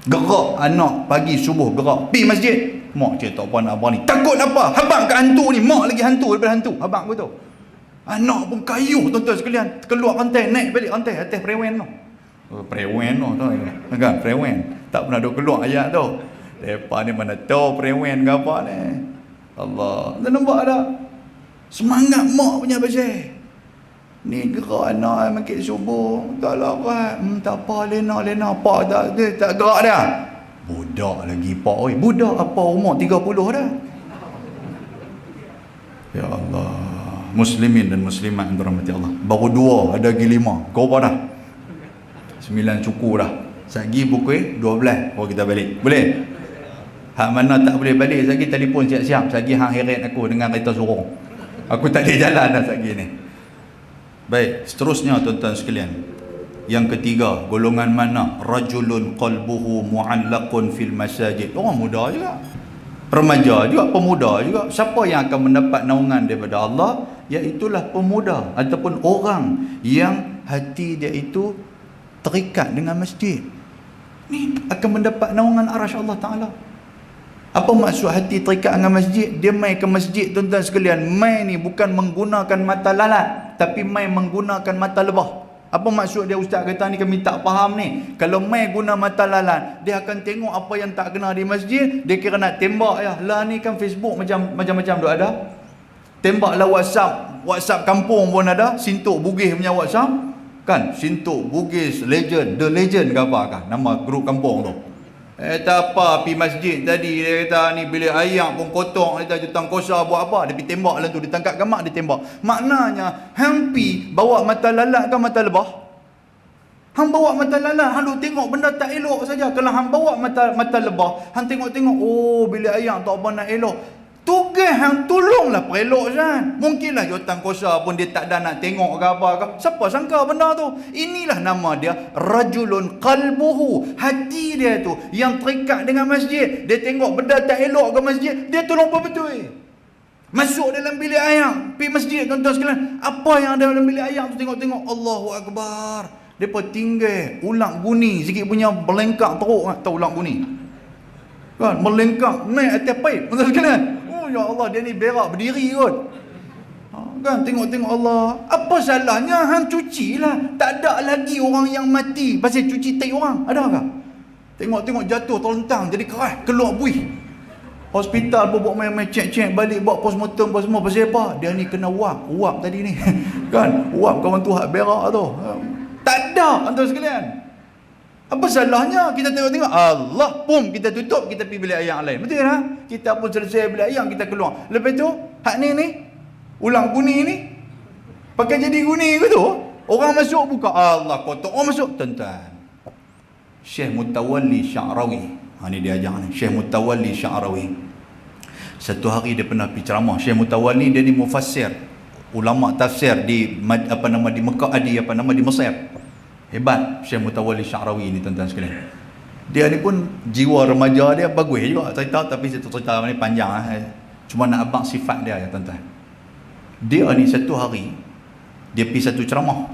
Gerak anak pagi subuh gerak pi masjid. Mak cerita apa nak apa ni? Takut apa? Habang ke hantu ni, mak lagi hantu daripada hantu. Habang aku tu. Anak pun kayuh tuan-tuan sekalian, keluar rantai, naik balik rantai atas prewen tu. Prewen tu kan, prewen. Tak pernah duk keluar ayat tu. Depa ni mana tahu prewen ke apa ni. Allah. Dah nampak tak? Semangat mak punya pasal. Ni gerak anak makin subuh. Tak lah Pak. Tak apa lena Pak tak gerak dah. Budak lagi Pak oi. Budak apa umur 30 dah. Ya Allah. Muslimin dan muslimat yang dirahmati Allah. Baru 2, ada lagi 5. Kau apa dah? 9 cukup dah. Sagi pukul 12 baru kita balik. Boleh? Hak mana tak boleh balik, sagi telefon siap-siap. Sagi hang heret aku dengan kereta suruh. Aku tak boleh jalan dah sagi ni. Baik, seterusnya tuan-tuan sekalian. Yang ketiga, golongan mana? Rajulun qalbuhu mu'allaqun fil masajid. Orang muda juga. Remaja juga, pemuda juga. Siapa yang akan mendapat naungan daripada Allah? Iaitulah pemuda ataupun orang yang hati dia itu terikat dengan masjid. Ni akan mendapat naungan arasy Allah Ta'ala. Apa maksud hati terikat dengan masjid? Dia mai ke masjid tuan-tuan sekalian. Mai ni bukan menggunakan mata lalat, tapi mai menggunakan mata lebah. Apa maksud dia ustaz kata ni, kami tak faham ni. Kalau mai guna mata lalat, dia akan tengok apa yang tak kena di masjid, dia kira nak tembak ya. Lah ni kan Facebook macam-macam tu ada. Tembaklah WhatsApp kampung pun ada, Sintuk Bugis punya WhatsApp. Kan, Sintuk Bugis Legend, The Legend ke apa kan nama grup kampung tu. Tak apa, pergi masjid tadi dia kata ni bilik air pun kotor, dia kata jutang kosa buat apa, dia pergi tembak lah tu, dia tangkap gamak, dia tembak. Maknanya hang pi bawa mata lalat ke mata lebah? Hang bawa mata lalat, hang duk tengok benda tak elok saja. Kalau hang bawa mata lebah, hang tengok-tengok, oh bilik air tak apa nak elok. Tugas hang tolonglah perelok kan. Mungkinlah jutang kosa pun dia tak ada nak tengok ke apa ke. Siapa sangka benda tu? Inilah nama dia rajulun qalbuhu. Hati dia tu yang terikat dengan masjid. Dia tengok benda tak elok ke masjid, dia tolong betul-betul. Masuk dalam bilik air, pergi masjid tuan-tuan sekalian. Apa yang ada dalam bilik air tu tengok-tengok, Allahu Akbar. Depa tinggal ulang bunyi sikit punya melengkak teruk tahu ulang bunyi. Kan melengkak naik atas paip tuan-tuan sekalian. Ya Allah, dia ni berak berdiri kot. Kan tengok-tengok Allah. Apa salahnya hang cucilah. Tak ada lagi orang yang mati pasal cuci tai orang. Ada ke? Tengok-tengok jatuh terlentang jadi keras, keluar buih. Hospital pun buat main-main cek-cek balik, buat postmortem apa semua. Pasal apa? Dia ni kena uap tadi ni. Kan? Uap kawan tu hak berak tu. Tak ada tuan sekalian. Apa salahnya kita tengok-tengok Allah, pum kita tutup, kita pergi bilik air yang lain. Betul tak? Kita pun selesai bilik air, kita keluar. Lepas tu, hak ni ulang guni ni pakai jadi guni ke tu? Orang masuk buka Allah kotor, orang masuk. Tuan-tuan, Syekh Mutawalli Sya'rawi, ni dia ajar ni, Syekh Mutawalli Sya'rawi. Satu hari dia pernah pergi ceramah. Syekh Mutawalli dia ni mufassir, ulama tafsir di di Mekah, di Mesir. Hebat Syekh Mutawalli Sya'rawi ni tuan-tuan sekalian. Dia ni pun jiwa remaja dia bagus juga cerita, tapi cerita ni panjang cuma nak abang sifat dia ya tuan-tuan. Dia ni satu hari dia pergi satu ceramah.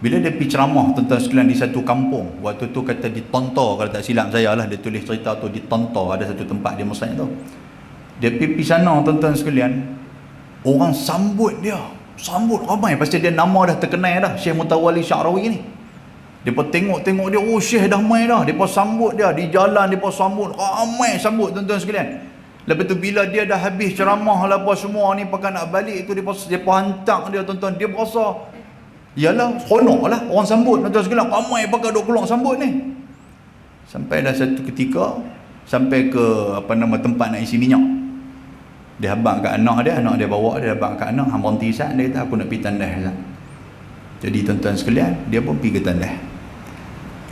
Bila dia pergi ceramah tuan-tuan sekalian di satu kampung, waktu tu kata di Tontor, kalau tak silap saya lah, dia tulis cerita tu di Tontor, ada satu tempat di Mesir tu. Dia pergi sana tuan-tuan sekalian, orang sambut ramai pasal dia nama dah terkenal dah, Syekh Mutawalli Sya'rawi ni. Depa tengok dia, oh Syekh dah mai dah. Depa sambut dia di jalan, depa sambut ramai sambut tuan-tuan sekalian. Lepas tu bila dia dah habis ceramah lah apa semua ni, pakai nak balik tu depa hantar dia tuan-tuan. Dia berasa yalah seronok lah orang sambut tuan-tuan sekalian. Ramai pakai duk keluar sambut ni. Sampai dah satu ketika sampai ke tempat nak isi minyak. Dia habaq kat anak dia bawa dia habaq kat anak, hang berhenti sat, dia kata aku nak pergi tandas sat. Jadi tuan-tuan sekalian, dia pun pergi ke tandas.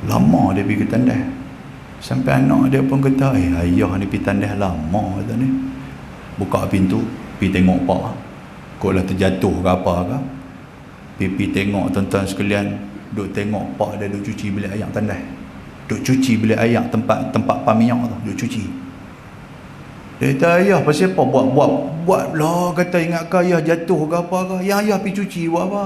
Lama dia pergi ke tandas. Sampai anak dia pun kata, ayah ni pergi tandas lama kata ni. Buka pintu, pergi tengok pak. Kau lah terjatuh ke apa ke. Pergi tengok tuan-tuan sekalian, duk tengok pak dia duk cuci bilik air tandas. Duk cuci bilik air tempat pam minyak tu, duk cuci. Dia kata, ayah pasal apa buat lah, kata ingat ke ayah jatuh ke apa ke. Yang ayah pergi cuci buat apa?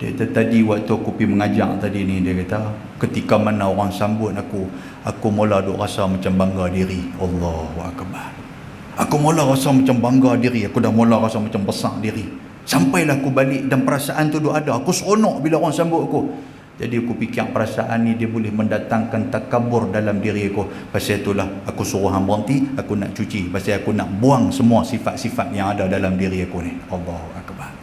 Dia kata, tadi waktu aku pergi mengajar tadi ni, dia kata, ketika mana orang sambut aku mula duk rasa macam bangga diri. Allahu Akbar. Aku mula rasa macam bangga diri, aku dah mula rasa macam besar diri. Sampailah aku balik dan perasaan tu duk ada. Aku seronok bila orang sambut aku. Jadi aku fikir perasaan ni dia boleh mendatangkan takabur dalam diri aku. Pasal itulah aku suruh hang berhenti, aku nak cuci. Pasal aku nak buang semua sifat-sifat yang ada dalam diri aku ni. Allahu Akbar.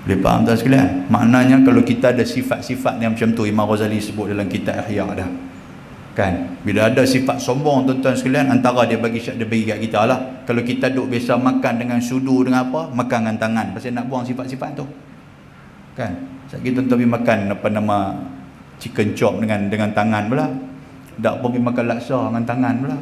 Boleh faham tak sekalian? Maknanya kalau kita ada sifat-sifat yang macam tu, Imam Ghazali sebut dalam kitab Ihya dah. Kan? Bila ada sifat sombong tuan-tuan sekalian, antara dia bagi kat kita lah. Kalau kita duk biasa makan dengan sudu dengan apa, makan dengan tangan. Pasal nak buang sifat-sifat tu. Kan? Sekali tuan-tuan pergi makan apa nama chicken chop dengan tangan pula. Tak pergi makan laksa dengan tangan pula.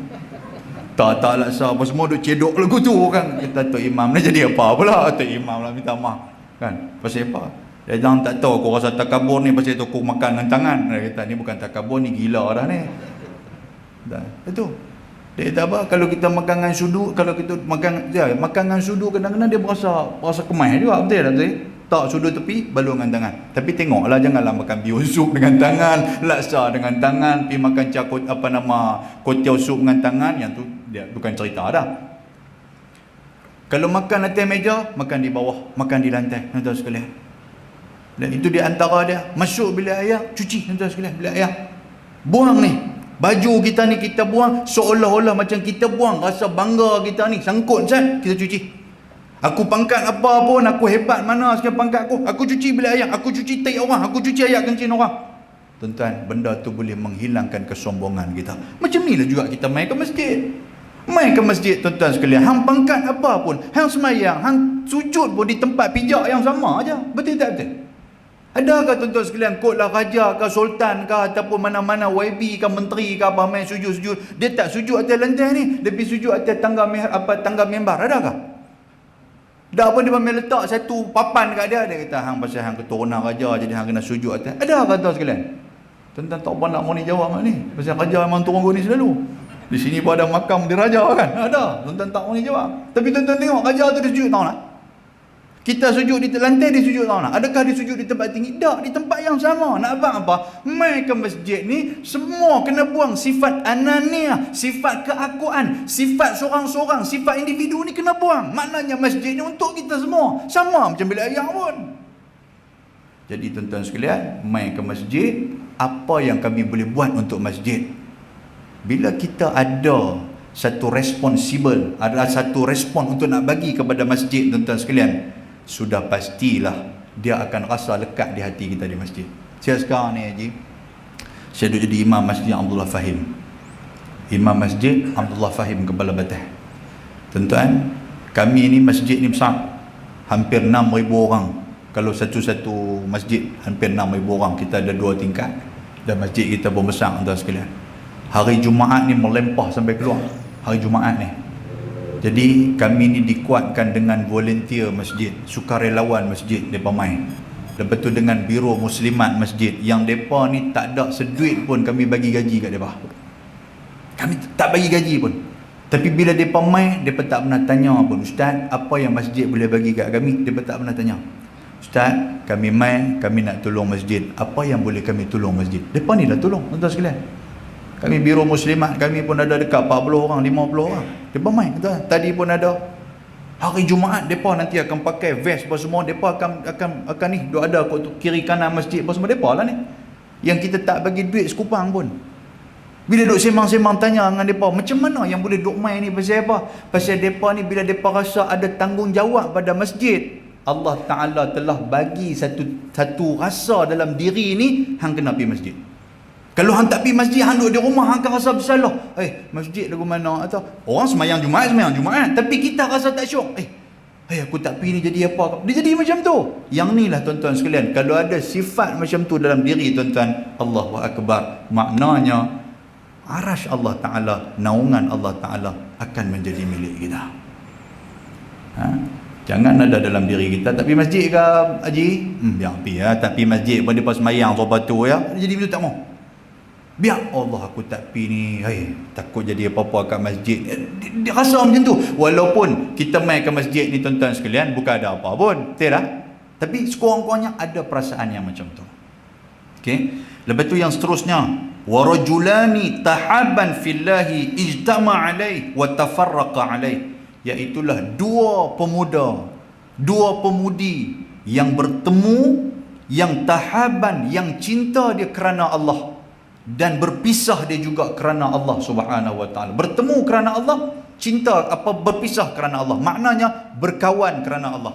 Tak laksa apa semua duk cedok lagu tu kan. Kita Tok Imam ni jadi apa pula? Tok Imam lah minta maaf. Kan? Pasal apa? Dia jangan tak tahu aku rasa takabur ni pasal tu aku makan dengan tangan. Dia kata ni bukan takabur, ni gila dah ni. Dah, itu. Dia kata apa? Kalau kita makan dengan sudu, kalau kita makan dengan sudu kadang-kadang dia berasa kemai juga, betul tak betul? Tak, sudu tepi, balur dengan tangan. Tapi tengoklah, janganlah makan bihun sup dengan tangan, laksa dengan tangan, pergi makan cakut apa nama kotiau sup dengan tangan, yang tu dia bukan cerita dah. Kalau makan atas meja, makan di bawah, makan di lantai, tuan-tuan sekalian. Dan itu di antara dia. Masuk bilik air, cuci, tuan-tuan sekalian, bilik air. Buang ni. Baju kita ni kita buang seolah-olah macam kita buang rasa bangga kita ni. Sangkut Ustaz, kita cuci. Aku pangkat apa pun, aku hebat mana sekian pangkat aku cuci bilik air, aku cuci tai orang, aku cuci air kencing orang. Tuan-tuan, benda tu boleh menghilangkan kesombongan kita. Macam ni lah juga kita main ke masjid. Main ke masjid tuan-tuan sekalian, hang pangkat apa pun, hang semayang, hang sujud pun di tempat pijak yang sama aja. Betul tak betul? Adakah tuan-tuan sekalian, kot lah raja ke sultan ke ataupun mana-mana YB ke menteri ke apa main sujud-sujud, dia tak sujud atas lantai ni, dia pergi sujud atas tangga mimbar. Adakah? Dah pun dia ambil letak satu papan kat dia kata hang pasal hang keturunan raja jadi hang kena sujud atas. Adakah tuan sekalian? Tuan-tuan tak pernah nak ni jawab ni. Pasal raja memang turun ni selalu. Di sini pun ada makam di raja kan? Ada. Tuan-tuan tak ni jawab. Tapi tuan-tuan tengok raja tu dia sujud tahu tak? Kita sujud di lantai, dia sujud tahu tak? Adakah dia sujud di tempat tinggi? Tak, di tempat yang sama. Nak abang apa? Mai ke masjid ni, semua kena buang sifat ananiah, sifat keakuan, sifat seorang-seorang, sifat individu ni kena buang. Maknanya masjid ni untuk kita semua. Sama macam bilik air pun. Jadi tuan-tuan sekalian, mai ke masjid, apa yang kami boleh buat untuk masjid? Bila kita ada satu responsibel, ada satu respon untuk nak bagi kepada masjid, tuan-tuan sekalian, sudah pastilah dia akan rasa lekat di hati kita di masjid. Saya sekarang ni Haji, saya duduk jadi imam masjid Abdullah Fahim. Imam masjid Abdullah Fahim Kepala Batah. Tuan-tuan, kami ni masjid ni besar, hampir 6,000 orang. Kalau satu-satu masjid hampir 6,000 orang. Kita ada 2 tingkat dan masjid kita pun besar, tuan-tuan sekalian. Hari Jumaat ni melempah sampai keluar. Hari Jumaat ni. Jadi kami ni dikuatkan dengan volunteer masjid, sukarelawan masjid mereka main. Lepas tu dengan biro muslimat masjid, yang mereka ni tak ada seduit pun kami bagi gaji kat mereka. Kami tak bagi gaji pun. Tapi bila mereka main, mereka tak pernah tanya pun, Ustaz, apa yang masjid boleh bagi kat kami? Mereka tak pernah tanya. Ustaz, kami main, kami nak tolong masjid, apa yang boleh kami tolong masjid? Mereka ni lah tolong, tuan-tuan sekalian. Kami biro muslimat, kami pun ada dekat 40 orang, 50 orang. Mereka main. Tadi pun ada. Hari Jumaat, mereka nanti akan pakai vest apa semua. Mereka akan ni, duk ada kat kiri kanan masjid apa semua. Mereka lah ni. Yang kita tak bagi duit sekupang pun. Bila duk semang-semang tanya dengan mereka, macam mana yang boleh duk main ni pasal apa? Pasal mereka ni bila mereka rasa ada tanggungjawab pada masjid, Allah Ta'ala telah bagi satu rasa dalam diri ni, hang kena pergi masjid. Kalau hang tak pergi masjid, hang duduk di rumah, hang akan rasa bersalah. Masjid lagu mana? Atau orang semayang Jumaat. Tapi kita rasa tak syok. Aku tak pergi ni jadi apa? Dia jadi macam tu. Yang ni lah tuan-tuan sekalian. Kalau ada sifat macam tu dalam diri tuan-tuan, Allahu Akbar. Maknanya, Arash Allah Ta'ala, naungan Allah Ta'ala akan menjadi milik kita. Jangan ada dalam diri kita, tapi masjid ke Haji? Biar pergi ya. Tapi masjid pun dia pas semayang sobat tu ya. Jadi begitu tak mau. Biar Allah aku tak pergi ni. Takut jadi apa-apa kat masjid. Dia rasa macam tu. Walaupun kita main ke masjid ni tuan-tuan sekalian, bukan ada apa pun. Betul tak? Tapi sekurang-kurangnya ada perasaan yang macam tu. Okey. Lepas tu yang seterusnya, warajulani tahaban fillahi ijtama alaih wa tafarraqa alaih, iaitulah dua pemuda, dua pemudi yang bertemu, yang tahaban, yang cinta dia kerana Allah, dan berpisah dia juga kerana Allah Subhanahu wa taala. Bertemu kerana Allah, cinta apa, berpisah kerana Allah. Maknanya berkawan kerana Allah.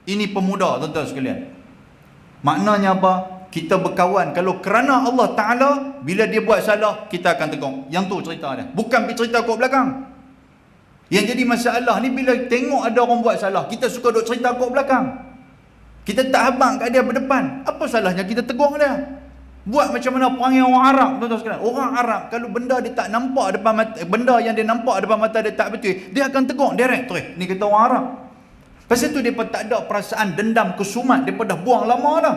Ini pemuda tuan-tuan sekalian. Maknanya apa? Kita berkawan kalau kerana Allah Ta'ala. Bila dia buat salah, kita akan tegur. Yang tu cerita dia, bukan cerita kat belakang. Yang jadi masalah ni, bila tengok ada orang buat salah, kita suka duk cerita kat belakang. Kita tak habang kat dia berdepan. Apa salahnya kita tegur dia? Buat macam mana perangai orang Arab, tuan-tuan sekalian. Orang Arab kalau benda dia tak nampak depan mata, benda yang dia nampak depan mata dia tak betul, dia akan tegur direct terus. Ni kata orang Arab. Pasal tu depa tak ada perasaan dendam kesumat, depa dah buang lama dah.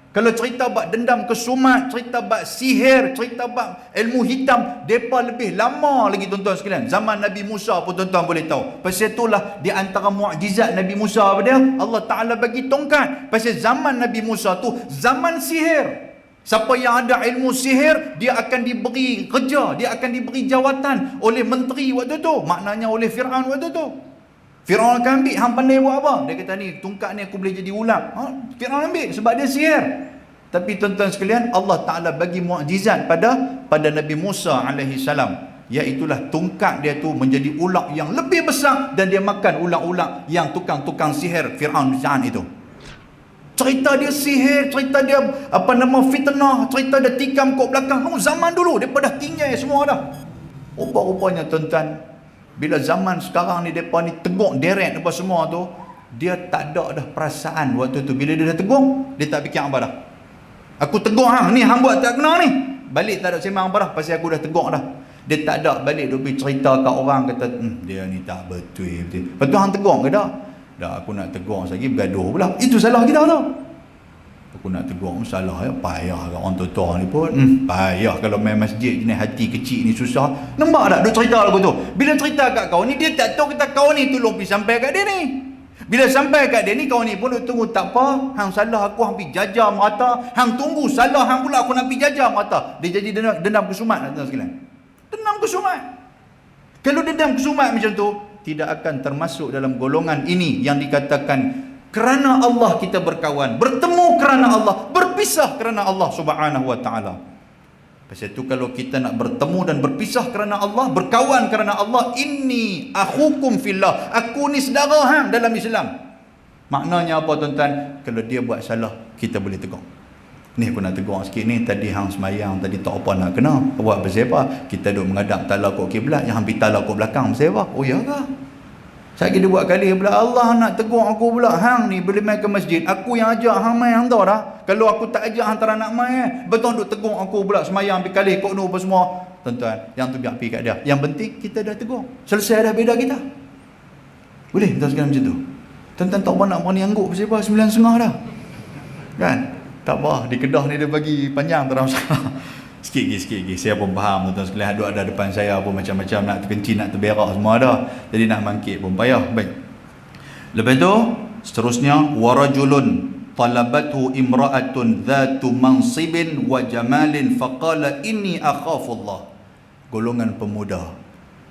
Kalau cerita bab dendam kesumat, cerita bab sihir, cerita bab ilmu hitam, depa lebih lama lagi tuan-tuan sekalian. Zaman Nabi Musa pun tuan-tuan boleh tahu. Pasal itulah di antara mukjizat Nabi Musa apa dia? Allah Taala bagi tongkat. Pasal zaman Nabi Musa tu zaman sihir. Siapa yang ada ilmu sihir, dia akan diberi kerja, dia akan diberi jawatan oleh menteri waktu tu. Maknanya oleh Fir'aun waktu tu. Fir'aun akan ambil, hang pandai buat apa? Dia kata ni, tongkat ni aku boleh jadi ular. Fir'aun ambil sebab dia sihir. Tapi tuan-tuan sekalian, Allah Ta'ala bagi mukjizat pada Nabi Musa alaihi salam, iaitulah tongkat dia tu menjadi ular yang lebih besar, dan dia makan ular-ular yang tukang-tukang sihir Fir'aun itu. Cerita dia sihir, cerita dia fitnah, cerita dia tikam kat belakang. Zaman dulu dia dah tinggal semua dah. Rupa-rupanya tuan-tuan, bila zaman sekarang ni depa ni tegur direct depa semua tu, dia tak ada dah perasaan waktu tu. Bila dia dah tegur, dia tak fikir apa dah. Aku tegur hang ni, hang buat tak kena ni. Balik tak ada sembang apa dah, pasal aku dah tegur dah. Dia tak ada balik duk cerita kat orang kata dia ni tak betul. Lepas tu hang tegur ke tak? Dah aku nak tegur lagi bergaduh pula. Itu salah kita tu. Aku nak tegur salah ya, payah kat orang tua-tua ni pun. Payah kalau main masjid ni, hati kecil ni susah. Nampak tak duk cerita lagu tu? Bila cerita kat kau ni, dia tak tahu kita kau ni tolong pergi sampai kat dia ni. Bila sampai kat dia ni, kau ni pun duk tunggu, tak apa, hang salah aku hang pergi jajar merata. Hang tunggu salah hang pula aku nak pergi jajar merata. Dia jadi dendam kesumat tuan sekalian. Dendam kesumat. Kalau dendam kesumat macam tu, tidak akan termasuk dalam golongan ini yang dikatakan kerana Allah kita berkawan, bertemu kerana Allah, berpisah kerana Allah Subhanahu wa taala. Pasal itu kalau kita nak bertemu dan berpisah kerana Allah, berkawan kerana Allah, inni akhukum fillah, aku ni saudara hang dalam Islam. Maknanya apa tuan-tuan? Kalau dia buat salah, kita boleh tegur. Ni aku nak tegur sikit ni, tadi hang semayang tadi tak apa nak kena. Buat pasal apa? Kita duk menghadap tala kat kiblat, yang hang pi tala kat belakang pasal apa? Oh ya ke? Saya kira buat kali pula Allah nak tegur aku pula, hang ni boleh main ke masjid, aku yang ajak hang main, hang tahu dah. Kalau aku tak ajak hang tak nak main, betul duk tegur aku pula semayang pi kali kok nu apa semua. Tuan-tuan, yang tu biar pi kat dia. Yang penting kita dah tegur. Selesai dah beda kita. Boleh tuan sekalian macam tu. Tuan-tuan tak apa nak berani angguk pasal apa 9.30 dah. Kan? Tak apa, di Kedah ni dia bagi panjang terang salah. Sikit lagi. Saya pun faham tuan-tuan sekalian, ada depan saya pun macam-macam nak terkencing, nak terberak semua dah. Jadi nak bangkit pun payah. Baik. Lepas tu, seterusnya warajulun talabathu imra'atun dhatu mansibin wa jamalin faqala inni akhafullah. Golongan pemuda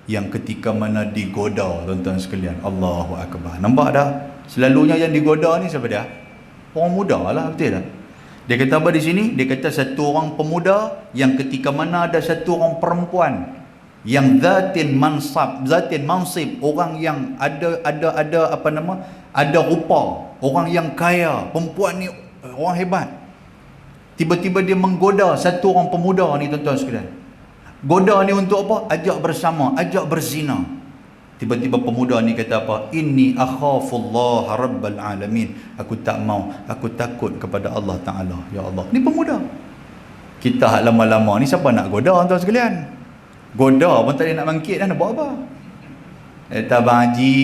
yang ketika mana digoda tuan-tuan sekalian. Allahu akbar. Nampak dah? Selalunya yang digoda ni siapa dia? Orang muda lah, betul tak? Dia kata apa di sini? Dia kata satu orang pemuda yang ketika mana ada satu orang perempuan yang zatin mansib, orang yang ada rupa, orang yang kaya, perempuan ni orang hebat. Tiba-tiba dia menggoda satu orang pemuda ni tuan-tuan sekalian. Goda ni untuk apa? Ajak bersama, ajak berzina. Tiba-tiba pemuda ni kata apa? Inni akhafullah rabbal alamin. Aku tak mau, aku takut kepada Allah Ta'ala. Ya Allah. Ni pemuda. Kita lama-lama ni siapa nak goda tuan sekalian? Goda pun tak ada nak bangkit dah, nak buat apa? Kata Abang Haji,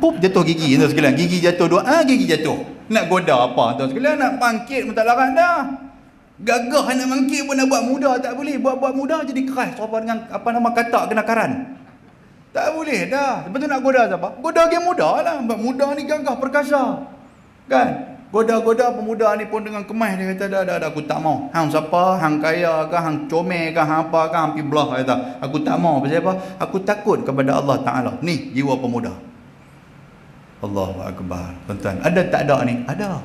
pup, jatuh gigi tuan sekalian. Gigi jatuh dua, gigi jatuh. Nak goda apa tuan sekalian? Nak bangkit pun tak larat dah. Gagah nak bangkit pun nak buat mudah tak boleh. Buat mudah jadi keras. Apa dengan apa nama katak kena karan. Tak boleh dah. Lepas tu nak goda siapa? Goda game mudah lah. Mudah ni gagah perkasa. Kan? Goda-goda pemuda ni pun dengan kemas dia kata dah aku tak mau. Hang siapa? Hang kaya ke? Hang comel ke? Hang apa ke? Hang pergi belah kata. Aku tak mau. Pasal apa? Aku takut kepada Allah Ta'ala. Ni jiwa pemuda. Allahu Akbar. Tuan-tuan, ada tak ada ni? Ada.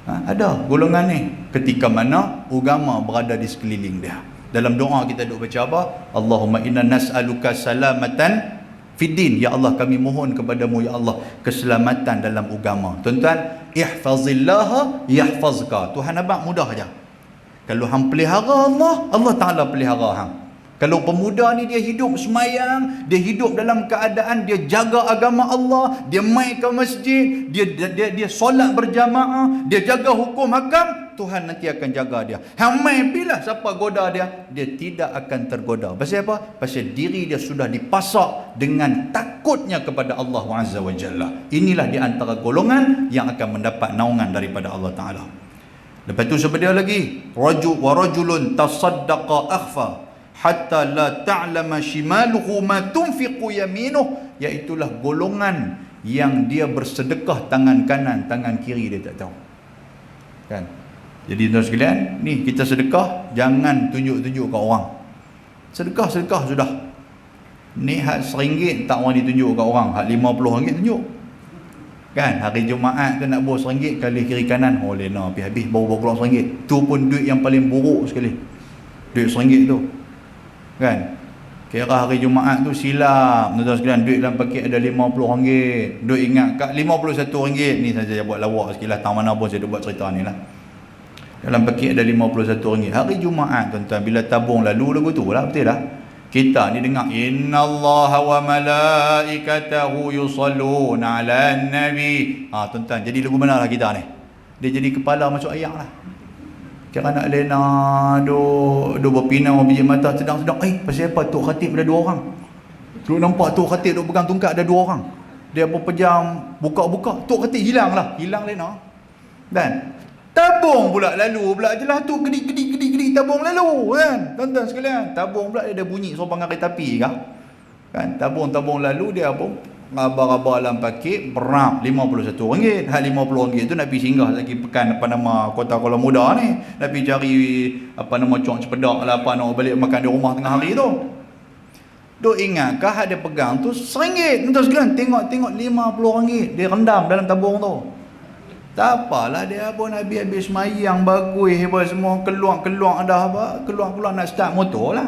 Ada golongan ni. Ketika mana agama berada di sekeliling dia. Dalam doa kita duk baca apa? Allahumma inna nas'aluka salamatan fiddin. Ya Allah, kami mohon kepadamu ya Allah keselamatan dalam agama. Tuan-tuan, ihfazillaha yahfazka. Tuhan abang mudah aja. Kalau hang pelihara Allah, Allah Taala pelihara hang. Kalau pemuda ni dia hidup semayang, dia hidup dalam keadaan dia jaga agama Allah, dia mai ke masjid, dia solat berjamaah, dia jaga hukum hakam, Tuhan nanti akan jaga dia. Hang mai bila siapa goda dia, dia tidak akan tergoda. Pasal apa? Pasal diri dia sudah dipasak dengan takutnya kepada Allah Azza wa Jalla. Inilah di antara golongan yang akan mendapat naungan daripada Allah Taala. Lepas tu sebenarnya lagi, rajulun tasaddaqa akhfa hatta la ta'lama shimaluhu ma tunfiqu yaminuh, iaitulah golongan yang dia bersedekah tangan kanan, tangan kiri dia tak tahu. Kan? Jadi tuan sekalian, ni kita sedekah jangan tunjuk-tunjuk kat orang. Sedekah sudah. Ni hak RM1 tak orang ditunjuk kat orang, hak RM50 tunjuk. Kan, hari Jumaat tu nak bawa RM1 kali kiri kanan, oh lena habis baru keluar RM1. Tu pun duit yang paling buruk sekali. Duit RM1 tu. Kan? Kira hari Jumaat tu silap tuan-tuan sekalian, duit dalam paket ada RM50. Duit ingat kat RM51. Ni saja buat lawak sikit lah, tang mana pun saya buat cerita ni lah. Dalam paket ada RM51. Hari Jumaat tuan-tuan, bila tabung lalu lagu tu lah, betul dah. Kita ni dengar innallaha wa malaikatahu yusalluna 'alan nabi. Tuan-tuan, jadi lagu mana lah kita ni? Dia jadi kepala masuk ayat lah. Kira nak lena do berpinau biji mata sedang-sedang. Pasal apa Tok Khatib ada 2 orang? Duk nampak Tok Khatib duk pegang tungkat ada 2 orang. Dia berpejam buka-buka, Tok Khatib hilang lena. Dan tabung pula lalu pula jelas tu gedi tabung lalu kan. Tuan-tuan sekalian, tabung pula dia ada bunyi sopang kereta api kan. Tabung lalu dia pun raba-raba dalam paket berap RM51. Hak RM50 tu nak pergi singgah lagi pekan apa nama Kota Kuala Muda ni. Nak pergi cari apa nama cuang cepedak lah, apa nak balik makan di rumah tengah hari tu. Duk ingatkah ada pegang tu RM1? Tuan sekalian, tengok RM50 dia rendam dalam tabung tu. Tak apalah, dia pun habis semayang bagus hebat semua, keluar dah apa, keluar nak start motor lah.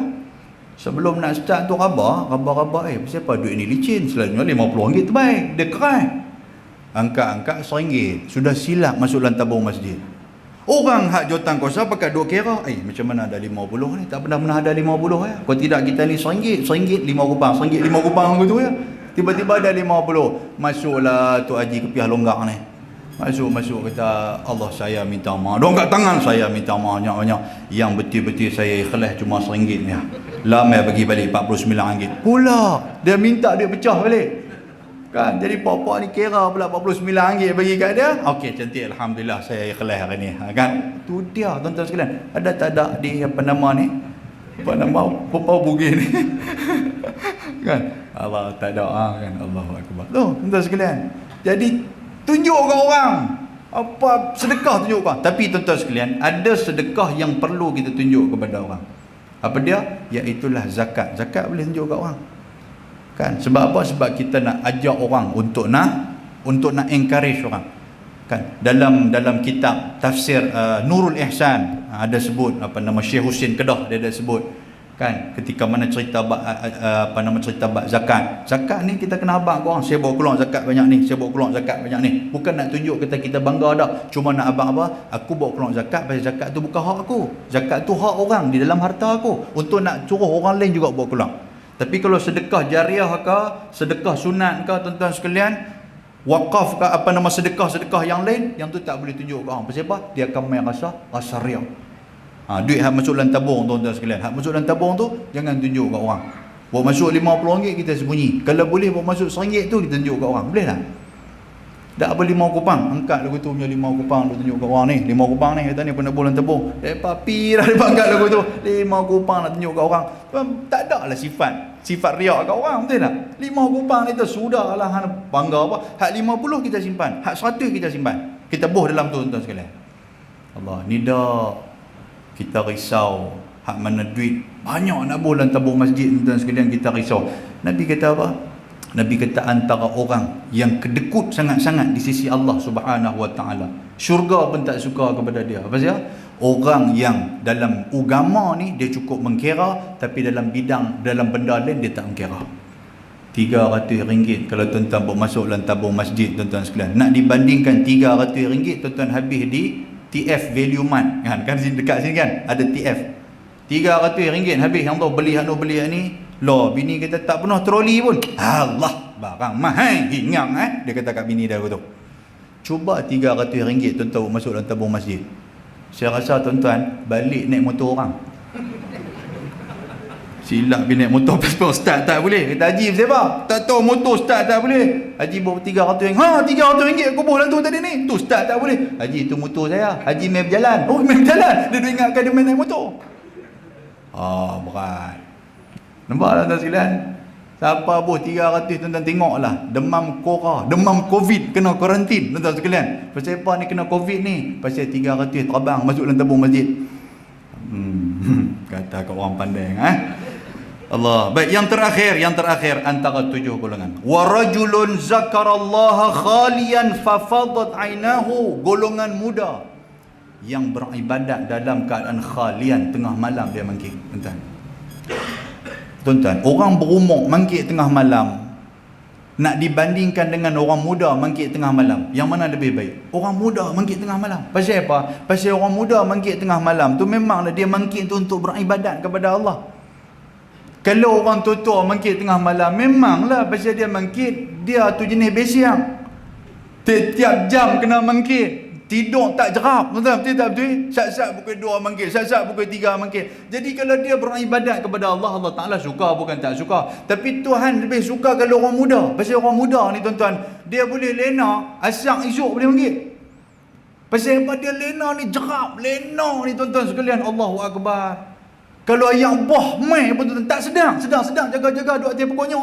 Sebelum nak start tu khabar pasal apa duit ni licin, selalunya RM50 terbaik. Dia keras angkat RM1, sudah silap masuk dalam tabung masjid. Orang hak jawatan kuasa pakai 2 kira, macam mana ada RM50 ni, tak pernah ada RM50 ya. Kalau tidak kita ni RM1 RM5, RM5 gitu ya. Tiba-tiba ada RM50. Masuklah Tok Haji Kepiah Longgak ni. Masuk kata, Allah saya minta maaf. Dong kat tangan saya minta maaf banyak-banyak. Yang betul-betul saya ikhlas cuma RM1 ni. Lama bagi balik RM49. Pula dia minta dia pecah balik. Kan, jadi papa ni kira pula RM49 bagi kat dia. Okey, cantik, alhamdulillah saya ikhlas hari ni. Kan? Tu dia tuan-tuan sekalian. Ada tak ada di apa nama ni? Apa nama papa bugil ni? Kan? Allah tak ada kan. Allahu akbar. Tu tuan-tuan sekalian. Jadi tunjuk ke orang apa sedekah, tunjuk ke orang. Tapi tuan-tuan sekalian, ada sedekah yang perlu kita tunjuk kepada orang. Apa dia? Iaitulah zakat. Zakat boleh tunjuk ke orang. Kan? Sebab apa? Sebab kita nak ajak orang untuk nak encourage orang. Kan? Dalam kitab tafsir Nurul Ihsan ada sebut apa nama Syekh Husin Kedah, dia ada sebut kan, ketika mana cerita bab zakat. Zakat ni kita kena abang ke orang, saya bawa keluar zakat banyak ni, saya bawa keluar zakat banyak ni. Bukan nak tunjuk kita bangga dah, cuma nak abang apa, aku bawa keluar zakat pasal zakat tu bukan hak aku. Zakat tu hak orang di dalam harta aku, untuk nak suruh orang lain juga bawa keluar. Tapi kalau sedekah jariah ke, sedekah sunat ke tuan-tuan sekalian, wakaf ke apa nama sedekah yang lain, yang tu tak boleh tunjuk ke orang. Pasal apa? Dia akan main rasa riak. Duit hak masuk dalam tabung tuan-tuan sekalian. Hak masuk dalam tabung tu jangan tunjuk kat orang. Bawa masuk RM50 kita sembunyi. Kalau boleh bawa masuk RM1 tu kita tunjuk kat orang. Boleh tak? Tak apa 5 kupang. Angkat lagu tu punya 5 kupang tu tunjuk kat orang ni. 5 kupang ni kata ni pernah dalam tabung. Papi dah dia angkat lagu tu. 5 kupang nak tunjuk kat orang. Tak ada lah sifat riak kat orang, betul tak? 5 kupang ni tu sudahlah hang bangga apa. Hak 50 kita simpan. Hak 100 kita simpan. Kita buh dalam tu tuan-tuan sekalian. Allah, ni dah kita risau hak mana duit banyak nak bulan tabung masjid tuan sekalian, kita risau. Nabi kata apa? Nabi kata antara orang yang kedekut sangat-sangat di sisi Allah Subhanahu Wa Taala, syurga pun tak suka kepada dia. Apa dia? Orang yang dalam agama ni dia cukup mengkira, tapi dalam benda lain dia tak mengkira. RM300 kalau tuan-tuan bawa masuk dalam tabung masjid tuan-tuan sekalian. Nak dibandingkan RM300 tuan-tuan habis di TF Value Mart kan sini dekat sini kan ada TF RM300 habis yang tu beli ni loh, bini kata tak pernah troli pun. Allah, barang mahal ingat dia kata kat bini dia tu. Cuba RM300 tuan-tuan masuk dalam tabung masjid. Saya rasa tuan-tuan balik naik motor orang. Silap pergi naik motor passport start tak boleh. Kata Haji siapa? Tak tahu motor start tak boleh. Haji bawa RM300. RM300 aku bawa tu tadi ni. Tu start tak boleh. Haji tu motor saya. Haji main berjalan. Oh main berjalan. Dia ingatkan dia main naik motor. Berat. Nampak tak tuan sekalian? Siapa buh 300 tuan-tuan tengoklah. Demam kora, demam covid, kena kuarantin tuan-tuan sekalian. Pasal apa ni kena covid ni? Pasal 300 terbang masuk dalam tabung masjid. Kata kat orang pandai Allah. Baik, yang terakhir antara 7 golongan. Wa rajulun zakarallaha khalian fafadat ainahu, golongan muda yang beribadat dalam keadaan khalian, tengah malam dia mangkit. Tuan-tuan, orang berumur mangkit tengah malam nak dibandingkan dengan orang muda mangkit tengah malam, yang mana lebih baik? Orang muda mangkit tengah malam. Pasal apa? Pasal orang muda mangkit tengah malam tu memanglah dia mangkit tu untuk beribadat kepada Allah. Kalau orang tua mangkit tengah malam, memanglah pasal dia mangkit, dia tu jenis besiang. Tiap jam kena mangkit. Tidur tak jerap. Betul tak betul? Sat-sat pukul 2 mangkit, sat-sat pukul 3 mangkit. Jadi kalau dia beribadat kepada Allah, Allah Ta'ala suka bukan tak suka. Tapi Tuhan lebih suka kalau orang muda. Pasal orang muda ni tuan-tuan, dia boleh lena, asang esok boleh mangkit. Pasal apa dia lena ni jerap, lena ni tuan-tuan sekalian, Allahu Akbar. Kalau yang boh mai pun tuan-tuan tak sedang jaga-jaga duk atas pokoknya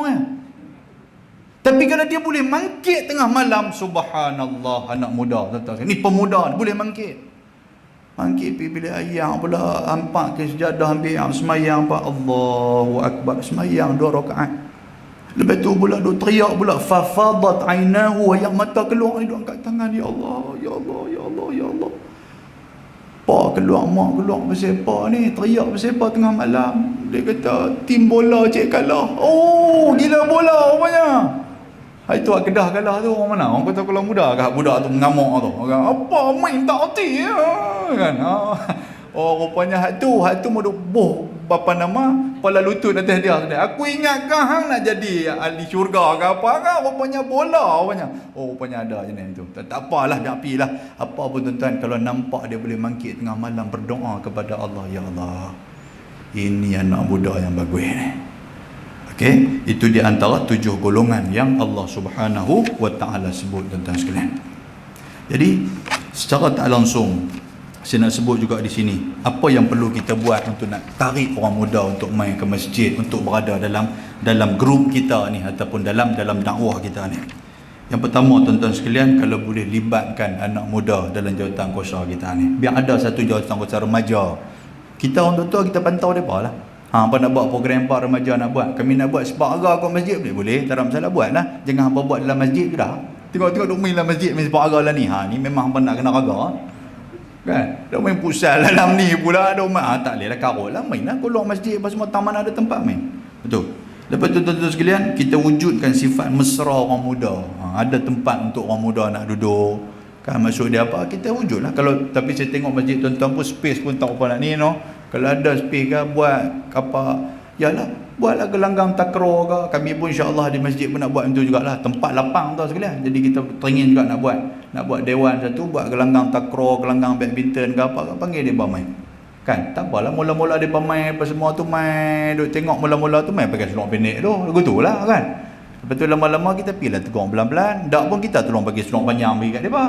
Tapi kalau dia boleh mangkit tengah malam, subhanallah, anak muda tuan-tuan. Ni pemuda boleh mangkit. Mangkit pergi bilik ayam pula, ampak ke sejadah ambil semayang apa, Allahu Akbar, semayang 2 rakaat. Lepas tu pula duk teriak pula, fafadat ainahu, yang mata keluar ni duk angkat tangan, ya Allah, ya Allah, ya Allah, ya Allah. Pa keluar, mak keluar pasal apa ni, teriak pasal apa tengah malam. Dia kata tim bola cik kalah. Oh gila bola rupanya. Hari tu Kedah kalah tu orang mana? Orang kata kalau muda ke budak tu mengamuk tu. Orang apa main tak erti kan. Oh rupanya hak tu mau duk boh apa nama kepala lutut atas dia. Aku ingatkan hang nak jadi ahli syurga ke apa kan, rupanya bola rupanya. Oh rupanya ada jenis tu. Tak apalah, dah apilah. Apa pun tuan-tuan, kalau nampak dia boleh mangkit tengah malam berdoa kepada Allah, ya Allah, ini anak budak yang bagus ni. Okey, itu di antara 7 golongan yang Allah Subhanahu Wa Taala sebut tuan-tuan sekalian. Jadi secara tak langsung saya nak sebut juga di sini apa yang perlu kita buat untuk nak tarik orang muda untuk main ke masjid, untuk berada dalam grup kita ni ataupun dalam dakwah kita ni. Yang pertama tuan-tuan sekalian, kalau boleh libatkan anak muda dalam jawatankuasa kita ni. Biar ada satu jawatankuasa remaja. Kita orang tua kita pantau depa lah. Apa nak buat program apa remaja nak buat? Kami nak buat sepak agar kat masjid boleh, tak ada masalah, buatlah. Jangan hangpa buat dalam masjid je dah. Tengok duk main dalam masjid main sepak agar lah ni. Ni memang hangpa nak kena raga. Kan? Dah main pusat dalam ni pula, dah main tak boleh lah, karut lah, main lah keluar masjid apa semua, taman ada tempat main. Betul. Lepas tu tuan-tuan sekalian, kita wujudkan sifat mesra orang muda. Ada tempat untuk orang muda nak duduk. Kan maksud dia apa? Kita wujudlah. Kalau tapi saya tengok masjid tuan-tuan pun space pun tak apa nak ni no. Kalau ada space ke buat apa, yalah buatlah gelanggang takraw ke. Kami pun insya-Allah di masjid pun nak buat macam tu jugalah. Tempat lapang tau sekalian. Jadi kita teringin juga nak buat dewan satu, buat gelanggang takraw, gelanggang badminton ke apa, panggil dia main. Kan tak apalah, mula-mula dia main apa semua tu, main duk tengok mula-mula tu main pakai seluar pendek tu, lagu tu lah kan. Lepas tu lama-lama kita pilah tegur pelan-pelan, dak pun kita tolong bagi seluar panjang bagi kat depa.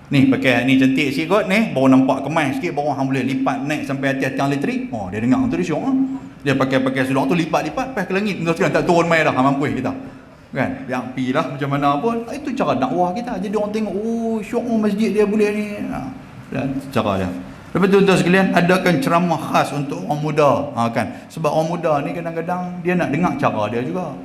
Ni pakai ni cantik sikit kot ni, baru nampak kemas sikit, baru hang boleh lipat naik sampai atas tiang elektrik. Oh dia dengar tu dia syok ah. Dia pakai seluar tu lipat-lipat pas ke langit, terus tak turun mai dah, hang mampu kita. Kan yang pilah macam mana pun, itu cara dakwah kita. Jadi orang tengok, oh syok masjid dia boleh ni. Dan cara dia. Lepas tu tuan sekalian, adakan ceramah khas untuk orang muda. Kan sebab orang muda ni kadang-kadang dia nak dengar cara dia juga.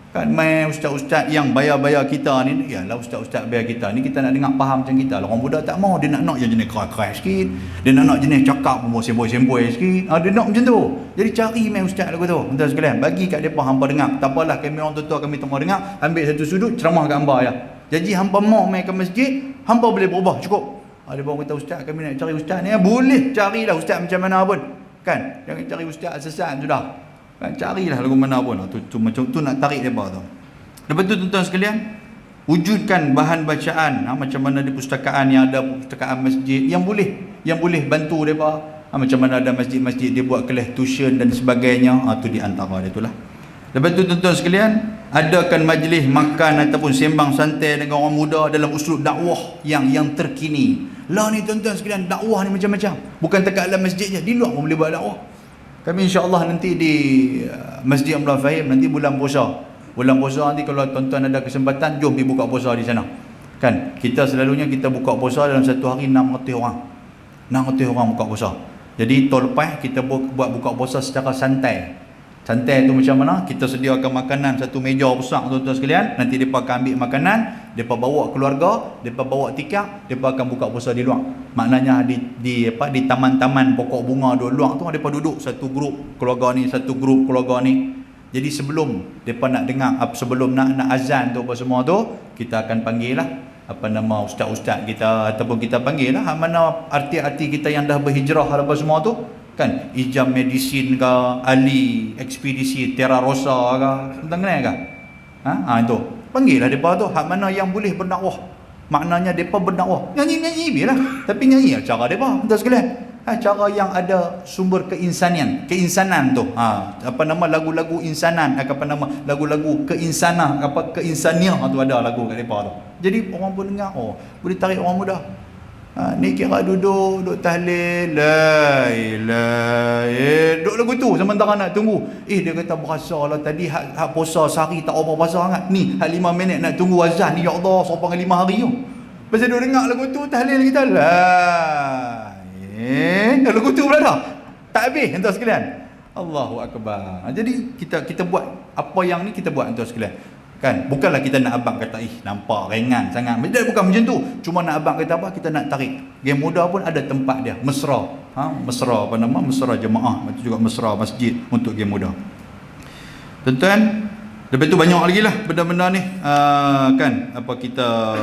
Kan main ustaz-ustaz yang bayar-bayar kita ni, yalah ustaz-ustaz bayar kita ni, kita nak dengar faham macam kita lah. Orang muda tak mau, dia nak yang jenis keras-keras sikit, dia nak jenis cakap semboi-semboi sikit, dia nak macam tu. Jadi cari main ustaz lagu tu tuan sekalian, bagi kat depa hampa dengar. Tak apalah kami orang tua-tua kami tengok dengar, ambil satu sudut ceramah kat hamba ya. Jadi hampa mau main ke masjid, hampa boleh berubah cukup. Ada bawa kata ustaz kami nak cari ustaz ni, boleh carilah ustaz macam mana pun. Kan jangan cari ustaz sesat sudah. Kan carilah lagu mana pun. Tu macam tu nak tarik depa tu. Lepas tu tuan-tuan sekalian, wujudkan bahan bacaan macam mana di perpustakaan yang ada, perpustakaan masjid yang boleh bantu depa. Macam mana ada masjid-masjid dia buat kelas tuition dan sebagainya. Tu di antara dia itulah. Lepas tu tuan-tuan sekalian, adakan majlis makan ataupun sembang santai dengan orang muda dalam uslub dakwah yang terkini. Lah ni tuan-tuan sekalian, dakwah ni macam-macam. Bukan dekat dalam masjid je, di luar pun boleh buat dakwah. Kami insya-Allah nanti di Masjid Abdul Fahim nanti bulan puasa. Bulan puasa nanti kalau tuan-tuan ada kesempatan, jom pergi buka puasa di sana. Kan kita selalunya kita buka puasa dalam satu hari 600 orang. 600 orang buka puasa. Jadi tahun lepas kita buat buka puasa secara santai. Santai tu macam mana? Kita sediakan makanan satu meja besar tuan-tuan sekalian. Nanti mereka akan ambil makanan, mereka bawa keluarga, mereka bawa tikar, mereka akan buka puasa di luar. Maknanya di taman-taman pokok bunga di luar tu mereka duduk satu grup keluarga ni, satu grup keluarga ni. Jadi sebelum mereka nak dengar, sebelum nak azan tu apa semua tu, kita akan panggil lah apa nama ustaz-ustaz kita, ataupun kita panggil lah mana arti-arti kita yang dah berhijrah apa semua tu. Kan ijam medisin ke, ahli ekspedisi Terra Rosa ke, tentang kenal ke? Itu panggillah depa tu, hak mana yang boleh berdakwah. Maknanya depa berdakwah, nyanyi-nyanyi biarlah, tapi nyanyi cara depa tuan sekalian. Cara yang ada sumber keinsanan tu. Apa nama lagu-lagu insanan, apa nama lagu-lagu keinsanan, keinsaniah tu ada lagu kat depa tu. Jadi orang pun dengar, boleh tarik orang muda. Ni kira duduk tahlil la ilaha, duduk lagu tu sementara nak tunggu. Dia kata berasa lah tadi hak puasa sehari tak apa puasa sangat. Ni hak 5 minit nak tunggu azan ni, ya Allah sampai 5 hari tu. Pasal duduk dengar lagu tu tahlil kita lagu tu pula dah. Tak habis tuan sekalian. Allahu akbar. Jadi kita buat apa yang ni kita buat tuan sekalian. Kan bukanlah kita nak abang kata nampak ringan sangat, bukan macam tu. Cuma nak abang kata apa, kita nak tarik. Game muda pun ada tempat dia, mesra. Mesra apa nama, mesra jemaah, itu juga mesra masjid untuk game muda. Tuan-tuan, lepas tu banyak lagi lah benda-benda ni. Kan apa kita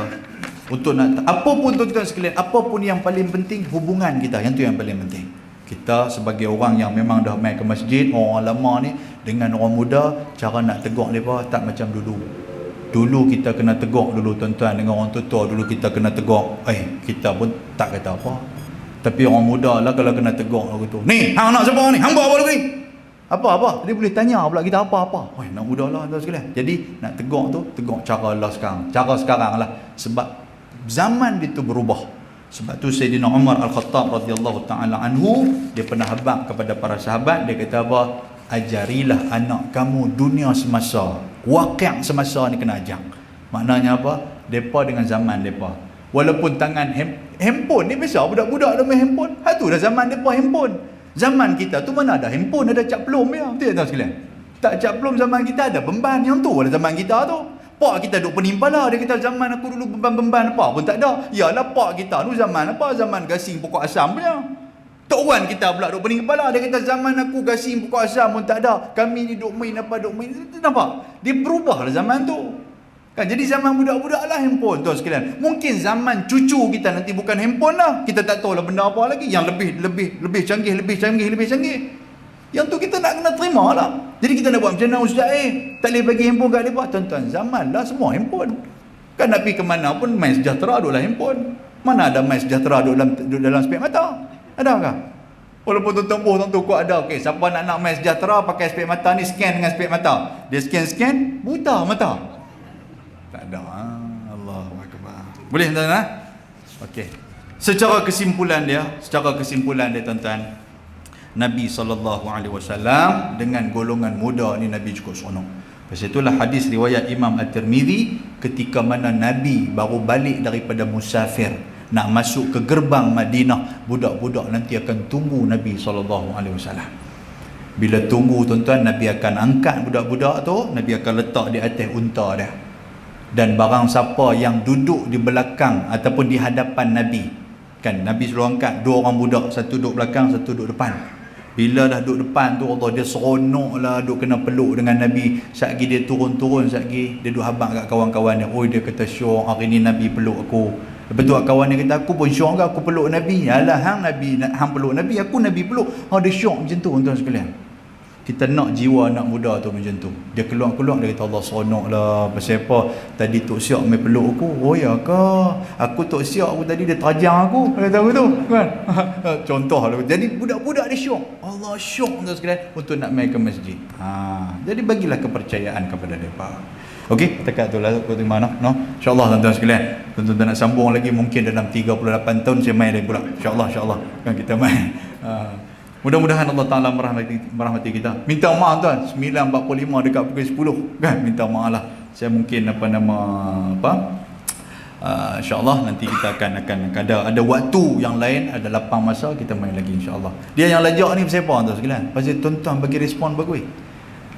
untuk nak apa pun tuan-tuan sekalian, apa pun yang paling penting hubungan kita, yang tu yang paling penting. Kita sebagai orang yang memang dah main ke masjid, orang lama ni, dengan orang muda, cara nak tegur mereka tak macam dulu. Dulu kita kena tegur dulu tuan-tuan, dengan orang tua dulu kita kena tegur. Kita pun tak kata apa. Tapi orang muda lah kalau kena tegur lagu tu. Ni, hang nak siapa ni? Hang buat apa lagu ni? Apa? Dia boleh tanya pula kita apa-apa. Nak muda lah tuan sekalian. Jadi nak tegur tu, tegur cara lah sekarang. Cara sekarang lah. Sebab zaman dia tu berubah. Sebab tu Sayyidina Umar Al-Khattab radhiyallahu ta'ala anhu, dia pernah habaq kepada para sahabat, dia kata apa? Ajarilah anak kamu dunia semasa, waqi' semasa ni kena ajar. Maknanya apa? Depa dengan zaman depa. Walaupun tangan handphone ni biasa budak-budak dah main handphone. Tu dah zaman depa handphone. Zaman kita tu mana ada handphone, ada cap pelum ya. Betul tak sekalian? Tak cap pelum zaman kita ada bemban, yang tu ada zaman kita tu. Pak kita duk penimpala, dia kata zaman aku dulu beban-beban apa pun tak ada. Yalah pak kita tu zaman apa? Zaman gasing pokok asam punya. Tok Wan kita pula duk pening kepala, dia kata zaman aku gasing pokok asam pun tak ada. Kami ni duk main apa duk main. Nampak? Dia berubahlah zaman tu. Kan jadi zaman budak-budak lah handphone tuan sekalian. Mungkin zaman cucu kita nanti bukan handphone lah. Kita tak tahu lah benda apa lagi yang lebih canggih. Yang tu kita nak kena terima lah. Jadi kita nak buat macam mana ustaz tak boleh bagi handphone kat mereka. Tuan-tuan, zaman lah semua handphone. Kan nak pergi ke mana pun main sejahtera duduk dalam handphone. Mana ada main sejahtera duduk dalam spek mata? Adakah? Walaupun tuan-tuan buh tuan tu kuat ada. Okey, siapa nak main sejahtera pakai spek mata ni, scan dengan spek mata. Dia scan, buta mata. Tak ada. Allahu akbar. Boleh tuan-tuan? Okey. Secara kesimpulan dia tuan-tuan, Nabi SAW dengan golongan muda ni Nabi cukup seronok. Pasal itulah hadis riwayat Imam At-Tirmizi, ketika mana Nabi baru balik daripada musafir, nak masuk ke gerbang Madinah, budak-budak nanti akan tunggu Nabi SAW. Bila tunggu tuan-tuan, Nabi akan angkat budak-budak tu, Nabi akan letak di atas unta dia. Dan barang siapa yang duduk di belakang ataupun di hadapan Nabi, kan Nabi selalu angkat dua orang budak, satu duduk belakang, satu duduk depan. Bila dah duduk depan tu, Allah, dia seronok lah duduk kena peluk dengan Nabi. Satgi dia turun-turun, satgi dia duduk habang kat kawan-kawan dia. Oh, dia kata, syok, hari ni Nabi peluk aku. Lepas tu kawan dia kata, aku pun syok ke, aku peluk Nabi. Alah, hang Nabi, hang peluk Nabi, aku Nabi peluk. Oh, dia syok macam tu, tuan sekalian. Kita nak jiwa anak muda tu macam tu. Dia keluar-keluar, dia kata, Allah seronok lah. Pasal apa? Tadi Tok Siak main peluk aku. Oh ya ke? Aku Tok Siak aku tadi dia terajang aku. Dia tahu tu kan? Contoh lah. Jadi budak-budak dia syok. Allah syok tuan sekalian untuk nak main ke masjid. Jadi bagilah kepercayaan kepada mereka. Okey, dekat tu lah di mana, no? Insya-Allah tuan-tuan sekalian. Tuan-tuan nak sambung lagi mungkin dalam 38 tahun saya main lagi pula. Insya-Allah kan kita main. Mudah-mudahan Allah Taala merahmati kita. Minta maaf tuan, 9.45 dekat pukul 10 kan, minta maaf lah. Saya mungkin insya-Allah nanti kita akan ada waktu yang lain, ada lapang masa kita main lagi insya-Allah. Dia yang lajak ni pasal apa tuan sekalian? Pasal tuan-tuan bagi respon bagus.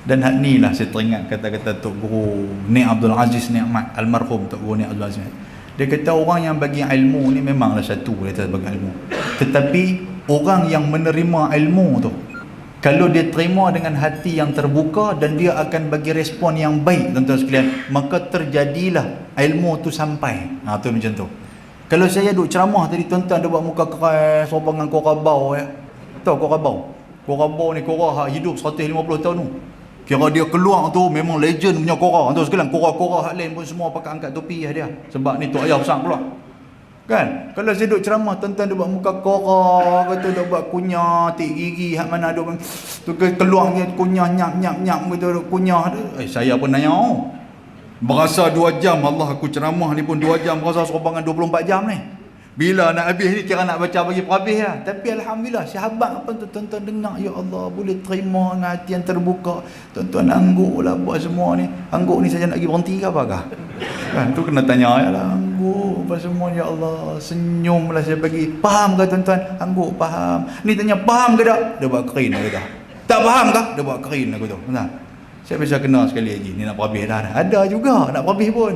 Dan hak ni lah saya teringat kata-kata Tok Guru Nik Abdul Aziz Nikmat, almarhum Tok Guru Nik Abdul Aziz. Dia kata orang yang bagi ilmu ni memanglah satu, dia kata bagi ilmu. Tetapi orang yang menerima ilmu tu, kalau dia terima dengan hati yang terbuka dan dia akan bagi respon yang baik tuan-tuan sekalian, maka terjadilah ilmu tu sampai. Tu macam tu. Kalau saya duk ceramah tadi, tuan-tuan dia buat muka keras, sopan dengan korabau ya. Tahu korabau? Korabau ni korah hidup 150 tahun tu. Kira dia keluar tu memang legend punya korah. Tuan sekalian, korah-korah hak lain pun semua pakai angkat topi dia. Sebab ni tok ayah besar keluar. Kan? Kalau saya duk ceramah, tuan-tuan dia buat muka korah, kata dia buat kunyah, tik gigi, hak mana ada tu keluar dia kunyah nyap gitu kunyah. Saya pun nanya, berasa 2 jam Allah aku ceramah ni pun 2 jam, berasa serobangan 24 jam ni. Bila nak habis ni kira nak baca bagi perhabis lah. Tapi alhamdulillah sahabat apa tu tuan-tuan dengar, ya Allah boleh terima dengan hati yang terbuka. Tuan-tuan angguk lah buat semua ni. Angguk ni saja nak pergi berhenti ke apakah? Kan tu kena tanya ya lah, angguk apa semua ya Allah. Senyum lah saya bagi. Faham ke tuan-tuan? Angguk faham. Ni tanya faham ke tak? Dia buat kerin aku dah. Tak faham ke? Dia buat kerin aku tu. Nah, saya biasa kena sekali lagi. Ni nak perhabis dah. Ada juga nak perhabis pun.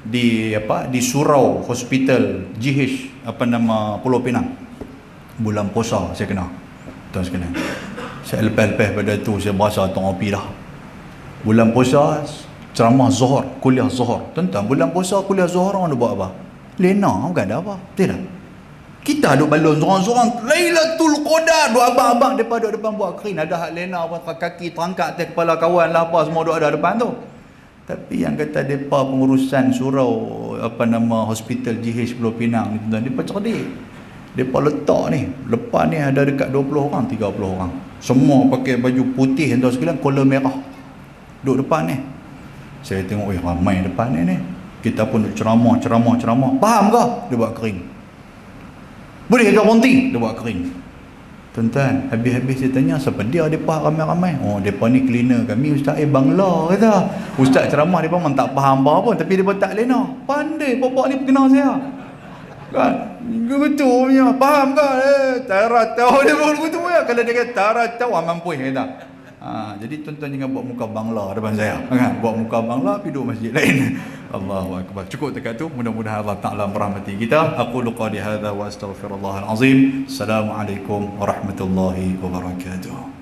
Di Surau Hospital GH Pulau Pinang, bulan puasa saya kena tuan sekalian. Saya lepas pada tu saya berasa terapi dah. Bulan puasa ceramah Zuhur, kuliah Zuhur. Tuan-tuan, bulan puasa kuliah Zuhur orang buat apa? Lena bukan ada apa. Tidak. Kita duk balon seorang-seorang Lailatul Qadar, duk abang-abang depan buat kerin, ada hak lena apa kaki terangkat atas kepala kawan lah apa semua duk ada depan tu. Tapi yang kata depa pengurusan surau hospital GH Pulau Pinang ni tuan, depa cerdik. Depa letak ni, lepas ni ada dekat 20 orang, 30 orang. Semua pakai baju putih tuan sekalian, kolor merah. Duduk depan ni. Saya tengok, ramai depan ni. Kita pun ceramah. Faham ke? Dia buat kering. Boleh ke berhenti? Dia buat kering. Tuan-tuan, habis-habis saya tanya, siapa dia depa ramai-ramai? Oh, depa ni cleaner kami, Ustaz Bangla kata. Ustaz ceramah depa memang tak faham apa pun, tapi depa tak lena. Pandai bapak ni kenal saya. Kan? Betul punya. Faham ke? Tarat tahu dia betul ya. Kalau dia kata tarat tahu mampu kata. Jadi tuan-tuan jangan buat muka bangla depan saya. Kan? Buat muka bangla pergi duduk masjid lain. Allahu akbar. Cukup dekat tu. Mudah-mudahan Allah Taala merahmati kita. Aqulu qali hadza wa astaghfirullahal azim. Assalamualaikum warahmatullahi wabarakatuh.